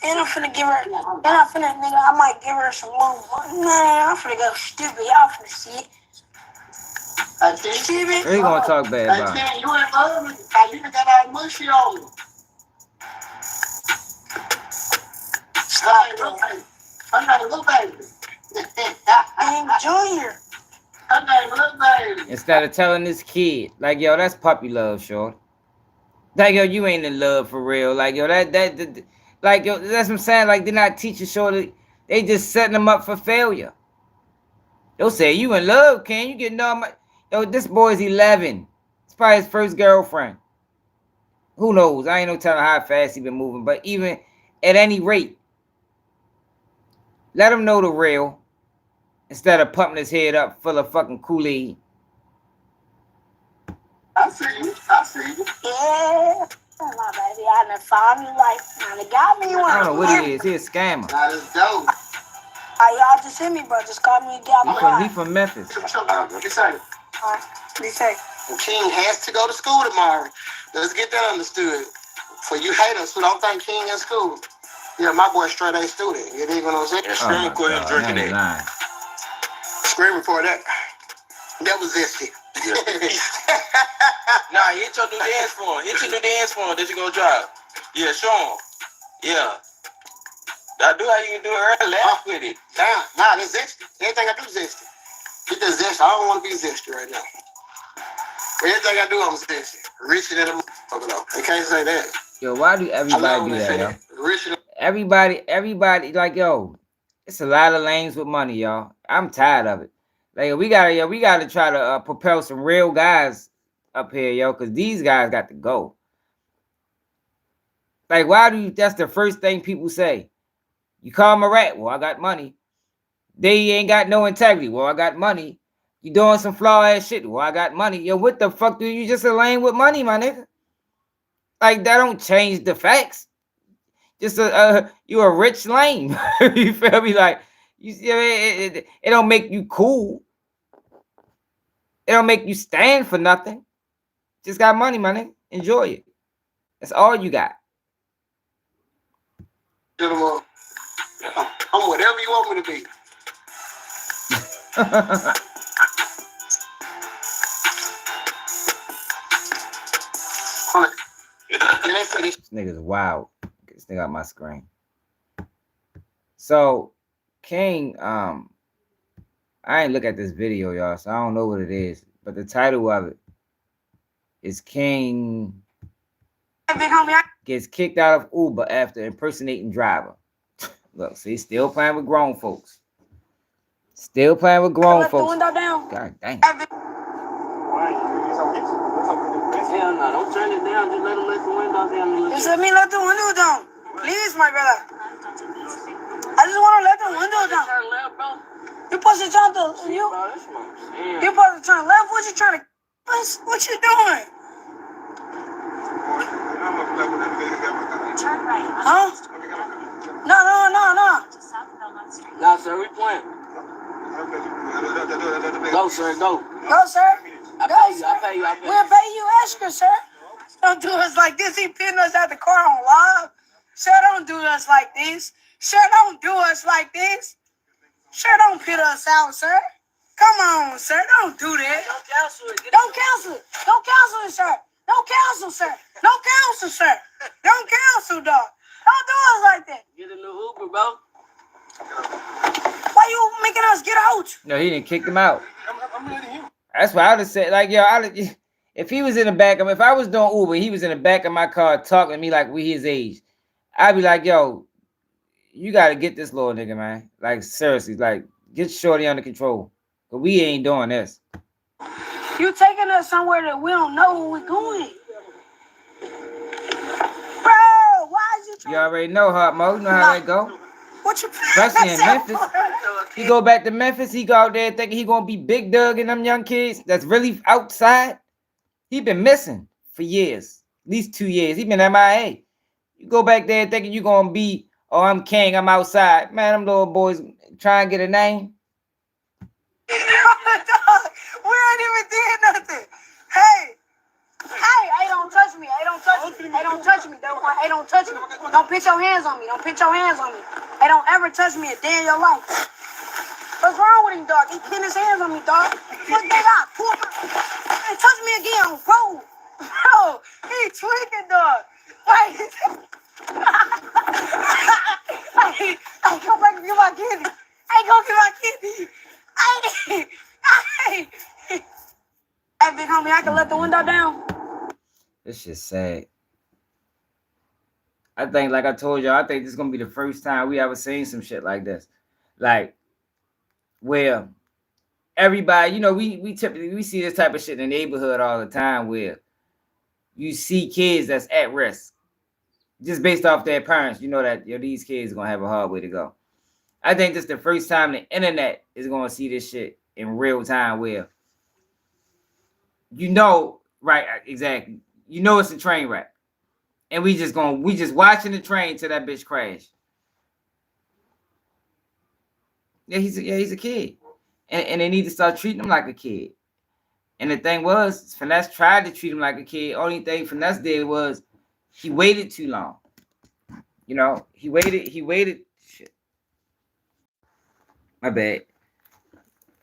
And I'm finna give her, I might give her some more. Nah, I'm finna go stupid. Y'all finna see it. Stupid. He gonna talk bad about it. You ain't love me. You done got all mushy on me. I'm not a little baby. I'm Junior. I'm not a little baby. Instead of telling this kid, like, yo, that's puppy love, short. Like, yo, you ain't in love for real. Like, yo, like, yo, that's what I'm saying. Like, they're not teaching short. They just setting them up for failure. They'll say, you in love, Ken? You getting all my... Yo, this boy's 11. It's probably his first girlfriend. Who knows? I ain't no telling how fast he been moving. But even at any rate, let him know the real instead of pumping his head up full of fucking Kool-Aid. I see you. Yeah. My baby, I done found you like, they got me one. I don't know what he is. He a scammer. That is dope. Y'all just hit me, bro. Just call me and get He from Memphis. What you say? What you say? King has to go to school tomorrow. Let's get that understood. For you haters who don't think King in school. Yeah, my boy straight A student. You dig what I'm saying? Screaming for him drinking it. Screaming for that. That was zesty. Yeah. Nah, hit your new dance form. Hit your new dance form that you gonna drop. Yeah, show him. Yeah. I do how you can do it. Laugh with it. Damn, nah, that's zesty. Anything I do is zesty. Get that zesty. I don't want to be zesty right now. Everything I do, I'm saying richer than a motherfucker though. They can't say that. Yo, why do everybody do that, yo? Everybody, like, yo, it's a lot of lanes with money, y'all. I'm tired of it. Like, we gotta try to propel some real guys up here, yo, because these guys got to go. Like, that's the first thing people say. You call him a rat. Well, I got money. They ain't got no integrity. Well, I got money. You doing some flaw ass shit. Well, I got money. Yo, what the fuck do you just a lane with money, my nigga? Like, that don't change the facts. Just you a rich lame. You feel me? Like, it don't make you cool. It don't make you stand for nothing. Just got money, my nigga. Enjoy it. That's all you got. I'm whatever you want me to be. This nigga's wild. Get this nigga out my screen. So, King, I ain't look at this video, y'all, so I don't know what it is. But the title of it is King gets kicked out of Uber after impersonating driver. Look, see, still playing with grown folks. Still playing with grown folks. God dang. Hell no, don't turn it down. Just let him let the window down. Just let me let the window down. Please, my brother. I just want to let the window down. Turn left, bro. You're supposed to turn you're supposed to turn left. What you trying to... What you doing? Huh? No. No, sir, we playing. Go, sir, go. Go, sir. I pay you. We'll pay you extra, sir. Don't do us like this. He pitting us out the car on live. Sir, don't do us like this. Sir, don't do us like this. Sir, don't pit us out, sir. Come on, sir. Don't do that. Don't cancel it. Don't cancel it. Don't cancel it, sir. Don't cancel, sir. Don't cancel, sir. Don't cancel, dog. Don't do us like that. Get a new Uber, bro. Why you making us get out? No, he didn't kick him out. That's what I would have said. Like, yo, if he was in the back of, if I was doing Uber, he was in the back of my car talking to me like we his age, I'd be like, yo, you got to get this little nigga, man. Like, seriously, like, get Shorty under control. But we ain't doing this. You taking us somewhere that we don't know where we're going. Bro, why is you trying? You already know, Hot Mo. You know how that go. What you especially in Memphis. He go back to Memphis. He go out there thinking he gonna be Big Doug and them young kids that's really outside. He been missing for years, at least 2 years. He been MIA. You go back there thinking you gonna be, oh, I'm king, I'm outside. Man, them little boys trying to get a name. We ain't even did nothing. Hey, don't touch me. Don't touch me. Don't touch me. Don't put your hands on me. Don't put your hands on me. Don't ever touch me a day in your life. What's wrong with him, dog? He putting his hands on me, dog. What they got? Hey, touch me again, bro. Bro, he tweaking, dog. Hey, go back and get my kidney. Hey, go get my kidney. Hey, big homie, I can let the window down. This shit's sad. I think, like I told y'all, I think this is gonna be the first time we ever seen some shit like this. Like, where everybody, you know, we typically see this type of shit in the neighborhood all the time, where you see kids that's at risk just based off their parents. You know that these kids are gonna have a hard way to go. I think this is the first time the internet is gonna see this shit in real time, where right, exactly. You know it's a train wreck. And we just watching the train till that bitch crash. Yeah, he's a kid. And they need to start treating him like a kid. And the thing was, Finesse tried to treat him like a kid. Only thing Finesse did was he waited too long. You know, he waited. Shit. My bad.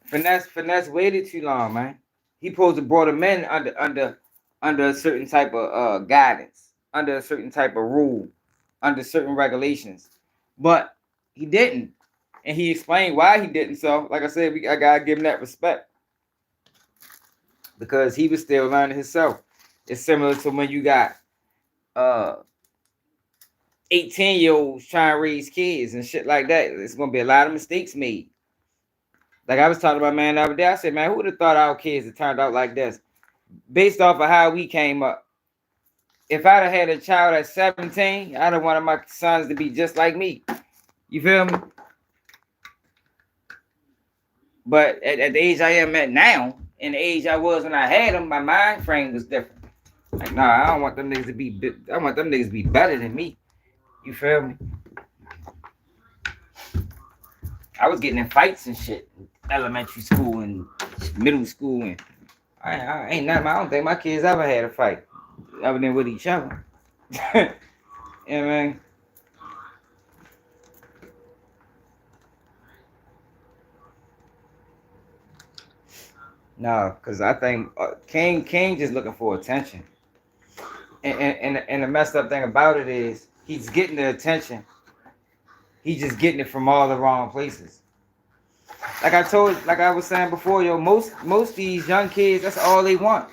Finesse waited too long, man. He supposed to brought him in under a certain type of guidance, under a certain type of rule, under certain regulations. But he didn't. And he explained why he didn't. So, like I said, I gotta give him that respect. because he was still learning himself. It's similar to when you got 18-year-olds trying to raise kids and shit like that. It's gonna be a lot of mistakes made. Like I was talking about, man, the other day, I said, man, who would have thought our kids had turned out like this? Based off of how we came up. If I'd have had a child at 17, I'd have wanted my sons to be just like me. You feel me? But at the age I am at now, and the age I was when I had them, my mind frame was different. Like, nah, I don't want them niggas to be, I want them niggas to be better than me. You feel me? I was getting in fights and shit in elementary school and middle school, and I ain't nothing. I don't think my kids ever had a fight other than with each other. Yeah, man. No, because I think King just looking for attention. And the messed up thing about it is he's getting the attention. He's just getting it from all the wrong places. Like I was saying before, yo, most these young kids, that's all they want.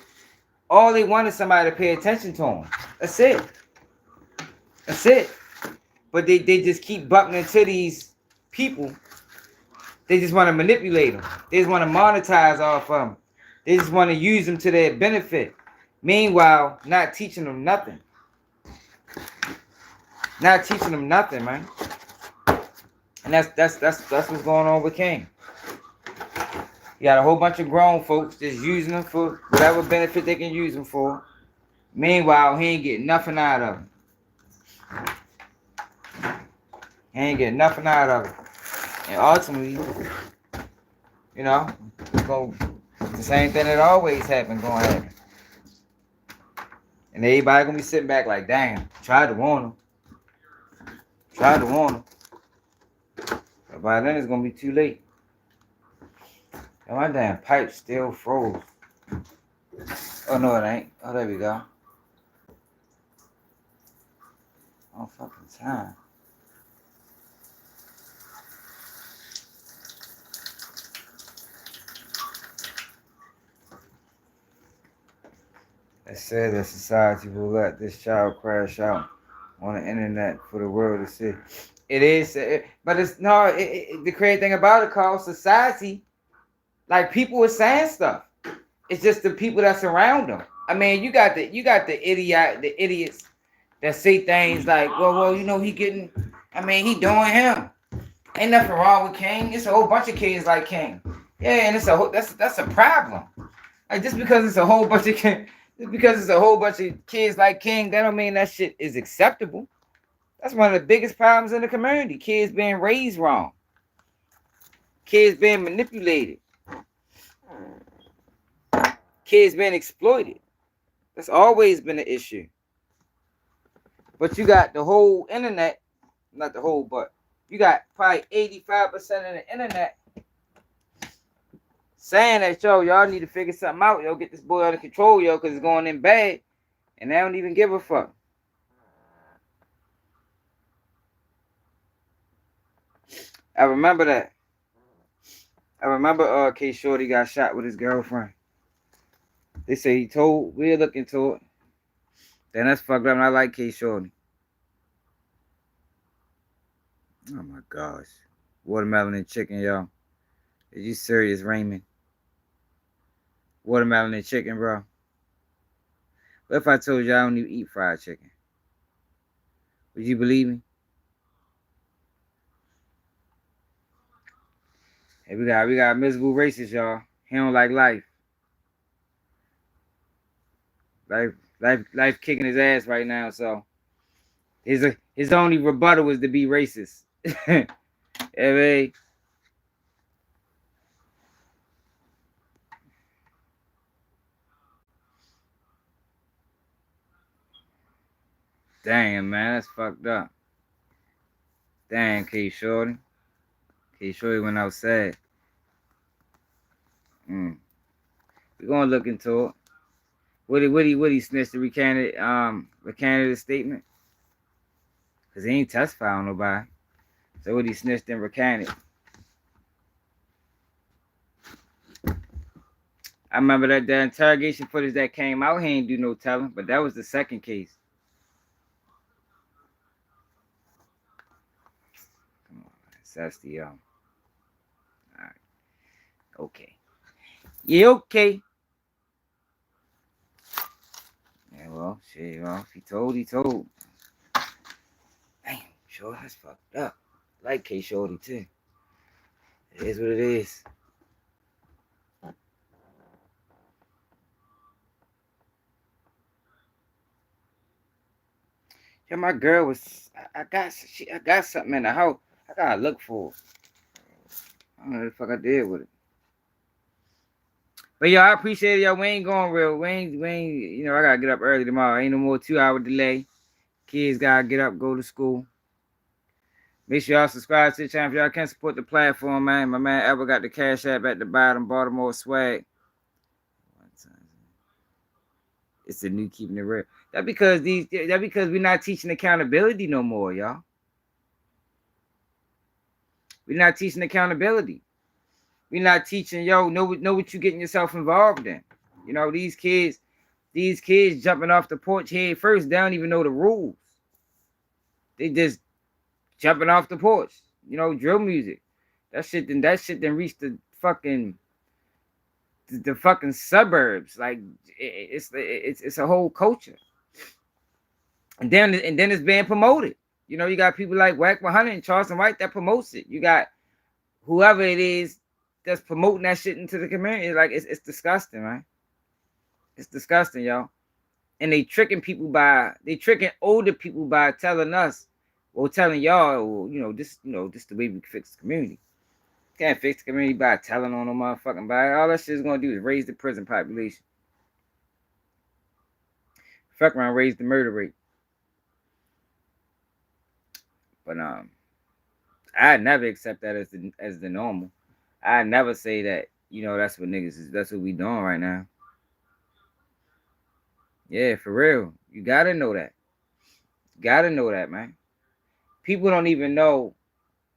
All they want is somebody to pay attention to them. That's it. That's it. But they just keep bumping into these people. They just want to manipulate them. They just want to monetize off of them. They just want to use them to their benefit. Meanwhile, not teaching them nothing. Not teaching them nothing, man. And that's what's going on with King. You got a whole bunch of grown folks just using them for whatever benefit they can use them for. Meanwhile, he ain't getting nothing out of them. He ain't getting nothing out of it. And ultimately, you know, the same thing that always happened gonna happen. And everybody gonna be sitting back like, damn, tried to warn them. Tried to warn them. But by then it's gonna be too late. And my damn pipe still froze. Oh no, it ain't. Oh, there we go. Oh, fucking time. It said that society will let this child crash out on the internet for the world to see. It is, but it's no. The crazy thing about it, Carl, society, like people are saying stuff. It's just the people that surround them. I mean, you got the idiots that say things like, well, you know, he doing him. Ain't nothing wrong with King. It's a whole bunch of kids like King. Yeah, and that's a problem. Like just because it's a whole bunch of kids like King, that don't mean that shit is acceptable. That's one of the biggest problems in the community. Kids being raised wrong. Kids being manipulated. Kids being exploited. That's always been an issue. But you got the whole internet, not the whole, but you got probably 85% of the internet saying that, yo, y'all need to figure something out. Yo, get this boy under control, yo, because it's going in bad. And they don't even give a fuck. I remember that. I remember K Shorty got shot with his girlfriend. They say we'll look into it. Then that's fucked up, and I like K Shorty. Oh my gosh. Watermelon and chicken, y'all. Are you serious, Raymond? Watermelon and chicken, bro. What if I told you I don't even eat fried chicken? Would you believe me? Hey, we got a miserable racist, y'all. He don't like life. Life kicking his ass right now, so his only rebuttal was to be racist. I mean, damn, man, that's fucked up. Damn, K Shorty. K Shorty went outside. We're gonna look into it. Would he snitch to recanted his statement? Cause he ain't testify on nobody. So would he snitched and recanted? I remember that the interrogation footage that came out, he ain't do no telling, but that was the second case. Come on, that's the all right. Okay. Yeah, okay. Yeah, well, shit, well, if he told, he told. Damn, sure, that's fucked up. Like K Shorty too. It is what it is. Yeah, my girl was. I got something in the house. I gotta look for it. I don't know what the fuck I did with it. But y'all, I appreciate it. Y'all, we ain't going real. We ain't. You know, I gotta get up early tomorrow. Ain't no more 2-hour delay. Kids gotta get up, go to school. Make sure y'all subscribe to the channel if y'all can support the platform, man. My man Ever got the Cash App at the bottom, Baltimore swag. It's the new keeping it real. That because we're not teaching accountability no more, y'all. We're not teaching accountability. We're not teaching, know what you're getting yourself involved in. You know, these kids jumping off the porch head first, they don't even know the rules. They just jumping off the porch. You know, drill music. That shit then reached the fucking suburbs. Like it's a whole culture. And then it's being promoted. You know, you got people like Whack 100 and Charleston White that promotes it. You got whoever it is that's promoting that shit into the community. Like it's disgusting, right? It's disgusting, y'all. And they tricking older people by telling us, or telling y'all, this the way we fix the community. Can't fix the community by telling on them motherfucking body. All that shit is gonna do is raise the prison population. Fuck around, raise the murder rate. But I never accept that as the normal. I never say that, that's what niggas is. That's what we doing right now. Yeah, for real. You gotta know that. Gotta know that, man. People don't even know.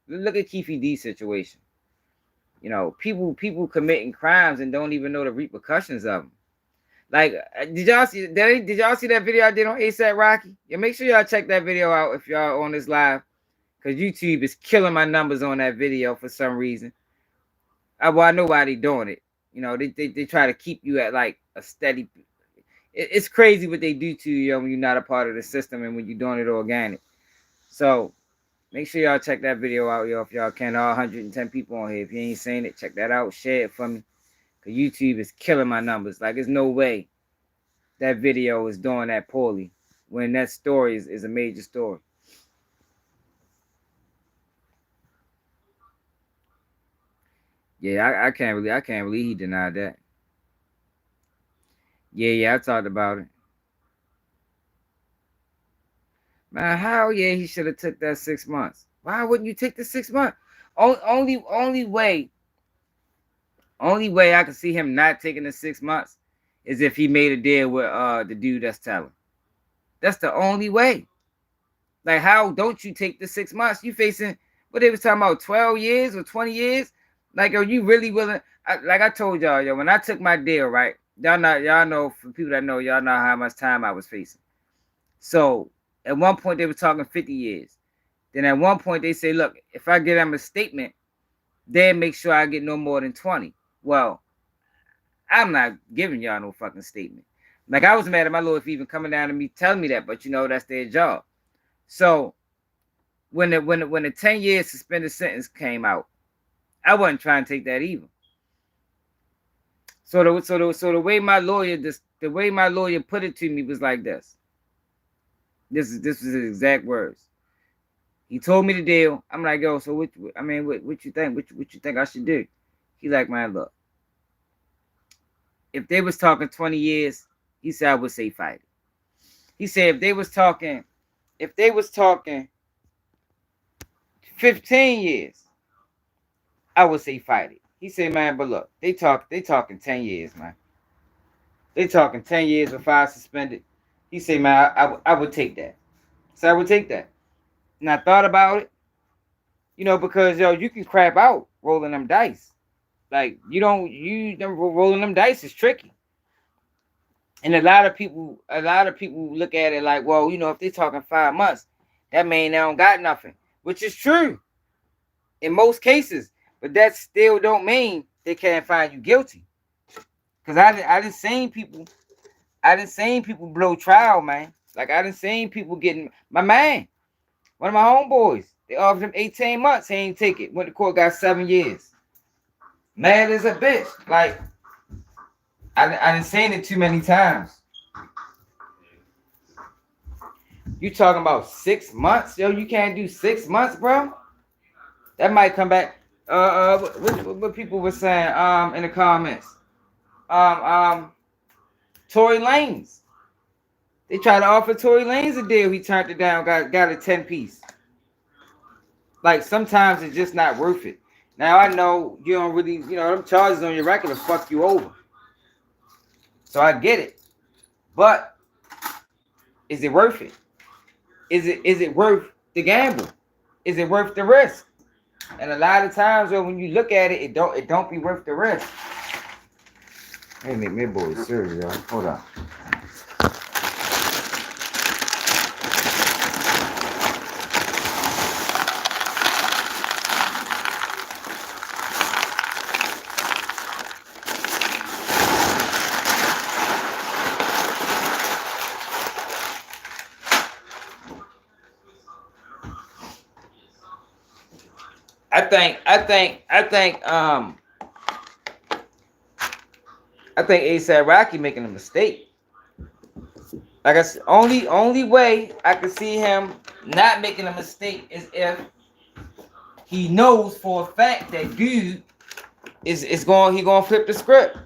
Look at Keefe D situation. People committing crimes and don't even know the repercussions of them. Like, did y'all see that video I did on ASAP Rocky? Yeah, make sure y'all check that video out if y'all on this live, because YouTube is killing my numbers on that video for some reason. I know why they doing it. They try to keep you at like a steady. It's crazy what they do to you when you're not a part of the system and when you're doing it organic. So make sure y'all check that video out, yo. If y'all can, all 110 people on here. If you ain't seen it, check that out. Share it for me. Because YouTube is killing my numbers. Like, there's no way that video is doing that poorly when that story is a major story. Yeah, I can't believe he denied that. Yeah, I talked about it. Man, how? Yeah, he should have took that 6 months. Why wouldn't you take the 6 months? Only way I can see him not taking the 6 months is if he made a deal with the dude that's telling. That's the only way. Like, how don't you take the 6 months? You facing what they was talking about, 12 years or 20 years? Like, are you really willing? Like I told y'all, yo, when I took my deal, right? Y'all know, for people that know, y'all know how much time I was facing. So at one point they were talking 50 years. Then at one point they say, look, if I give them a statement, they'll make sure I get no more than 20. Well, I'm not giving y'all no fucking statement. Like, I was mad at my lawyer for even coming down to me telling me that, but that's their job. So when the 10-year suspended sentence came out, I wasn't trying to take that either. So the way my lawyer put it to me was like this. This was his exact words. He told me the deal. I'm like, yo, so what you think? What you think I should do? He's like, man, look. If they was talking 20 years, he said I would say fight it. He said if they was talking 15 years, I would say fight it. He said, man, but look, they talking 10 years, man. They talking 10 years with 5 suspended. He said, man, I would take that. So I would take that. And I thought about it, because, yo, you can crap out rolling them dice. Like you rolling them dice is tricky. And a lot of people look at it like, well, if they're talking 5 months, that mean they don't got nothing, which is true in most cases. But that still don't mean they can't find you guilty. Cause I didn't seen people blow trial, man. Like I didn't seen people getting my man, one of my homeboys. They offered him 18 months. He ain't take it. Went to court, got 7 years. Mad as a bitch. Like I didn't seen it too many times. You talking about 6 months? Yo, you can't do 6 months, bro? That might come back. What people were saying in the comments. Tory Lanez. They tried to offer Tory Lanez a deal. He turned it down, got a 10-piece. Like sometimes it's just not worth it. Now I know you don't really, them charges on your record will fuck you over. So I get it. But is it worth it? Is it worth the gamble? Is it worth the risk? And a lot of times when you look at it, it don't be worth the risk. Hey, my boy is serious, yo. Hold on. I think ASAP Rocky making a mistake. Like I said, only way I can see him not making a mistake is if he knows for a fact that dude he gonna flip the script.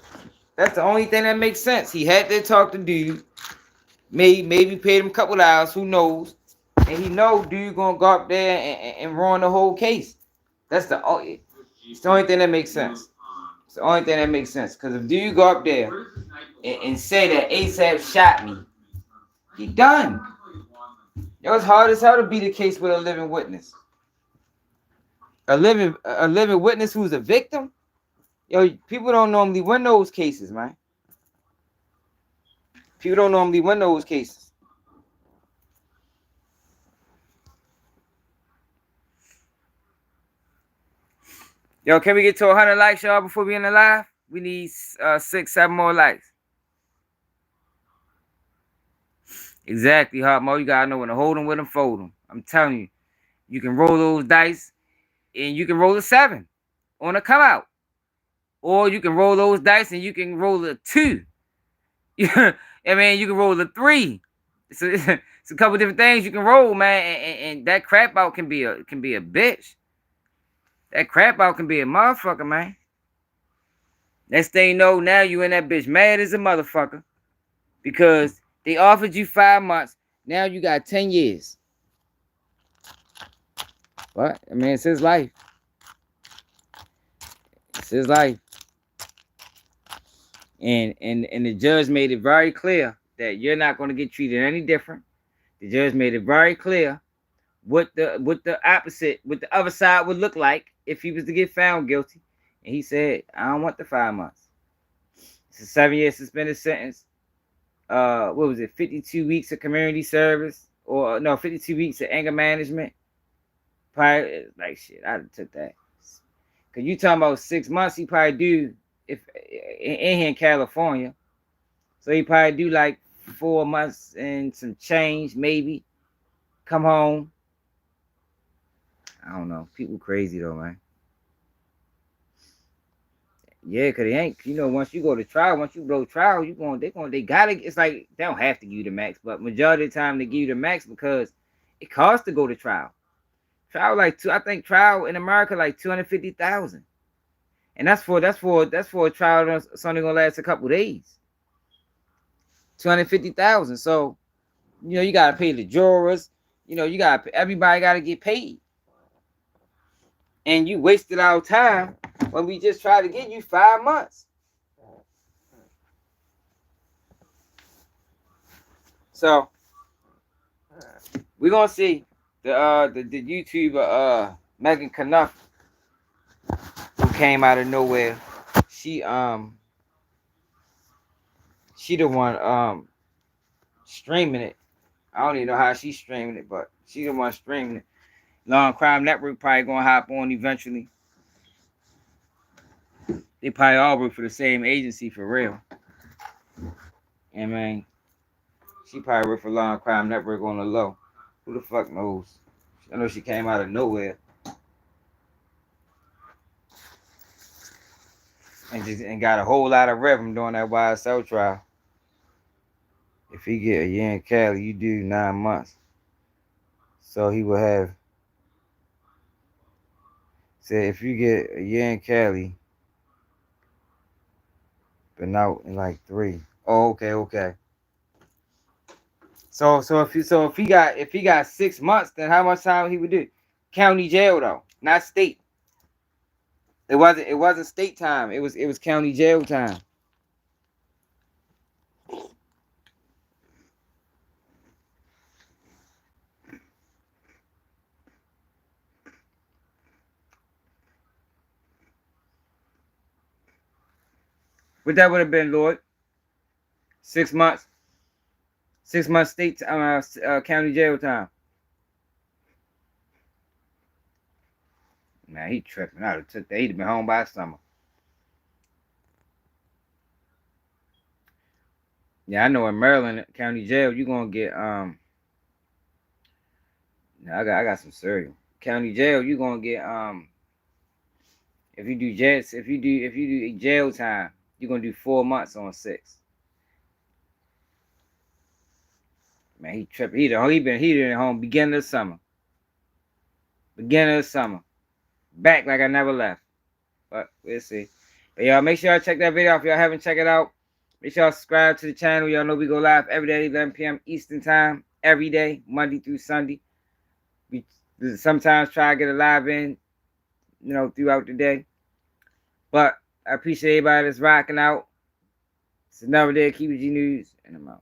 That's the only thing that makes sense. He had to talk to dude, maybe paid him a couple hours, who knows? And he know dude gonna go up there and ruin the whole case. It's the only thing that makes sense. It's the only thing that makes sense. Because if dude go up there and say that ASAP shot me, he done. Yo, it's hard as hell to be the case with a living witness. A living witness who's a victim. Yo, people don't normally win those cases, man. People don't normally win those cases. Yo, can we get to 100 likes, y'all, before we end the live? We need 6-7 more likes. Exactly, Hot Mo. You gotta know when to hold them, when to fold them. I'm telling you, you can roll those dice, and you can roll a 7 on a come out, or you can roll those dice and you can roll a 2. I mean, you can roll a 3. It's a couple different things you can roll, man, and that crap out can be a bitch. That crap out can be a motherfucker, man. Next thing you know, now you in that bitch mad as a motherfucker because they offered you 5 months. Now you got 10 years. What? I mean, it's his life. It's his life. And the judge made it very clear that you're not going to get treated any different. The judge made it very clear what the other side would look like if he was to get found guilty. And he said, I don't want the 5 months. It's a 7-year suspended sentence. What was it? 52 weeks of community service, or no, 52 weeks of anger management. Probably like shit. I'd have took that. Cause you talking about 6 months, he probably do if in here in California. So he probably do like 4 months and some change, maybe. Come home. I don't know. People crazy though, man. Yeah, cause they ain't. Once you go to trial, once you blow trial, they gotta. It's like they don't have to give you the max, but majority of the time they give you the max because it costs to go to trial. Trial I think trial in America like $250,000, and that's for a trial that's only gonna last a couple days. $250,000. So you gotta pay the jurors. Everybody gotta get paid. And you wasted our time when we just tried to give you 5 months. So we're gonna see the YouTuber Megan Knuff, who came out of nowhere she the one streaming it. I don't even know how she's streaming it, but she the one streaming it. Law and Crime Network probably gonna hop on eventually. They probably all work for the same agency for real. And man, she probably work for Law and Crime Network on the low. Who the fuck knows? I know she came out of nowhere. And got a whole lot of revenue during that YSL trial. If he get a year in Cali, you do 9 months. So he will have. Say if you get a year in Cali, been out in like 3. Oh, okay. So if he got 6 months, then how much time he would do? County jail though, not state. It wasn't state time. It was county jail time. What that would have been, Lord? 6 months. 6 months state county jail time. Man, he tripping. I'd have took that. He'd have been home by summer. Yeah, I know in Maryland County Jail, you're gonna get Now I got some cereal. County Jail, you're gonna get if you do jail time, you're gonna do 4 months on 6. Man, he tripping. He been home beginning of summer. Back like I never left. But we'll see. But y'all make sure y'all check that video out if y'all haven't checked it out. Make sure y'all subscribe to the channel. Y'all know we go live every day at 11 p.m. Eastern time. Every day, Monday through Sunday. We sometimes try to get a live in, throughout the day. But I appreciate everybody that's rocking out. It's another day of KBG News, and I'm out.